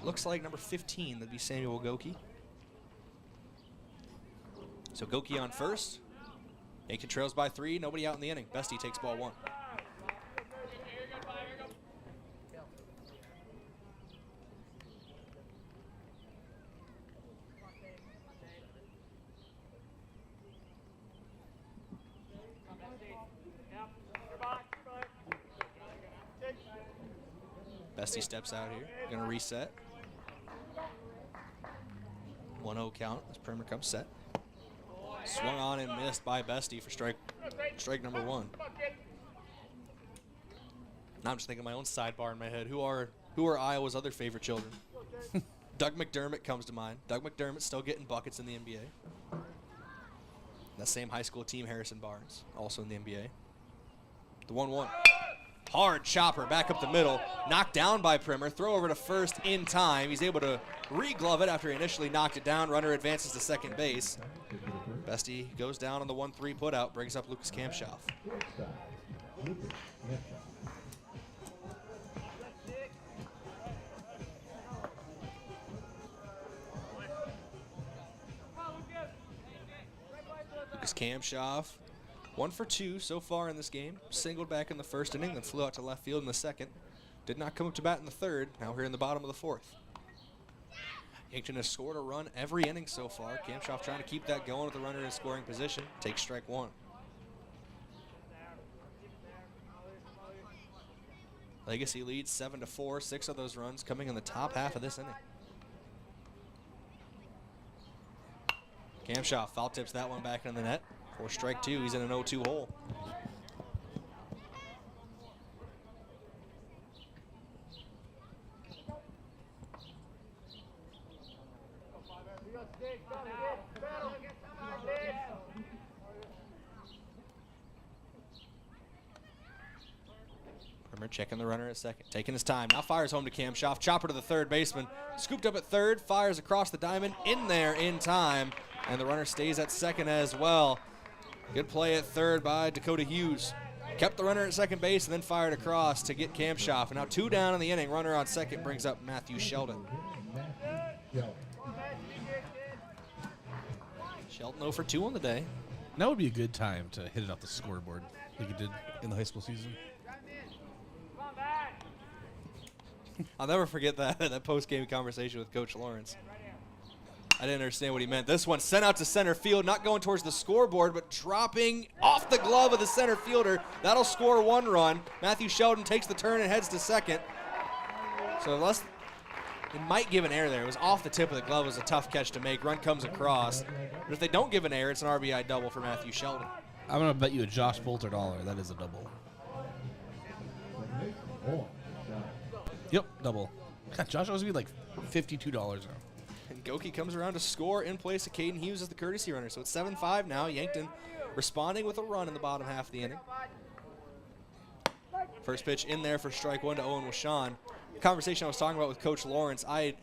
Looks like number 15, that'd be Samuel Goki. So Goki on first. Yankton trails by 3, nobody out in the inning. Bestie takes ball 1. Bestie steps out here, gonna reset. 1-0 count as Primer comes set. Swung on and missed by Bestie for strike number 1. Now I'm just thinking my own sidebar in my head. Who are Iowa's other favorite children? Doug McDermott comes to mind. Doug McDermott still getting buckets in the NBA. That same high school team, Harrison Barnes, also in the NBA. The 1-1. Hard chopper back up the middle. Knocked down by Primer. Throw over to first in time. He's able to re-glove it after he initially knocked it down. Runner advances to second base. Bestie goes down on the 1-3 putout. Brings up Lucas Kamshoff. Lucas Kamshoff, 1 for 2 so far in this game. Singled back in the first inning, then flew out to left field in the second. Did not come up to bat in the third. Now here in the bottom of the fourth. Yankton has scored a run every inning so far. Kamshoff trying to keep that going with the runner in scoring position. Takes strike 1. Legacy leads 7-4. 6 of those runs coming in the top half of this inning. Kamshoff foul tips that one back in the net. For strike 2, he's in an 0-2 hole. Primer checking the runner at second, taking his time. Now fires home to Kamshoff. Chopper to the third baseman. Scooped up at third, fires across the diamond, in there in time. And the runner stays at second as well. Good play at third by Dakota Hughes. Kept the runner at second base and then fired across to get Kamshoff. And now 2 down in the inning. Runner on second brings up Matthew Sheldon. Sheldon 0 for 2 on the day. That would be a good time to hit it off the scoreboard like you did in the high school season. I'll never forget that post-game conversation with Coach Lawrence. I didn't understand what he meant. This one sent out to center field, not going towards the scoreboard, but dropping off the glove of the center fielder. That'll score 1 run. Matthew Sheldon takes the turn and heads to second. So unless it might give an error there. It was off the tip of the glove. It was a tough catch to make. Run comes across. But if they don't give an error, it's an RBI double for Matthew Sheldon. I'm going to bet you a Josh Bolter $1. That is a double. Yep, double. Josh owes me like $52 now. And Goki comes around to score in place of Caden Hughes as the courtesy runner. So it's 7-5 now. Yankton responding with a run in the bottom half of the inning. First pitch in there for strike 1 to Owen Washon. The conversation I was talking about with Coach Lawrence, I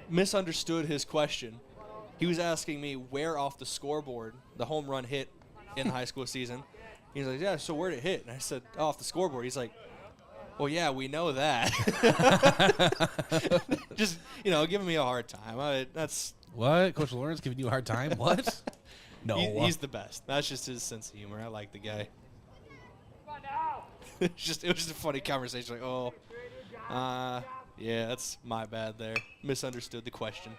misunderstood his question. He was asking me where off the scoreboard the home run hit in the high school season. He's like, yeah, so where'd it hit? And I said, oh, off the scoreboard. He's like, well, yeah, we know that. Just, giving me a hard time. That's what? Coach Lawrence giving you a hard time? What? No. He's the best. That's just his sense of humor. I like the guy. It was just a funny conversation. Like, yeah, that's my bad there. Misunderstood the question.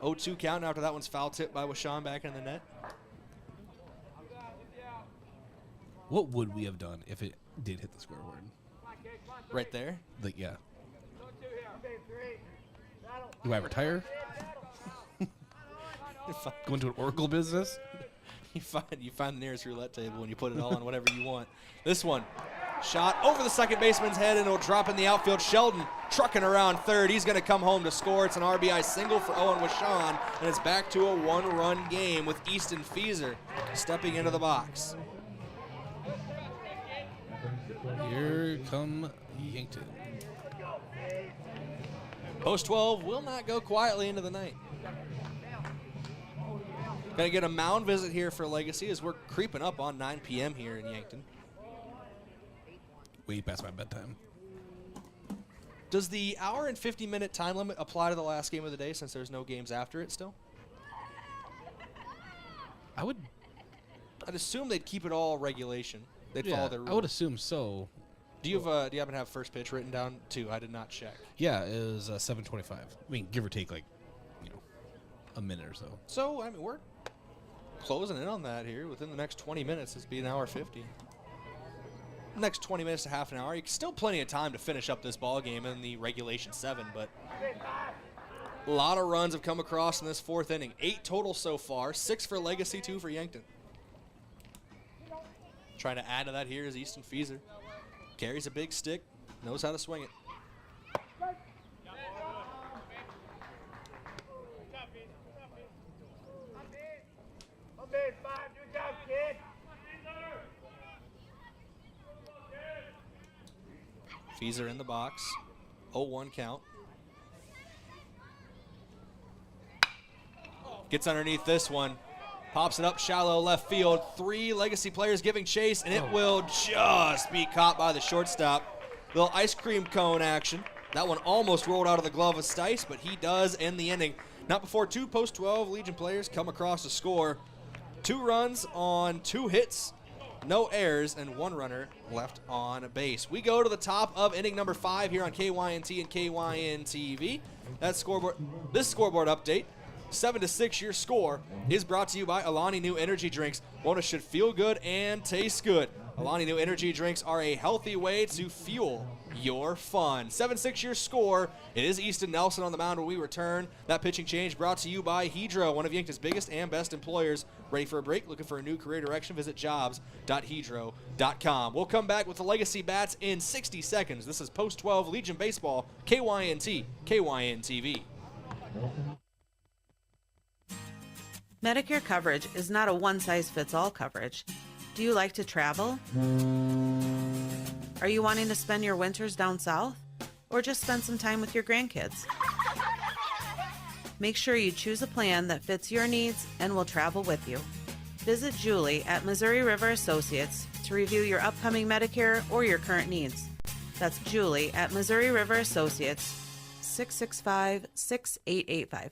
0-2 count after that one's foul tip by Washon back in the net. What would we have done if it did hit the scoreboard? Right there? Yeah. Do I retire? Go into an Oracle business? You find the nearest roulette table and you put it all on whatever you want. This one, shot over the second baseman's head and it'll drop in the outfield. Sheldon trucking around third. He's going to come home to score. It's an RBI single for Owen Wishon, and it's back to a one-run game with Easton Fieser stepping into the box. Here come Yankton. Post 12 will not go quietly into the night. Gonna get a mound visit here for Legacy as we're creeping up on 9 p.m. here in Yankton. Way past my bedtime. Does the hour and 50-minute time limit apply to the last game of the day since there's no games after it still? I'd assume they'd keep it all regulation. They'd follow their rules. I would assume so. Do you happen to have first pitch written down too? I did not check. Yeah, it was 7:25. I mean, give or take like, a minute or so. So, I mean, we're closing in on that here. Within the next 20 minutes, it's be an hour 50. Next 20 minutes to half an hour. Still plenty of time to finish up this ball game in the regulation 7, but a lot of runs have come across in this fourth inning. 8 total so far, 6 for Legacy, 2 for Yankton. Trying to add to that here is Easton Fieser. Carries a big stick, knows how to swing it. Fieser in the box, 0-1 count. Gets underneath this one, pops it up shallow left field. 3 Legacy players giving chase, and it will just be caught by the shortstop. Little ice cream cone action. That one almost rolled out of the glove of Stice, but he does end the inning. Not before 2 post-12 Legion players come across to score. 2 runs on 2 hits, no errors, and 1 runner left on base. We go to the top of inning number 5 here on KYNT and KYNTV. This scoreboard update, 7-6, your score, is brought to you by Alani New Energy Drinks. One that should feel good and taste good. Alani New Energy Drinks are a healthy way to fuel your fun. 7-6, your score. It is Easton Nelson on the mound when we return. That pitching change brought to you by Hedro, one of Yankton's biggest and best employers. Ready for a break? Looking for a new career direction? Visit jobs.hedro.com. We'll come back with the Legacy Bats in 60 seconds. This is Post 12 Legion Baseball, KYNT, KYNTV. Medicare coverage is not a one-size-fits-all coverage. Do you like to travel? Are you wanting to spend your winters down south? Or just spend some time with your grandkids? Make sure you choose a plan that fits your needs and will travel with you. Visit Julie at Missouri River Associates to review your upcoming Medicare or your current needs. That's Julie at Missouri River Associates, 665-6885.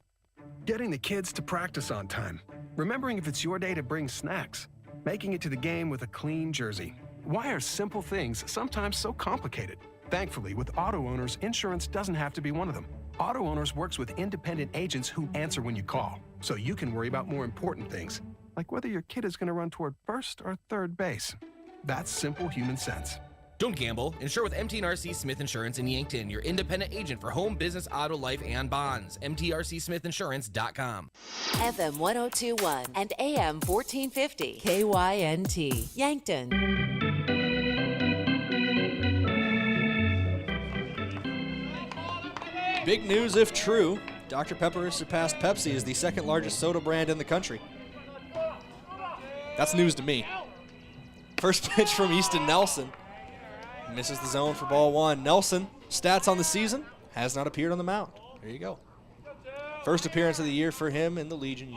Getting the kids to practice on time. Remembering if it's your day to bring snacks. Making it to the game with a clean jersey. Why are simple things sometimes so complicated? Thankfully, with Auto Owners, insurance doesn't have to be one of them. Auto Owners works with independent agents who answer when you call, so you can worry about more important things, like whether your kid is going to run toward first or third base. That's simple human sense. Don't gamble. Insure with MT&RC Smith Insurance in Yankton, your independent agent for home, business, auto, life, and bonds. MTRCSmithInsurance.com. FM 1021 and AM 1450. KYNT, Yankton. Big news if true. Dr. Pepper has surpassed Pepsi as the second largest soda brand in the country. That's news to me. First pitch from Easton Nelson. Misses the zone for ball 1. Nelson, stats on the season, has not appeared on the mound. There you go. First appearance of the year for him in the Legion.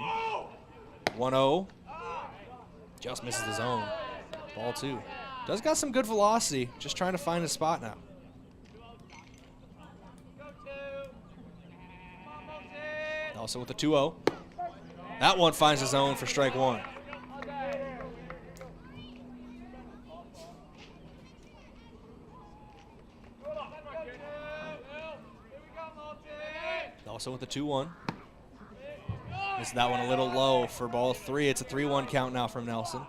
1-0. Just misses the zone. Ball 2. Does got some good velocity. Just trying to find his spot now. Also with the 2-0. That one finds the zone for strike 1. Also with the 2-1. Missed that one a little low for ball 3. It's a 3-1 count now from Nelson.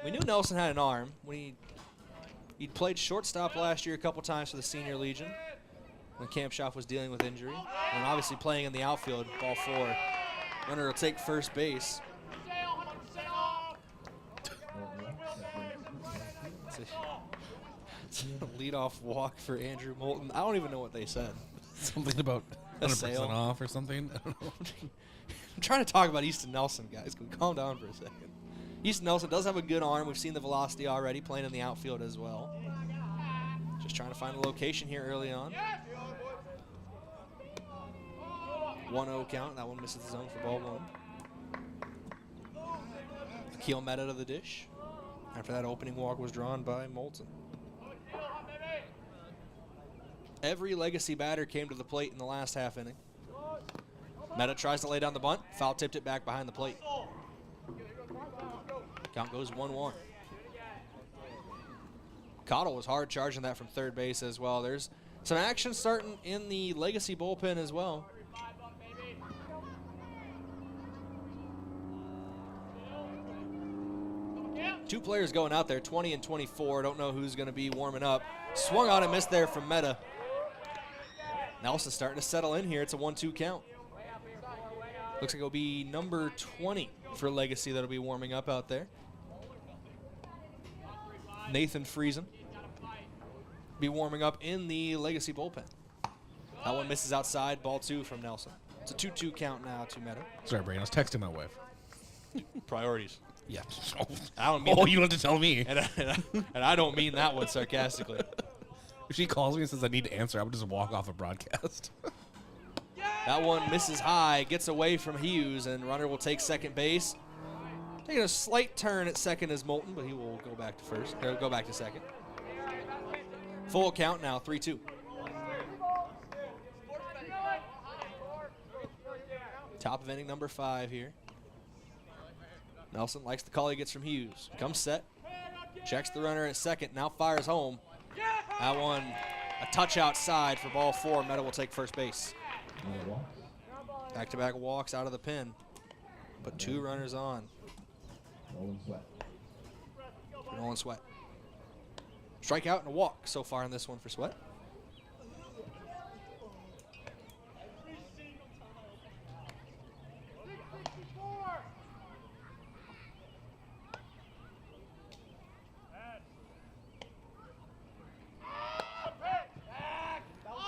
We knew Nelson had an arm when he He'd played shortstop last year a couple times for the Senior Legion when Kamshoff was dealing with injury. And obviously playing in the outfield, ball 4. Runner will take first base. It's a leadoff walk for Andrew Moulton. I don't even know what they said. Something about 100% off or something. I don't know. I'm trying to talk about Easton Nelson, guys. Can we calm down for a second? Easton Nelson does have a good arm. We've seen the velocity already, playing in the outfield as well. Just trying to find a location here early on. 1-0 count. That one misses the zone for ball 1. Akil Meta to the dish. After that opening walk was drawn by Moulton. Every Legacy batter came to the plate in the last half inning. Meta tries to lay down the bunt. Foul tipped it back behind the plate. Count goes 1-1. Cottle was hard charging that from third base as well. There's some action starting in the Legacy bullpen as well. Two players going out there, 20 and 24. Don't know who's going to be warming up. Swung on and missed there from Meta. Nelson starting to settle in here. It's a 1-2 count. Looks like it'll be number 20 for Legacy that'll be warming up out there. Nathan Friesen be warming up in the Legacy bullpen. That one misses outside, ball 2 from Nelson. It's a 2-2 count now to Meta. Sorry, Brayden, I was texting my wife. Priorities. Yeah. I don't mean you don't have to tell me. And I don't mean that one sarcastically. If she calls me and says I need to answer, I would just walk off a broadcast. That one misses high, gets away from Hughes, and runner will take second base. Taking a slight turn at second is Moulton, but he will go back to first. Or go back to second. Full count now, 3-2. Top of inning number 5 here. Nelson likes the call he gets from Hughes. Comes set, checks the runner at second, now fires home. That one, a touch outside for ball 4. Meta will take first base. Back-to-back walks out of the pen. Put 2 runners on. Nolan Sweat. Strikeout and a walk so far in this one for Sweat.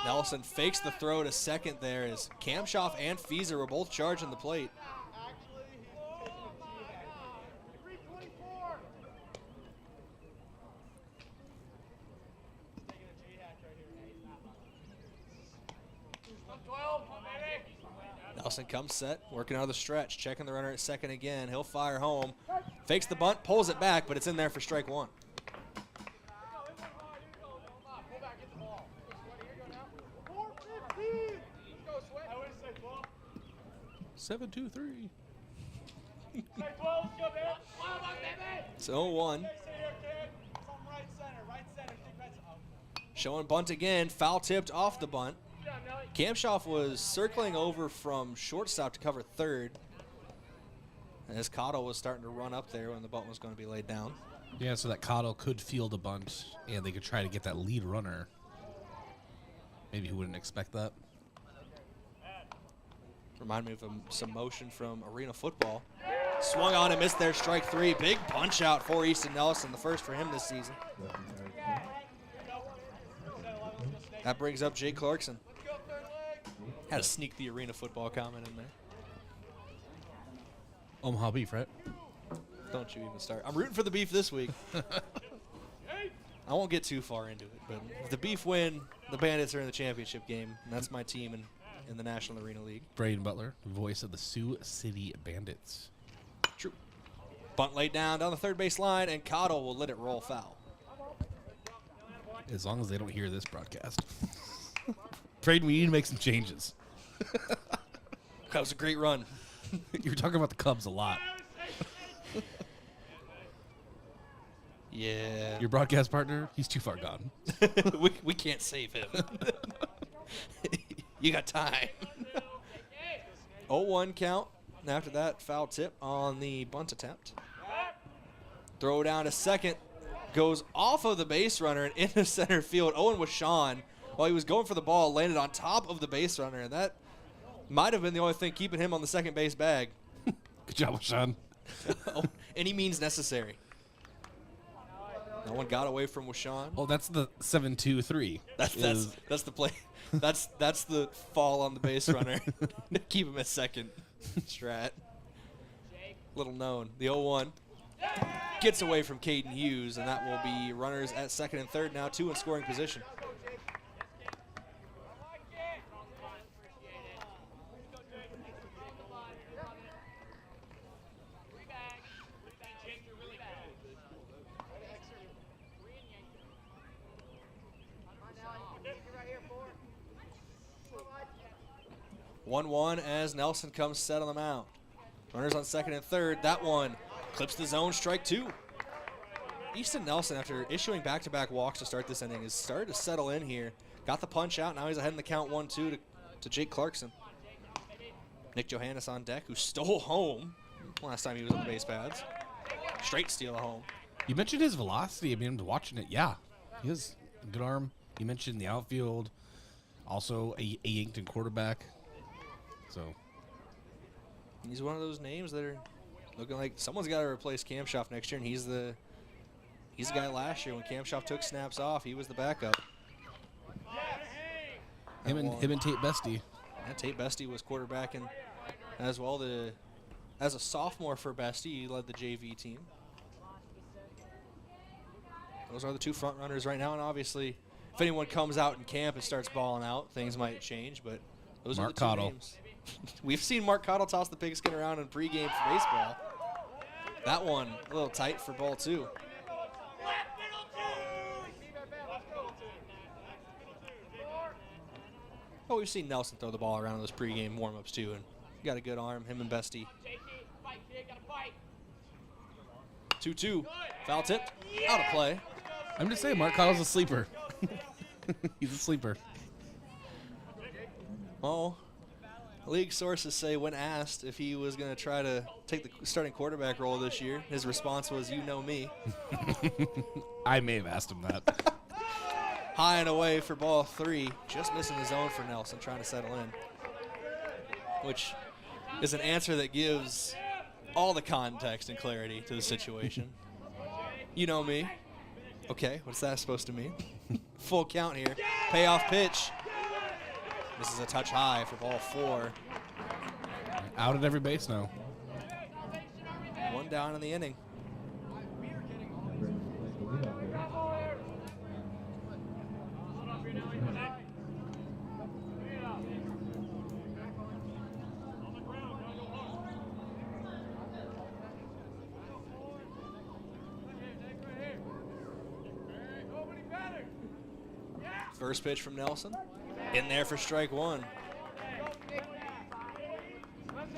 Nelson fakes the throw to second there as Kamshoff and Fieser were both charging the plate. Nelson comes set, working out of the stretch, checking the runner at second again. He'll fire home, fakes the bunt, pulls it back, but it's in there for strike 1. 7-2-3. It's 0-1. Showing bunt again, foul tipped off the bunt. Kamshoff was circling over from shortstop to cover third, as Cottle was starting to run up there when the bunt was going to be laid down. Yeah, so that Cottle could field a bunt, and they could try to get that lead runner. Maybe he wouldn't expect that. Remind me of some motion from arena football. Swung on and missed there, strike 3. Big punch out for Easton Nelson, the first for him this season. That brings up Jay Clarkson. Had to sneak the arena football comment in there. Omaha beef, right? Don't you even start. I'm rooting for the beef this week. I won't get too far into it, but if the beef win, the Bandits are in the championship game, and that's my team in the National Arena League. Brayden Butler, voice of the Sioux City Bandits. True. Bunt laid down the third base line, and Cottle will let it roll foul. As long as they don't hear this broadcast. Brayden, we need to make some changes. That was a great run. You were talking about the Cubs a lot. Yeah. Your broadcast partner, he's too far gone. we can't save him. You got time. 0-1 count. And after that, foul tip on the bunt attempt. Throw down to second. goes off of the base runner and into center field. Owen Washon, while he was going for the ball, landed on top of the base runner, and that might have been the only thing keeping him on the second base bag. Good job, Washon. Any means necessary. No one got away from Washon. Oh, that's the 7-2-3. That's the play. That's the fall on the base runner. Keep him at second. Strat. Little known. The 0-1 gets away from Caden Hughes, and that will be runners at second and third now, 2 in scoring position. One as Nelson comes set on the mound. Runners on second and third. That one clips the zone, strike 2. Easton Nelson, after issuing back-to-back walks to start this inning, has started to settle in here. Got the punch out. Now he's ahead in the count 1-2 to Jake Clarkson. Nick Johannes on deck, who stole home last time he was on the base pads. Straight steal of home. You mentioned his velocity. I mean, watching it, yeah. He has a good arm. You mentioned the outfield. Also a Yankton quarterback. So he's one of those names that are looking like someone's got to replace Kamshoff next year, and he's the guy last year when Kamshoff took snaps off. He was the backup. Him and Tate Bestie. Yeah, Tate Bestie was quarterbacking as well. As a sophomore for Bestie, he led the JV team. Those are the 2 front runners right now, and obviously, if anyone comes out in camp and starts balling out, things might change. But those are the 2 names. We've seen Mark Cottle toss the pigskin around in pregame for baseball. That one a little tight for ball 2. Oh, we've seen Nelson throw the ball around in those pregame warm-ups too, and got a good arm, him and Bestie. 2-2, foul tip, out of play. I'm just saying, Mark Cottle's a sleeper. He's a sleeper. Oh. League sources say when asked if he was going to try to take the starting quarterback role this year, his response was, "You know me." I may have asked him that. High and away for ball 3. Just missing the zone for Nelson, trying to settle in. Which is an answer that gives all the context and clarity to the situation. You know me. Okay, what's that supposed to mean? Full count here. Payoff pitch. This is a touch high for ball 4. Out at every base now. 1 down in the inning. First pitch from Nelson. In there for strike 1.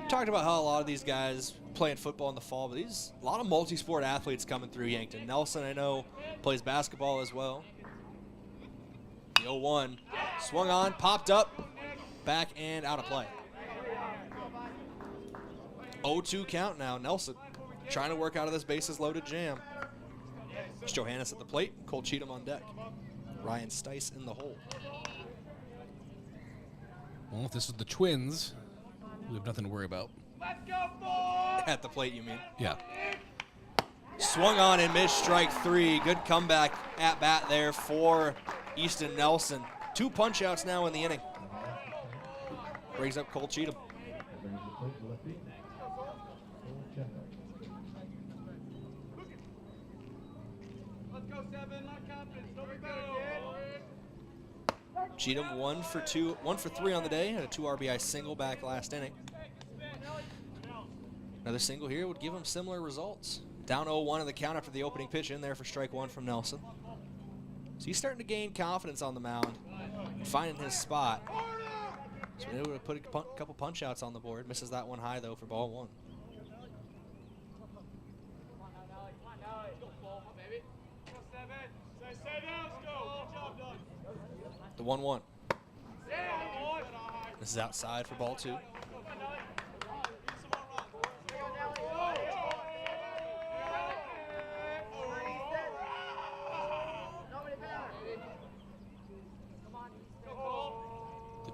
Talked about how a lot of these guys playing football in the fall, but a lot of multi-sport athletes coming through Yankton. Nelson, I know, plays basketball as well. The 0-1 swung on, popped up, back and out of play. 0-2 count now. Nelson trying to work out of this bases loaded jam. It's Johannes at the plate, Cole Cheatham on deck. Ryan Stice in the hole. Well, if this was the Twins, we have nothing to worry about. Let's go, boy! At the plate, you mean? Yeah. Swung on and missed strike 3. Good comeback at bat there for Easton Nelson. 2 punch outs now in the inning. Brings up Cole Cheatham. Cheatham 1 for 3 on the day, and a 2 RBI single back last inning. Another single here would give him similar results. Down 0-1 in the count after the opening pitch, in there for strike 1 from Nelson. So he's starting to gain confidence on the mound, finding his spot. So he's able to put a couple punch outs on the board. Misses that one high though for ball 1. The 1-1. This is outside for ball 2.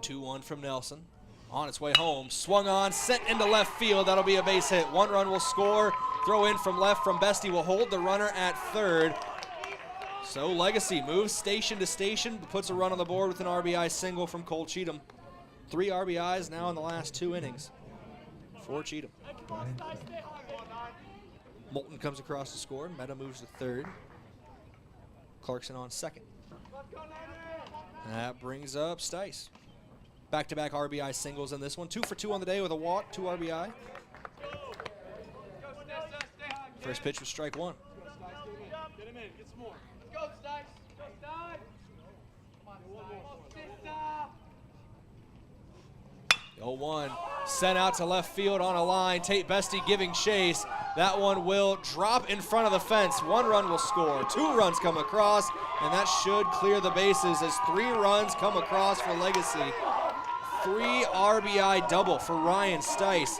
2-1 from Nelson. On its way home, swung on, sent into left field. That'll be a base hit. 1 run will score. Throw in from left from Bestie will hold the runner at third. So Legacy moves station to station, puts a run on the board with an RBI single from Cole Cheatham. 3 RBIs now in the last 2 innings for Cheatham. Moulton comes across to score. Meta moves to third. Clarkson on second. That brings up Stice. Back-to-back RBI singles in this one. 2 for 2 on the day with a walk, 2 RBI. First pitch was strike 1. 0-1, sent out to left field on a line. Tate Bestie giving chase. That one will drop in front of the fence. 1 run will score. 2 runs come across, and that should clear the bases as 3 runs come across for Legacy. 3 RBI double for Ryan Stice.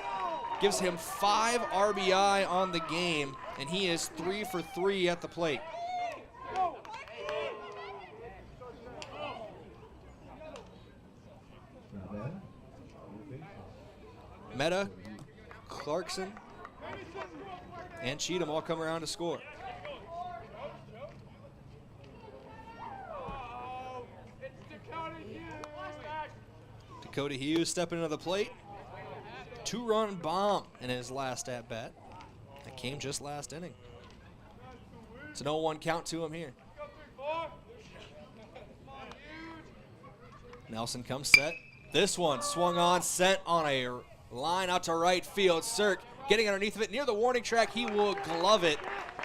Gives him 5 RBI on the game, and he is 3 for 3 at the plate. Meta, Clarkson, and Cheatham all come around to score. Dakota Hughes stepping into the plate. 2-run bomb in his last at-bat. That came just last inning. It's an 0-1 count to him here. Nelson comes set. This one swung on, sent on a line out to right field. Cirk getting underneath of it near the warning track. He will glove it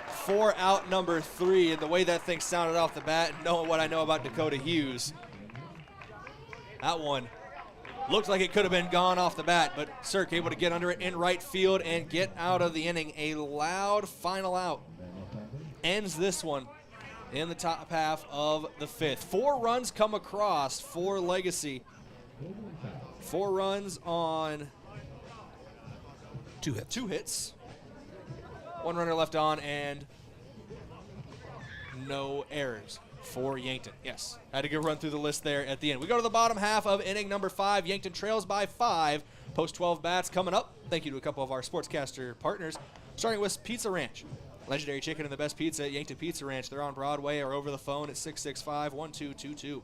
for out number 3. And the way that thing sounded off the bat, knowing what I know about Dakota Hughes, that one looked like it could have been gone off the bat, but Cirk able to get under it in right field and get out of the inning. A loud final out ends this one in the top half of the 5th. 4 runs come across for Legacy. 4 runs on 2 hits. 2 hits. 1 runner left on and no errors for Yankton. Yes, had to go run through the list there at the end. We go to the bottom half of inning number 5. Yankton trails by 5. Post 12 bats coming up. Thank you to a couple of our sportscaster partners, starting with Pizza Ranch. Legendary chicken and the best pizza at Yankton Pizza Ranch. They're on Broadway or over the phone at 665-1222.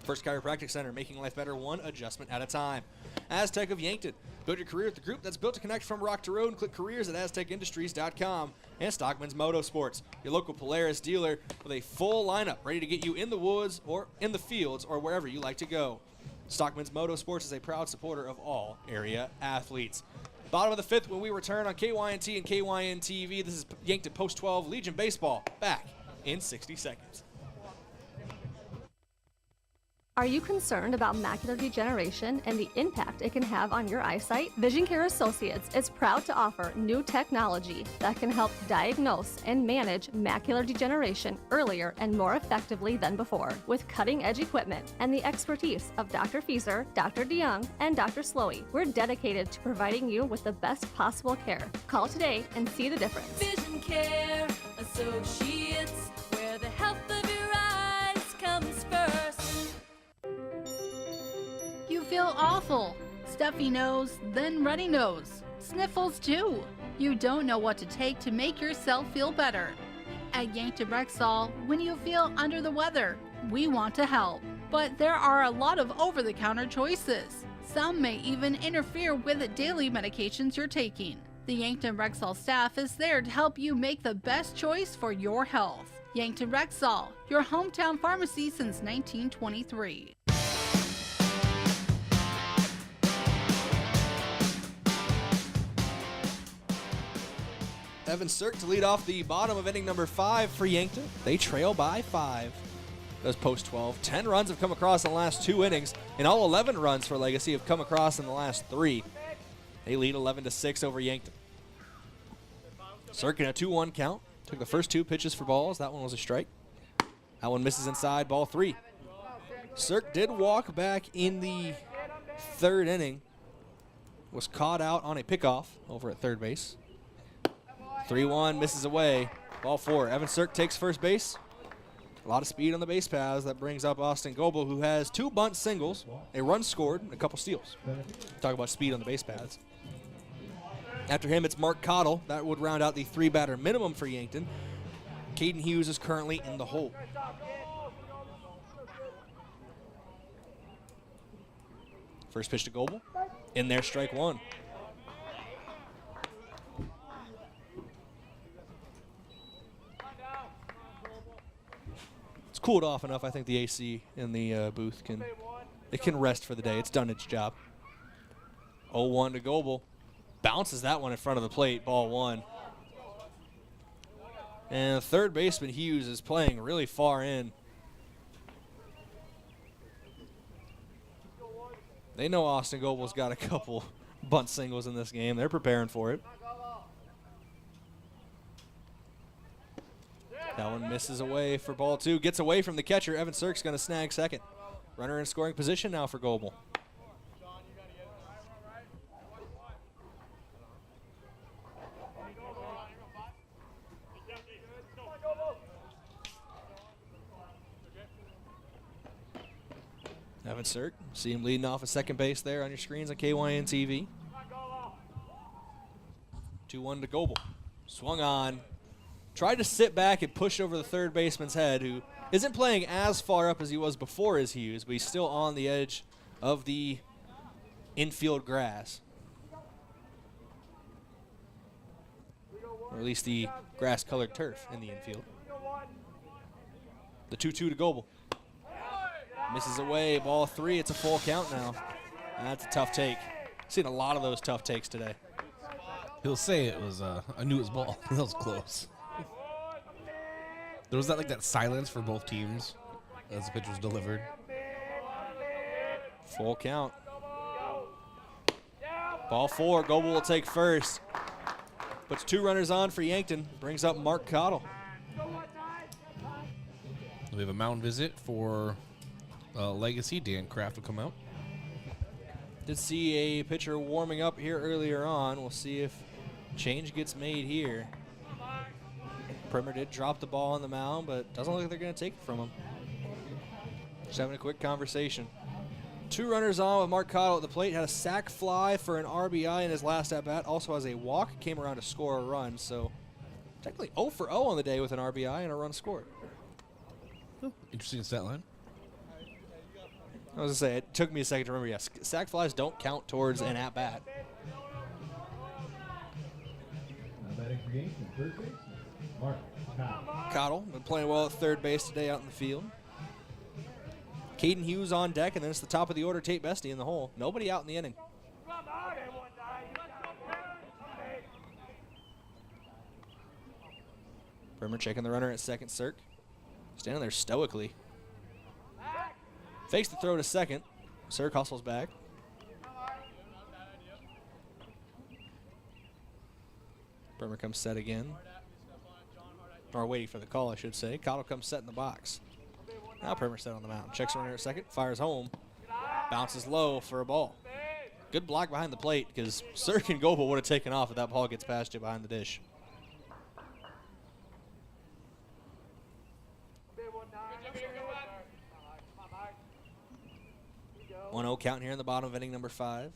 First Chiropractic Center, making life better 1 adjustment at a time. Aztec of Yankton. Build your career with the group that's built to connect from rock to road, and click careers at aztecindustries.com. And Stockman's Motorsports, your local Polaris dealer with a full lineup ready to get you in the woods or in the fields or wherever you like to go. Stockman's Motorsports is a proud supporter of all area athletes. Bottom of the 5th when we return on KYNT and KYN TV. This is Yankton Post 12 Legion Baseball, back in 60 seconds. Are you concerned about macular degeneration and the impact it can have on your eyesight? Vision Care Associates is proud to offer new technology that can help diagnose and manage macular degeneration earlier and more effectively than before. With cutting-edge equipment and the expertise of Dr. Fieser, Dr. DeYoung, and Dr. Slowey, we're dedicated to providing you with the best possible care. Call today and see the difference. Vision Care Associates, where the health of your eyes comes first. You feel awful. Stuffy nose, then runny nose. Sniffles too. You don't know what to take to make yourself feel better. At Yankton Rexall, when you feel under the weather, we want to help. But there are a lot of over-the-counter choices. Some may even interfere with the daily medications you're taking. The Yankton Rexall staff is there to help you make the best choice for your health. Yankton Rexall, your hometown pharmacy since 1923. Evan Cirk to lead off the bottom of inning number 5 for Yankton. They trail by 5. Those post 12. 10 runs have come across in the last 2 innings, and all 11 runs for Legacy have come across in the last 3. They lead 11-6 over Yankton. Cirk in a 2-1 count. Took the first 2 pitches for balls. That one was a strike. That one misses inside, ball 3. Cirk did walk back in the 3rd inning. Was caught out on a pickoff over at third base. 3-1, misses away. Ball 4. Evan Cirk takes first base. A lot of speed on the base paths. That brings up Austin Goebel, who has 2 bunt singles, a run scored, and a couple steals. Talk about speed on the base paths. After him, it's Mark Cottle. That would round out the 3-batter minimum for Yankton. Caden Hughes is currently in the hole. First pitch to Goebel. In there, strike 1. It's cooled off enough. I think the AC in the booth can rest for the day. It's done its job. 0-1 to Goebel. Bounces that one in front of the plate. Ball 1. And third baseman Hughes is playing really far in. They know Austin Goebel's got a couple bunt singles in this game. They're preparing for it. That one misses away for ball 2. Gets away from the catcher. Evan Sirk's going to snag second. Runner in scoring position now for Goebel. Evan Sirk, see him leading off at second base there on your screens on KYN TV. 2-1 to Goebel. Swung on. Tried to sit back and push over the third baseman's head, who isn't playing as far up as he was before as Hughes, but he's still on the edge of the infield grass. Or at least the grass-colored turf in the infield. The 2-2 to Goebel. Misses away, ball 3. It's a full count now. That's a tough take. Seen a lot of those tough takes today. He'll say it was, I knew it was ball. That was close. There was that silence for both teams as the pitch was delivered. Full count. Ball 4, Goebel will take first. Puts 2 runners on for Yankton. Brings up Mark Cottle. We have a mound visit for Legacy. Dan Kraft will come out. Did see a pitcher warming up here earlier on. We'll see if change gets made here. Primer did drop the ball on the mound, but doesn't look like they're going to take it from him. Just having a quick conversation. 2 runners on with Mark Cottle at the plate. Had a sac fly for an RBI in his last at-bat. Also has a walk. Came around to score a run. So technically 0 for 0 on the day with an RBI and a run scored. Interesting stat line. I was going to say, it took me a second to remember. Yes, sac flies don't count towards an at-bat. Cottle been playing well at third base today out in the field. Caden Hughes on deck, and then it's the top of the order, Tate Bestie in the hole. Nobody out in the inning. Bremer checking the runner at second. Sirk standing there stoically. Fakes the throw to second. Sirk hustles back. Bremer comes set again. Or waiting for the call, I should say. Cottle comes set in the box. Now Bremer set on the mound. Checks the runner at second. Fires home. Bounces low for a ball. Good block behind the plate because Sirk and Goebel would have taken off if that ball gets past you behind the dish. One 1-0 count here in the bottom of inning number 5.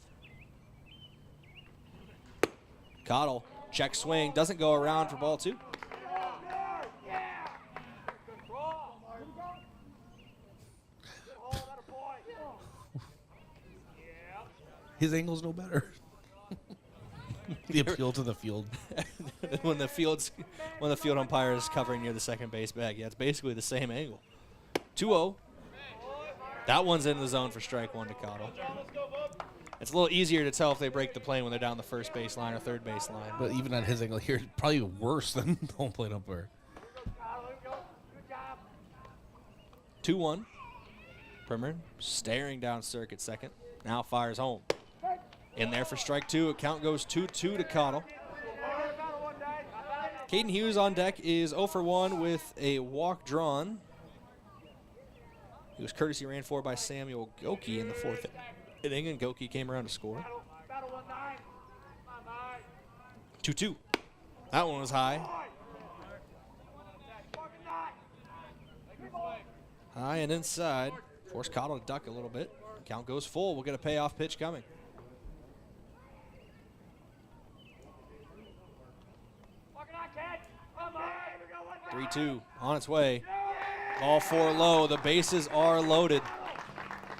Cottle, check swing, doesn't go around for ball 2. His angle's no better. The appeal to the field. when the field umpire is covering near the second base bag, yeah, it's basically the same angle. 2-0. That one's in the zone for strike 1 to Cottle. It's a little easier to tell if they break the plane when they're down the first base line or third base line. But even on his angle here, probably worse than the home plate umpire. 2-1. Primer staring down Sirk at second. Now fires home. In there for strike 2. Count goes 2-2 to Cottle. Caden Hughes on deck is 0 for 1 with a walk drawn. He was courtesy ran for by Samuel Goki in the 4th inning, and Goki came around to score. 2-2. That one was high. High and inside. Force Cottle to duck a little bit. Count goes full. We'll get a payoff pitch coming. Three, 2 on its way. Ball 4 low. The bases are loaded.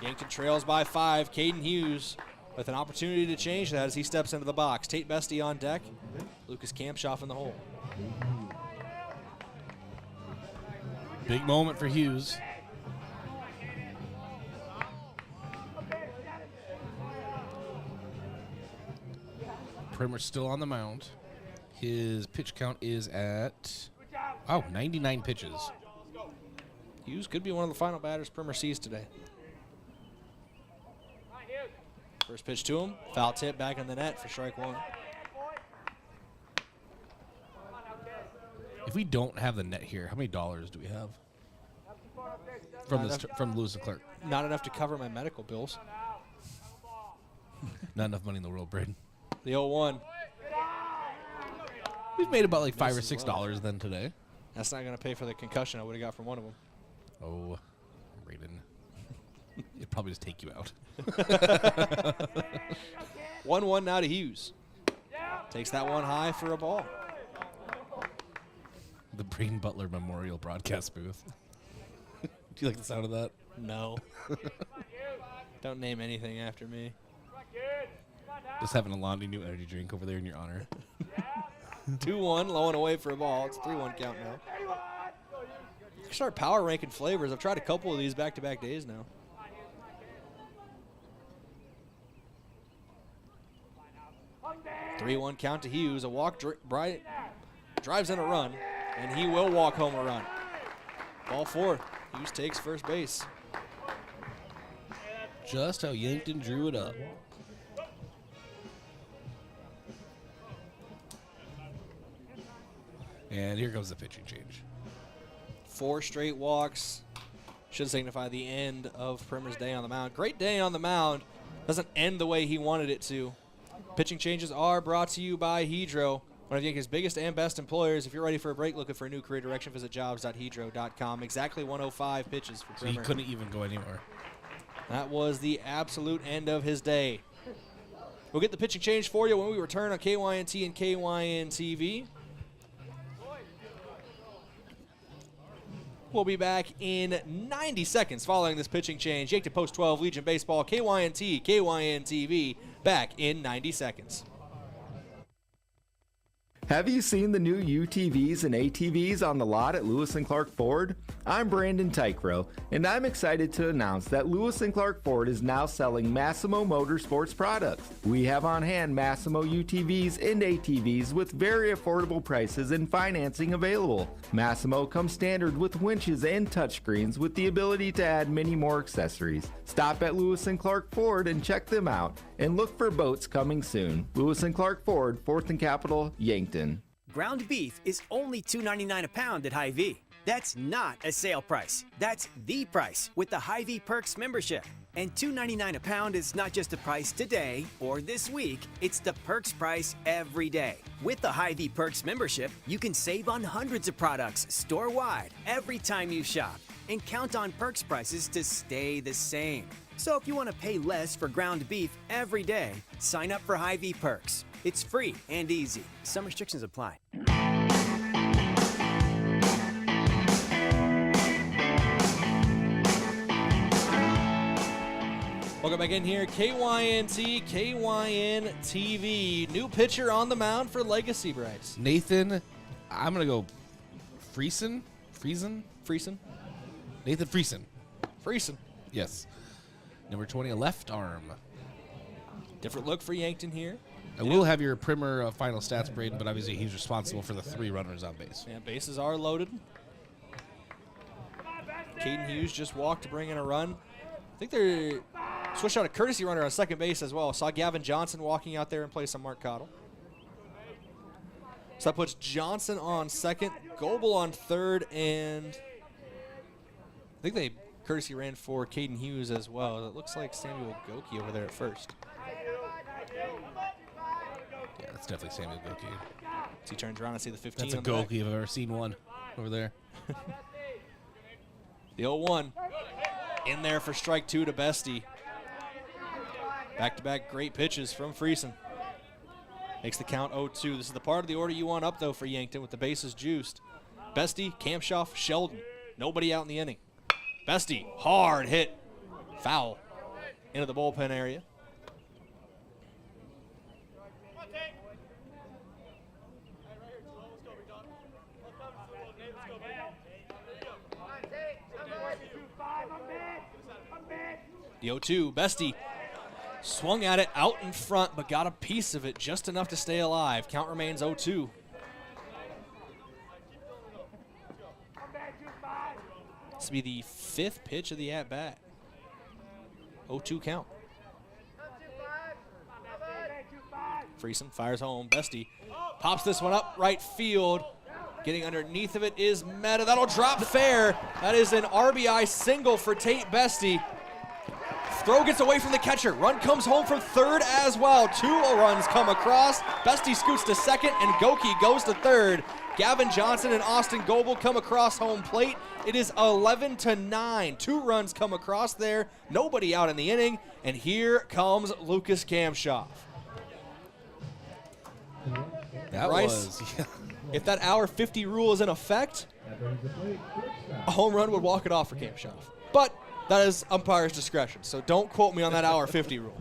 Yankton trails by 5. Caden Hughes with an opportunity to change that as he steps into the box. Tate Bestie on deck. Lucas Kampshoff in the hole. Big moment for Hughes. Primer still on the mound. His pitch count is at 99 pitches. Hughes could be one of the final batters Primer sees today. First pitch to him. Foul tip back in the net for strike 1. If we don't have the net here, how many dollars do we have from Lewis and Clark? Not enough to cover my medical bills. Not enough money in the world, Brayden. The 0-1. We've made about like $5 or $6 then today. That's not going to pay for the concussion I would have got from one of them. Oh, Brayden. It'd probably just take you out. 1-1 now to Hughes. Takes that one high for a ball. The Brayden Butler Memorial Broadcast booth. Do you like the sound of that? No. Don't name anything after me. Just having a Londy New energy drink over there in your honor. 2-1, low and away for a ball. It's 3-1 count now. I start power ranking flavors. I've tried a couple of these back-to-back days now. Three-1 count to Hughes. A walk. Bright drives in a run, and he will walk home a run. Ball 4. Hughes takes first base. Just how Yankton drew it up. And here comes the pitching change. 4 straight walks. Should signify the end of Primer's day on the mound. Great day on the mound. Doesn't end the way he wanted it to. Pitching changes are brought to you by Hedro, one of Yankees' biggest and best employers. If you're ready for a break, looking for a new career direction, visit jobs.hedro.com. Exactly 105 pitches for Primer. So he couldn't even go anywhere. That was the absolute end of his day. We'll get the pitching change for you when we return on KYNT and KYN-TV. We'll be back in 90 seconds following this pitching change. Yankton Post 12, Legion Baseball, KYNT, KYN-TV, back in 90 seconds. Have you seen the new UTVs and ATVs on the lot at Lewis & Clark Ford? I'm Brandon Tykrow, and I'm excited to announce that Lewis & Clark Ford is now selling Massimo Motorsports products. We have on hand Massimo UTVs and ATVs with very affordable prices and financing available. Massimo comes standard with winches and touchscreens with the ability to add many more accessories. Stop at Lewis & Clark Ford and check them out, and look for boats coming soon. Lewis & Clark Ford, 4th and Capitol, Yankton. Ground beef is only $2.99 a pound at Hy-Vee. That's not a sale price. That's the price with the Hy-Vee Perks membership. And $2.99 a pound is not just a price today or this week, it's the Perks price every day. With the Hy-Vee Perks membership, you can save on hundreds of products store-wide every time you shop, and count on Perks prices to stay the same. So if you want to pay less for ground beef every day, sign up for Hy-Vee Perks. It's free and easy. Some restrictions apply. Welcome back in here. KYNT, KYN-TV. New pitcher on the mound for Legacy, Bryce. Nathan, I'm going to go Friesen? Friesen? Nathan Friesen. Friesen. Yes. Number 20, a left arm. Different look for Yankton here. I will have your Primer final stats, Brayden, but obviously he's responsible for the 3 runners on base. Yeah, bases are loaded. Caden Hughes just walked to bring in a run. I think they're switched out a courtesy runner on second base as well. Saw Gavin Johnson walking out there in place of Mark Cottle. So that puts Johnson on second, Goebel on third, and I think they courtesy ran for Caden Hughes as well. It looks like Samuel Goki over there at first. Yeah, that's definitely Samuel Goki. So he turns around and see the 15. That's a Goki if I've ever seen one over there. The 0-1. In there for strike 2 to Bestie. Back-to-back great pitches from Friesen. Makes the count 0-2. This is the part of the order you want up, though, for Yankton with the bases juiced. Bestie, Kamshoff, Sheldon. Nobody out in the inning. Bestie, hard hit. Foul into the bullpen area. The 0-2, Bestie swung at it out in front, but got a piece of it, just enough to stay alive. Count remains 0-2. This will be the 5th pitch of the at-bat. 0-2 count. Friesen fires home. Bestie pops this one up right field. Getting underneath of it is Meta. That'll drop fair. That is an RBI single for Tate Bestie. Throw gets away from the catcher. Run comes home from third as well. 2 runs come across. Bestie scoots to second, and Goki goes to third. Gavin Johnson and Austin Goebel come across home plate. It is 11-9. 2 runs come across there. Nobody out in the inning. And here comes Lucas Kamshoff. That Bryce, was, yeah. If that hour 50 rule is in effect, a home run would walk it off for Kamshoff. But that is umpire's discretion, so don't quote me on that hour 50 rule.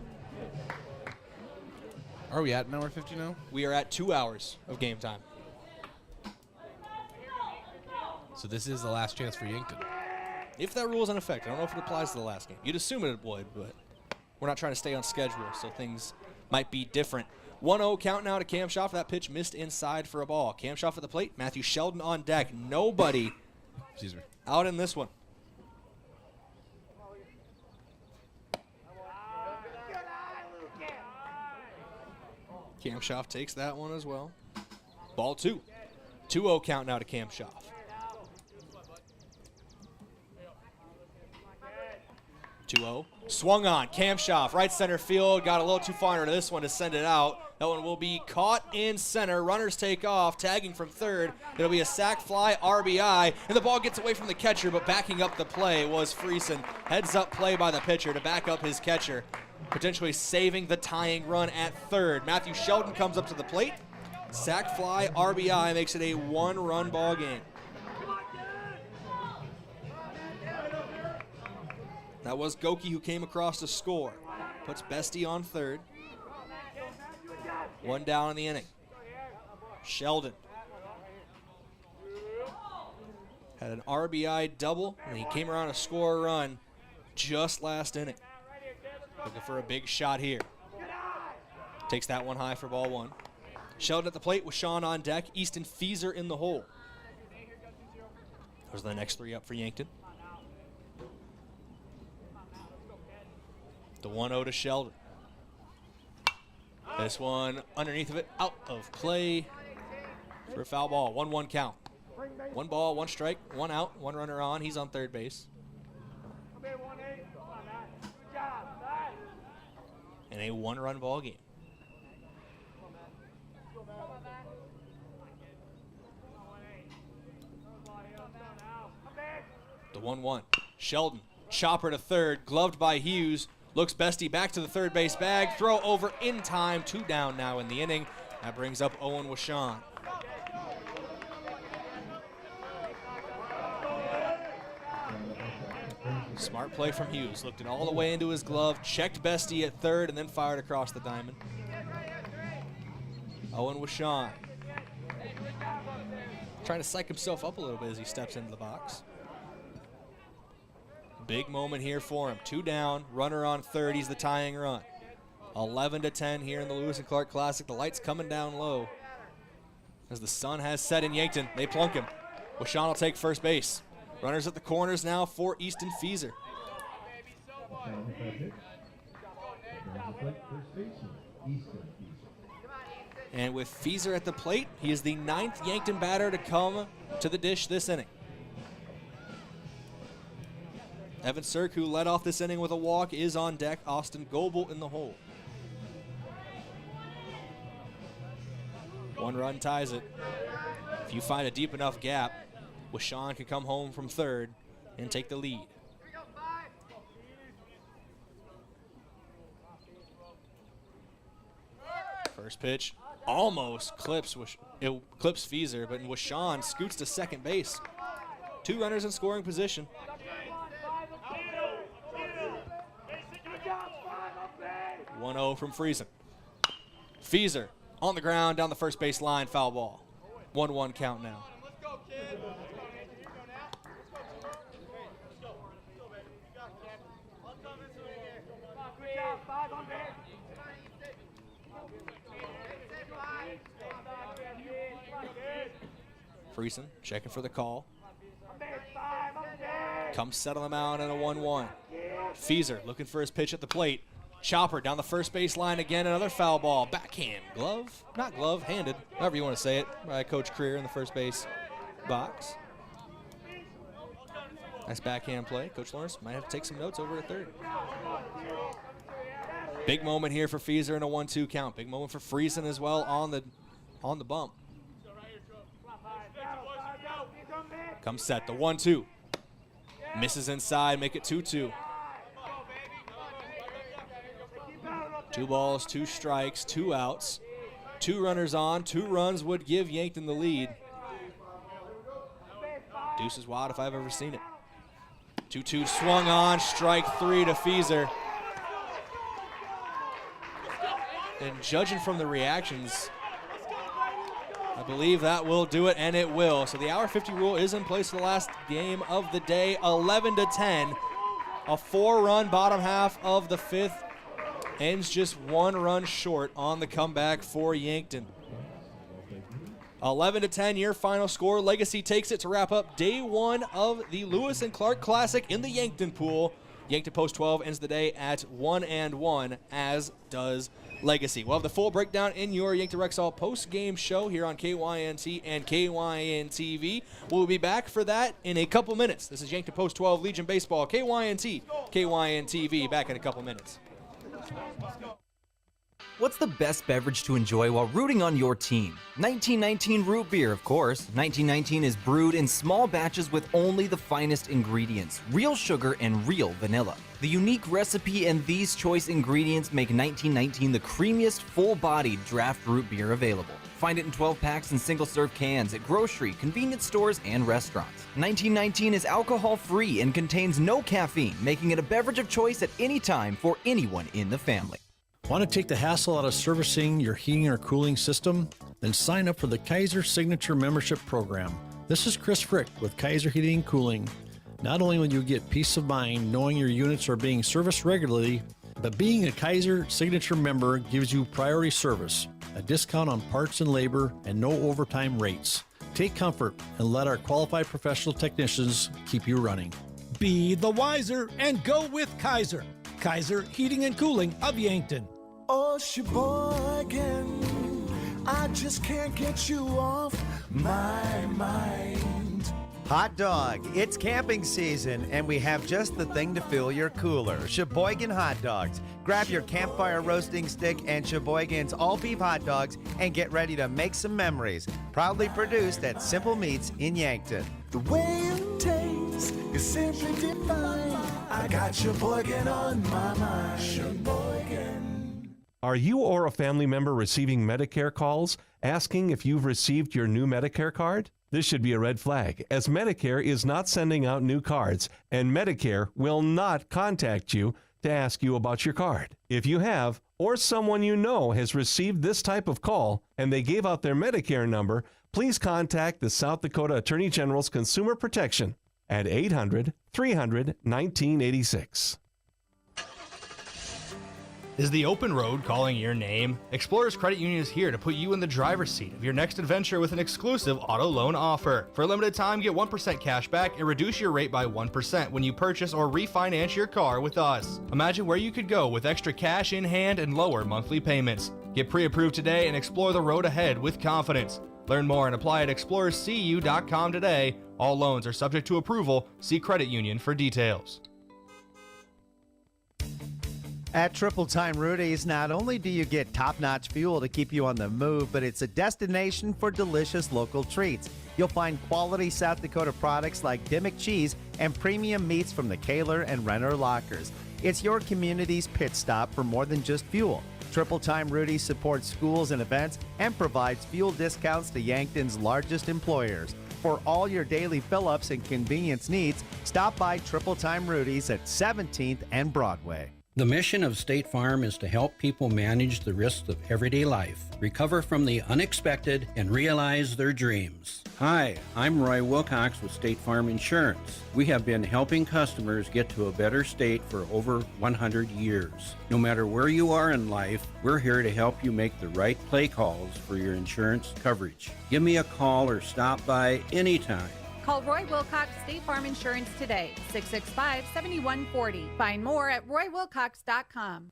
Are we at an hour 50 now? We are at 2 hours of game time. So this is the last chance for Yankton. If that rule is in effect, I don't know if it applies to the last game. You'd assume it would, but we're not trying to stay on schedule, so things might be different. 1-0 count now to Kamshoff. That pitch missed inside for a ball. Kamshoff at the plate. Matthew Sheldon on deck. Nobody out in this one. Kamshoff takes that one as well. Ball 2. 2-0 count now to Kamshoff. 2-0. Swung on. Kamshoff, right center field. Got a little too far into this one to send it out. That one will be caught in center. Runners take off. Tagging from third. It'll be a sac fly RBI. And the ball gets away from the catcher, but backing up the play was Friesen. Heads up play by the pitcher to back up his catcher. Potentially saving the tying run at third. Matthew Sheldon comes up to the plate. Sac fly RBI makes it a 1-run ball game. That was Goki who came across to score. Puts Bestie on third. 1 down in the inning. Sheldon had an RBI double, and he came around to score a run just last inning. Looking for a big shot here. Takes that one high for ball 1. Sheldon at the plate with Sean on deck. Easton Fieser in the hole. Those are the next 3 up for Yankton. The 1-0 to Sheldon. This one underneath of it, out of play for a foul ball. 1-1 count. 1 ball, 1 strike, 1 out, 1 runner on. He's on third base. And a 1-run ball game. The 1-1. Sheldon, chopper to third, gloved by Hughes. Looks Bestie back to the third base bag. Throw over in time. 2 down now in the inning. That brings up Owen Washon. Smart play from Hughes. Looked it all the way into his glove. Checked Bestie at third and then fired across the diamond. Owen Washon trying to psych himself up a little bit as he steps into the box. Big moment here for him. 2 down, runner on third. He's the tying run. 11-10 here in the Lewis and Clark Classic. The lights coming down low. As the sun has set in Yankton, they plunk him. Washon will take first base. Runners at the corners now for Easton Fieser. And with Fieser at the plate, he is the 9th Yankton batter to come to the dish this inning. Evan Sirk, who led off this inning with a walk, is on deck. Austin Goebel in the hole. 1 run ties it. If you find a deep enough gap, Washon can come home from third and take the lead. First pitch almost clips Feeser, but Washawn scoots to second base. 2 runners in scoring position. (1-0) from Friesen. Feeser on the ground down the first base line, foul ball. 1-1 count now. Friesen checking for the call. Comes set on the mound and a 1-1. Feeser looking for his pitch at the plate. Chopper down the first base line again, another foul ball. Backhand, glove, not glove, handed, however you want to say it, by Coach Creer in the first base box. Nice backhand play. Coach Lawrence might have to take some notes over at third. Big moment here for Feeser in a 1-2 count. Big moment for Friesen as well on the bump. Comes set, the 1-2. Misses inside, make it 2-2. 2 balls, 2 strikes, 2 outs. 2 runners on, 2 runs would give Yankton the lead. Deuce is wild if I've ever seen it. 2-2 swung on, strike 3 to Feeser. And judging from the reactions, I believe that will do it, and it will. So the hour 50 rule is in place for the last game of the day, 11-10. A 4-run bottom half of the 5th. Ends just 1 run short on the comeback for Yankton. 11-10, your final score. Legacy takes it to wrap up day 1 of the Lewis and Clark Classic in the Yankton Pool. Yankton Post 12 ends the day at 1-1, as does Legacy. We'll have the full breakdown in your Yankton Rexall post-game show here on KYNT and KYN-TV. We'll be back for that in a couple minutes. This is Yankton Post 12 Legion Baseball, KYNT, KYN-TV, back in a couple minutes. What's the best beverage to enjoy while rooting on your team? 1919 root beer, of course. 1919 is brewed in small batches with only the finest ingredients, real sugar and real vanilla. The unique recipe and these choice ingredients make 1919 the creamiest, full-bodied draft root beer available. Find it in 12 packs and single-serve cans at grocery, convenience stores, and restaurants. 1919 is alcohol-free and contains no caffeine, making it a beverage of choice at any time for anyone in the family. Want to take the hassle out of servicing your heating or cooling system? Then sign up for the Kaiser Signature Membership Program. This is Chris Frick with Kaiser Heating and Cooling. Not only will you get peace of mind knowing your units are being serviced regularly, but being a Kaiser Signature member gives you priority service, a discount on parts and labor, and no overtime rates. Take comfort and let our qualified professional technicians keep you running. Be the wiser and go with Kaiser. Kaiser Heating and Cooling of Yankton. Oh, Sheboygan, I just can't get you off my mind. Hot dog, it's camping season, and we have just the thing to fill your cooler. Sheboygan Hot Dogs. Grab your campfire roasting stick and Sheboygan's all-beef hot dogs and get ready to make some memories. Proudly produced at Simple Meats in Yankton. The way it tastes is simply divine. I got Sheboygan on my mind. Sheboygan. Are you or a family member receiving Medicare calls asking if you've received your new Medicare card? This should be a red flag, as Medicare is not sending out new cards, and Medicare will not contact you to ask you about your card. If you have, or someone you know has received this type of call, and they gave out their Medicare number, please contact the South Dakota Attorney General's Consumer Protection at 800-300-1986. Is the open road calling your name? Explorers Credit Union is here to put you in the driver's seat of your next adventure with an exclusive auto loan offer. For a limited time, get 1% cash back and reduce your rate by 1% when you purchase or refinance your car with us. Imagine where you could go with extra cash in hand and lower monthly payments. Get pre-approved today and explore the road ahead with confidence. Learn more and apply at explorerscu.com today. All loans are subject to approval. See credit union for details. At Triple Time Rudy's, not only do you get top-notch fuel to keep you on the move, but it's a destination for delicious local treats. You'll find quality South Dakota products like Dimmick cheese and premium meats from the Kaler and Renner lockers. It's your community's pit stop for more than just fuel. Triple Time Rudy's supports schools and events and provides fuel discounts to Yankton's largest employers. For all your daily fill-ups and convenience needs, stop by Triple Time Rudy's at 17th and Broadway. The mission of State Farm is to help people manage the risks of everyday life, recover from the unexpected, and realize their dreams. Hi, I'm Roy Wilcox with State Farm Insurance. We have been helping customers get to a better state for over 100 years. No matter where you are in life, we're here to help you make the right play calls for your insurance coverage. Give me a call or stop by anytime. Call Roy Wilcox State Farm Insurance today, 665-7140. Find more at roywilcox.com.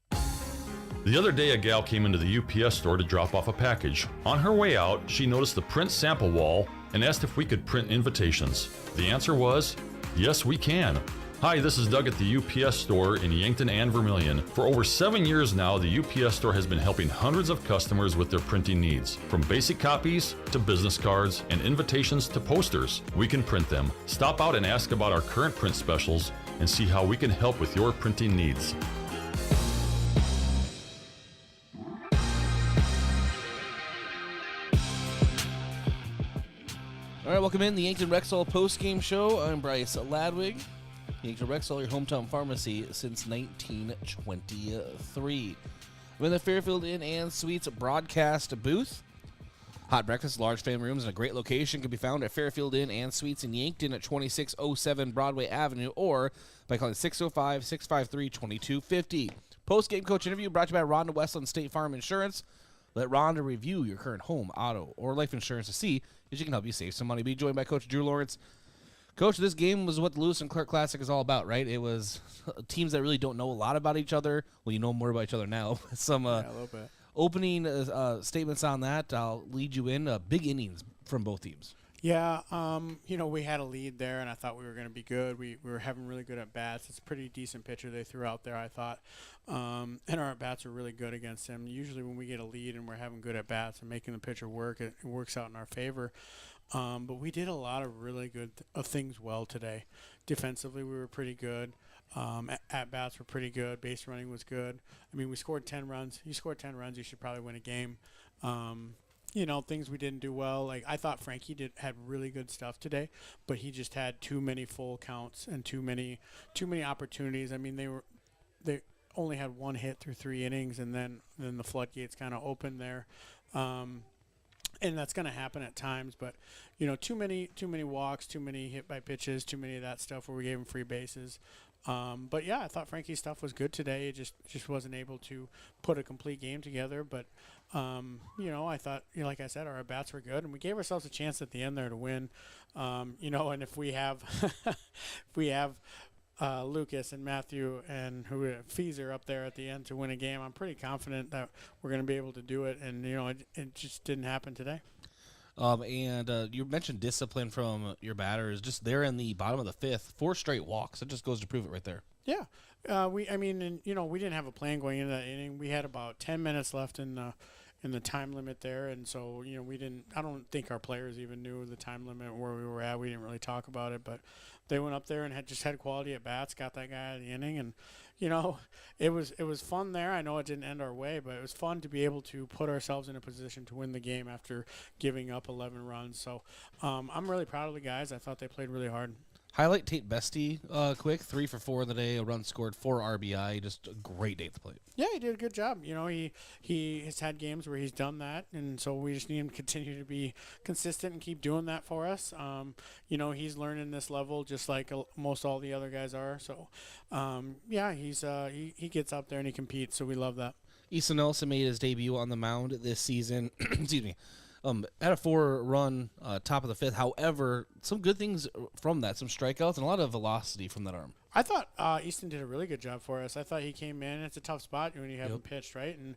The other day, a gal came into the UPS store to drop off a package. On her way out, she noticed the print sample wall and asked if we could print invitations. The answer was, yes, we can. Hi, this is Doug at the UPS store in Yankton and Vermilion. For over 7 years now, the UPS store has been helping hundreds of customers with their printing needs. From basic copies to business cards and invitations to posters, we can print them. Stop out and ask about our current print specials and see how we can help with your printing needs. All right, welcome in the Yankton Rexall post-game show. I'm Bryce Ladwig. Yankton Rexall, your hometown pharmacy since 1923. We're in the Fairfield Inn and Suites broadcast booth. Hot breakfast, large family rooms, and a great location can be found at Fairfield Inn and Suites in Yankton at 2607 Broadway Avenue or by calling 605-653-2250. Post-game coach interview brought to you by Rhonda Westland State Farm Insurance. Let Rhonda review your current home, auto, or life insurance to see if she can help you save some money. Be joined by Coach Drew Lawrence. Coach, this game was what the Lewis and Clark Classic is all about, right? It was teams that really don't know a lot about each other. Well, you know more about each other now. Some a little bit. Opening statements on that. I'll lead you in. Big innings from both teams. Yeah, we had a lead there, and I thought we were going to be good. We were having really good at-bats. It's a pretty decent pitcher they threw out there, I thought. And our at-bats were really good against him. Usually when we get a lead and we're having good at-bats and making the pitcher work, it works out in our favor. But we did a lot of really good things well today. Defensively, we were pretty good. At-bats were pretty good. Base running was good. I mean, we scored 10 runs. You scored 10 runs, you should probably win a game. Things we didn't do well. Like, I thought Frankie had really good stuff today, but he just had too many full counts and too many opportunities. I mean, they only had one hit through 3 innings, and then the floodgates kind of opened there. And that's going to happen at times, but too many walks, too many hit by pitches, too many of that stuff where we gave him free bases. But yeah, I thought Frankie's stuff was good today. It just wasn't able to put a complete game together. But I thought, like I said, our at-bats were good, and we gave ourselves a chance at the end there to win. And if we have Lucas and Matthew and Feezer up there at the end to win a game, I'm pretty confident that we're going to be able to do it. And it just didn't happen today. You mentioned discipline from your batters. Just there in the bottom of the 5th, 4 straight walks. It just goes to prove it right there. Yeah, we didn't have a plan going into that inning. We had about 10 minutes left in the time limit there, and so we didn't. I don't think our players even knew the time limit where we were at. We didn't really talk about it, but they went up there and had quality at bats, got that guy out of the inning, and it was fun there. I know it didn't end our way, but it was fun to be able to put ourselves in a position to win the game after giving up 11 runs. So I'm really proud of the guys. I thought they played really hard. Highlight Tate Bestie quick. 3 for 4 in the day, a run scored, 4 RBI. Just a great day at the plate. Yeah, he did a good job. He has had games where he's done that, and so we just need him to continue to be consistent and keep doing that for us. He's learning this level just like most all the other guys are. So, he gets up there and he competes, so we love that. Easton Nelson made his debut on the mound this season. Excuse me. Had a 4-run top of the 5th. However, some good things from that, some strikeouts and a lot of velocity from that arm. I thought Easton did a really good job for us. I thought he came in. It's a tough spot when you haven't pitched, right? And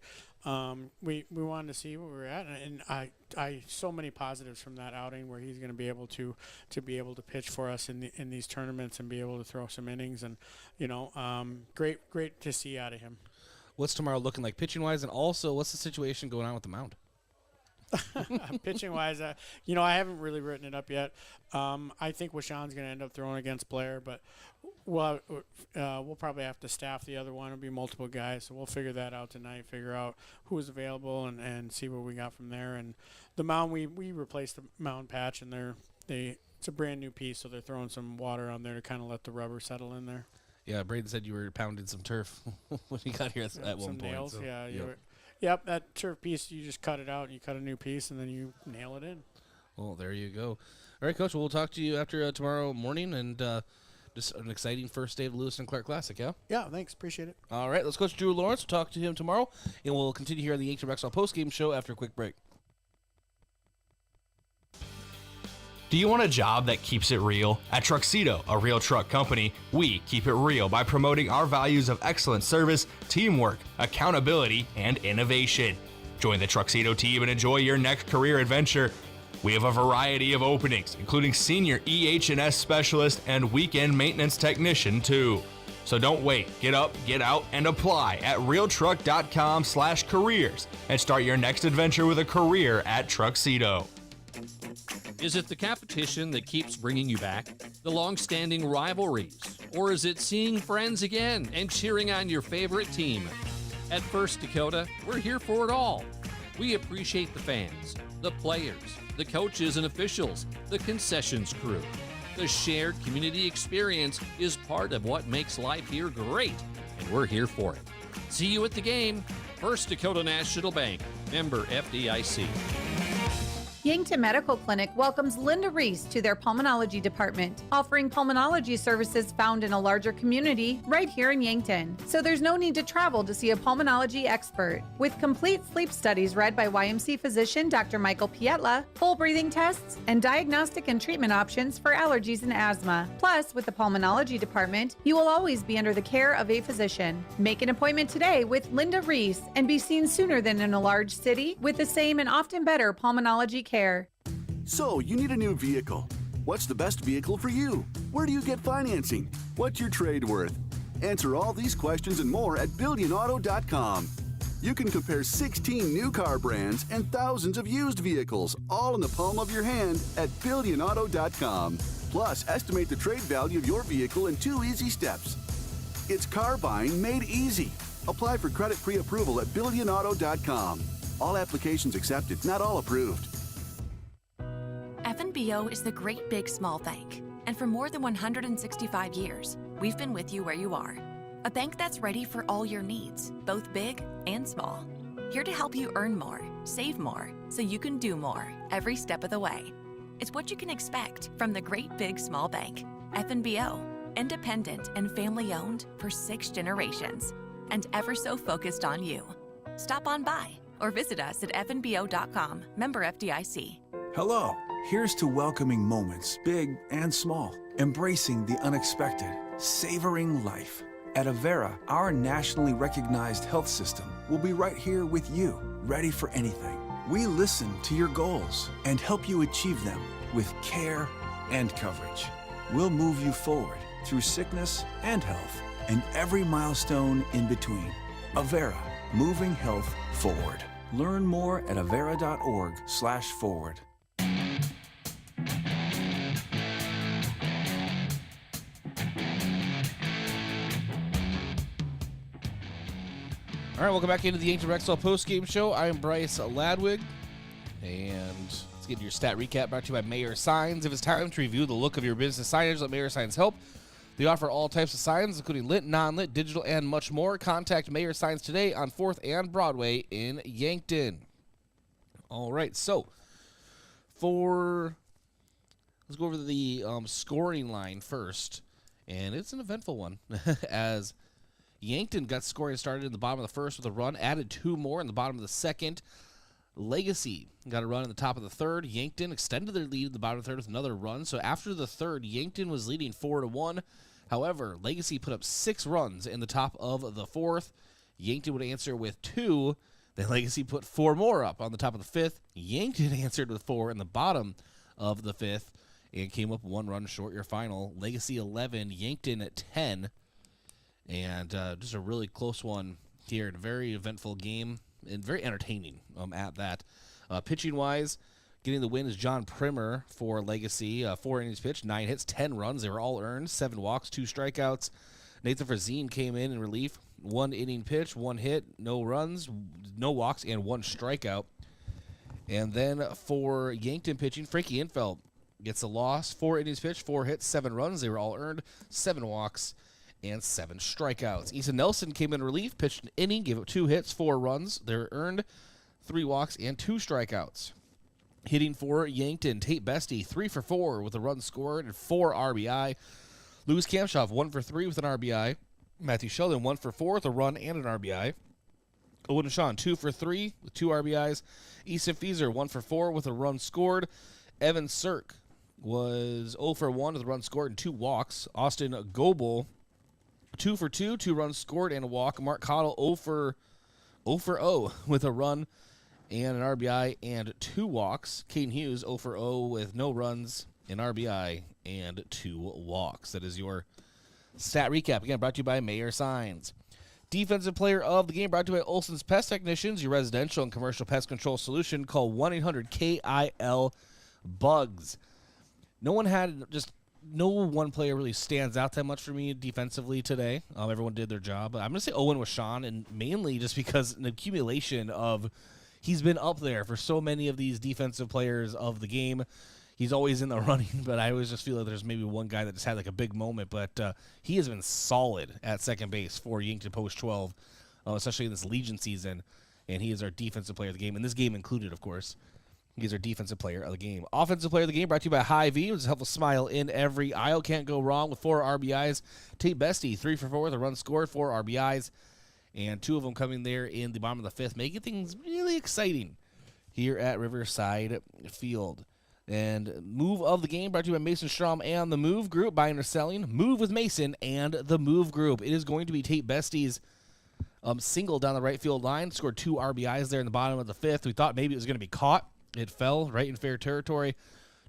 we wanted to see where we were at, and I so many positives from that outing where he's going to be able to pitch for us in these tournaments and be able to throw some innings, and great to see out of him. What's tomorrow looking like pitching wise, and also what's the situation going on with the mound? Pitching wise, I haven't really written it up yet. I think Washawn's going to end up throwing against Blair, but we'll probably have to staff the other one. It'll be multiple guys, so we'll figure that out tonight. Figure out who's available and see what we got from there. And the mound, we replaced the mound patch, and it's a brand new piece, so they're throwing some water on there to kind of let the rubber settle in there. Yeah, Brayden said you were pounding some turf when you got here at one point. Nails, so, yeah. Yep, that turf piece, you just cut it out, and you cut a new piece, and then you nail it in. Well, there you go. All right, Coach, we'll talk to you after tomorrow morning, and just an exciting first day of the Lewis and Clark Classic, yeah? Yeah, thanks. Appreciate it. All right, let's Coach Drew Lawrence. We'll talk to him tomorrow, and we'll continue here on the Yankton Rexall postgame show after a quick break. Do you want a job that keeps it real? At Truxedo, a real truck company, we keep it real by promoting our values of excellent service, teamwork, accountability, and innovation. Join the Truxedo team and enjoy your next career adventure. We have a variety of openings, including senior EH&S specialist and weekend maintenance technician too. So don't wait. Get up, get out, and apply at realtruck.com/careers and start your next adventure with a career at Truxedo. Is it the competition that keeps bringing you back? The long-standing rivalries? Or is it seeing friends again and cheering on your favorite team? At First Dakota, we're here for it all. We appreciate the fans, the players, the coaches and officials, the concessions crew. The shared community experience is part of what makes life here great, and we're here for it. See you at the game. First Dakota National Bank, member FDIC. Yankton Medical Clinic welcomes Linda Reese to their pulmonology department, offering pulmonology services found in a larger community right here in Yankton. So there's no need to travel to see a pulmonology expert. With complete sleep studies read by YMC physician Dr. Michael Pietla, full breathing tests, and diagnostic and treatment options for allergies and asthma. Plus, with the pulmonology department, you will always be under the care of a physician. Make an appointment today with Linda Reese and be seen sooner than in a large city with the same and often better pulmonology care. So, you need a new vehicle. What's the best vehicle for you? Where do you get financing? What's your trade worth? Answer all these questions and more at BillionAuto.com. You can compare 16 new car brands and thousands of used vehicles, all in the palm of your hand at BillionAuto.com. Plus, estimate the trade value of your vehicle in 2 easy steps. It's car buying made easy. Apply for credit pre-approval at BillionAuto.com. All applications accepted, not all approved. FNBO is the great big small bank. And for more than 165 years, we've been with you where you are. A bank that's ready for all your needs, both big and small. Here to help you earn more, save more, so you can do more every step of the way. It's what you can expect from the great big small bank. FNBO, independent and family owned for 6 generations. And ever so focused on you. Stop on by or visit us at fnbo.com, member FDIC. Hello, here's to welcoming moments, big and small, embracing the unexpected, savoring life. At Avera, our nationally recognized health system will be right here with you, ready for anything. We listen to your goals and help you achieve them with care and coverage. We'll move you forward through sickness and health and every milestone in between. Avera, moving health forward. Learn more at avera.org/forward. All right, welcome back into the Yankton Rexall postgame show. I am Bryce Ladwig, and let's get your stat recap brought to you by Mayor Signs. If it's time to review the look of your business signage, let Mayor Signs help. They offer all types of signs, including lit, non-lit, digital, and much more. Contact Mayor Signs today on 4th and Broadway in Yankton. All right, so let's go over the scoring line first, and it's an eventful one as Yankton got scoring started in the bottom of the first with a run, added 2 more in the bottom of the second. Legacy got a run in the top of the third. Yankton extended their lead in the bottom of the third with another run. So after the third, Yankton was leading 4-1. However, Legacy put up 6 runs in the top of the fourth. Yankton would answer with 2. Then Legacy put 4 more up on the top of the fifth. Yankton answered with 4 in the bottom of the fifth and came up 1 run short your final. Legacy 11, Yankton at 10. And just a really close one here. A very eventful game and very entertaining at that. Pitching-wise, getting the win is John Primer for Legacy. 4 innings pitched, 9 hits, 10 runs. They were all earned, 7 walks, 2 strikeouts. Nathan Frazine came in relief. 1 inning pitch, 1 hit, no runs, no walks, and 1 strikeout. And then for Yankton pitching, Frankie Infeld gets a loss. 4 innings pitched, 4 hits, 7 runs. They were all earned, 7 walks, and 7 strikeouts. Ethan Nelson came in relief, pitched an inning, gave up 2 hits, 4 runs. They were earned, 3 walks, and 2 strikeouts. Hitting for Yankton, Tate Bestie, 3 for 4 with a run scored and 4 RBI. Lewis Kamshoff, 1 for 3 with an RBI. Matthew Sheldon, 1 for 4 with a run and an RBI. Owen Sean, 2 for 3 with 2 RBIs. Easton Fieser, 1 for 4 with a run scored. Evan Sirk was 0 for 1 with a run scored and 2 walks. Austin Goebel, 2 for 2, 2 runs scored and a walk. Mark Cottle, 0 for 0 with a run and an RBI and 2 walks. Caden Hughes, 0 for 0 with no runs, an RBI, and 2 walks. That is your stat recap. Again, brought to you by Mayor Signs. Defensive player of the game brought to you by Olson's Pest Technicians, your residential and commercial pest control solution. Call 1-800-KIL-BUGS. No one player really stands out that much for me defensively today. Everyone did their job. I'm going to say Owen was Sean, and mainly just because an accumulation of he's been up there for so many of these defensive players of the game. He's always in the running, but I always just feel like there's maybe one guy that just had like a big moment. But he has been solid at second base for Yankton Post 12, especially in this Legion season. And he is our defensive player of the game, and this game included, of course. He's our defensive player of the game. Offensive player of the game brought to you by Hy-Vee. It was a helpful smile in every aisle. Can't go wrong with 4 RBIs. Tate Bestie, 3 for 4 with a run scored, 4 RBIs. And 2 of them coming there in the bottom of the 5th, making things really exciting here at Riverside Field. And move of the game brought to you by Mason Strom and the Move Group. Buying or selling, move with Mason and the Move Group. It is going to be Tate Bestie's single down the right field line. Scored 2 RBIs there in the bottom of the 5th. We thought maybe it was going to be caught. It fell right in fair territory.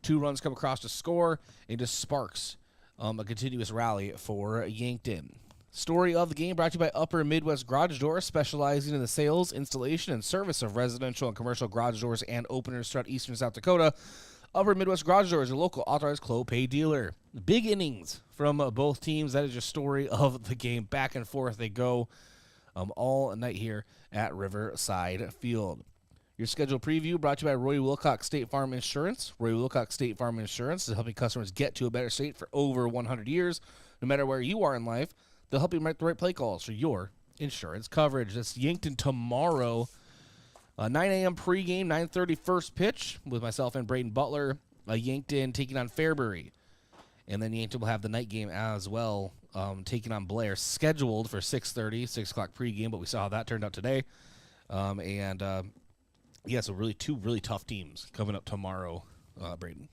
2 runs come across to score. It just sparks a continuous rally for Yankton. Story of the game brought to you by Upper Midwest Garage Doors, specializing in the sales, installation, and service of residential and commercial garage doors and openers throughout eastern South Dakota. Upper Midwest Garage Doors, your local authorized Clopay dealer. Big innings from both teams. That is your story of the game. Back and forth they go all night here at Riverside Field. Your schedule preview brought to you by Roy Wilcox State Farm Insurance. Roy Wilcox State Farm Insurance is helping customers get to a better state for over 100 years. No matter where you are in life, they'll help you make the right play calls for your insurance coverage. That's Yankton tomorrow. 9 a.m. pregame, 9:30 first pitch with myself and Brayden Butler. Yankton taking on Fairbury. And then Yankton will have the night game as well, taking on Blair. Scheduled for 6:30, 6 o'clock pregame, but we saw how that turned out today. So really 2 really tough teams coming up tomorrow, Brayden.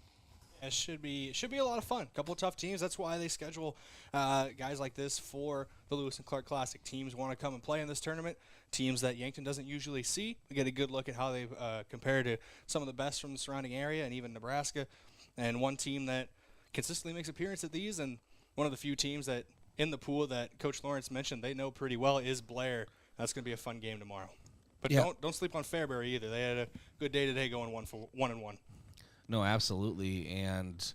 It should be a lot of fun. A couple of tough teams. That's why they schedule guys like this for the Lewis and Clark Classic. Teams want to come and play in this tournament. Teams that Yankton doesn't usually see. We get a good look at how they compare to some of the best from the surrounding area and even Nebraska. And one team that consistently makes appearance at these, and one of the few teams that in the pool that Coach Lawrence mentioned they know pretty well is Blair. That's going to be a fun game tomorrow. But don't sleep on Fairbury either. They had a good day today, going 1-1. No, absolutely. And,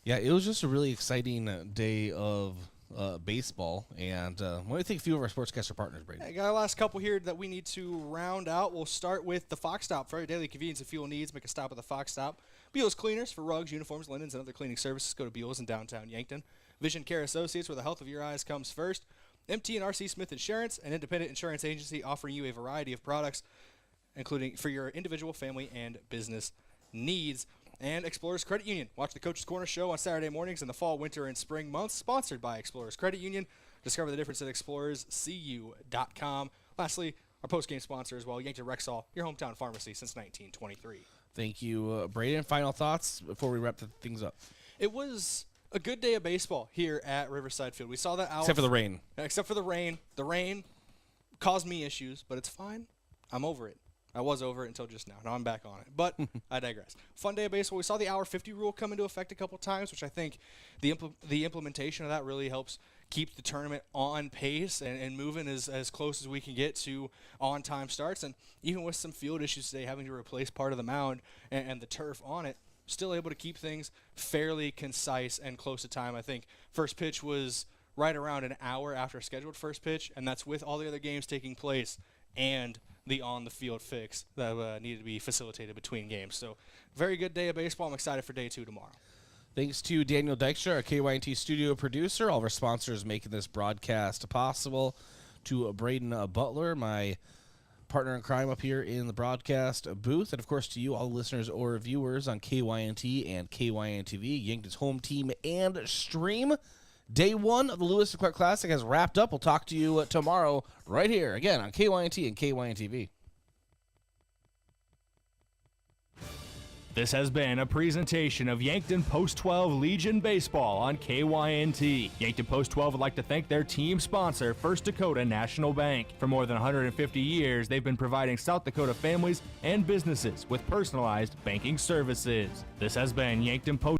yeah, it was just a really exciting day of baseball. And what do you think a few of our sportscaster partners, Brady? I got a last couple here that we need to round out. We'll start with the Fox Stop. For your daily convenience and fuel needs, make a stop at the Fox Stop. Beals Cleaners for rugs, uniforms, linens, and other cleaning services. Go to Beals in downtown Yankton. Vision Care Associates, where the health of your eyes comes first. MT and RC Smith Insurance, an independent insurance agency offering you a variety of products, including for your individual, family, and business needs. And Explorers Credit Union. Watch the Coach's Corner show on Saturday mornings in the fall, winter, and spring months, sponsored by Explorers Credit Union. Discover the difference at explorerscu.com. Lastly, our post-game sponsor as well, Yankton Rexall, your hometown pharmacy since 1923. Thank you, Brayden. Final thoughts before we wrap things up? It was a good day of baseball here at Riverside Field. We saw that except for the rain. Except for the rain. The rain caused me issues, but it's fine. I'm over it. I was over it until just now. Now I'm back on it. But I digress. Fun day of baseball. We saw the hour 50 rule come into effect a couple times, which I think the implementation of that really helps keep the tournament on pace and moving as close as we can get to on-time starts. And even with some field issues today, having to replace part of the mound and the turf on it, still able to keep things fairly concise and close to time. I think first pitch was right around an hour after scheduled first pitch, and that's with all the other games taking place and the on-the-field fix that needed to be facilitated between games. So very good day of baseball. I'm excited for day 2 tomorrow. Thanks to Daniel Dykstra, our KYNT studio producer, all of our sponsors making this broadcast possible, to Brayden Butler, my partner in crime up here in the broadcast booth, and of course to you, all listeners or viewers on KYNT and KYNT-TV, Yankton's home team and stream. Day 1 of the Lewis and Clark Classic has wrapped up. We'll talk to you tomorrow right here, again, on KYNT and KYNT-TV. This has been a presentation of Yankton Post 12 Legion Baseball on KYNT. Yankton Post 12 would like to thank their team sponsor, First Dakota National Bank. For more than 150 years, they've been providing South Dakota families and businesses with personalized banking services. This has been Yankton Post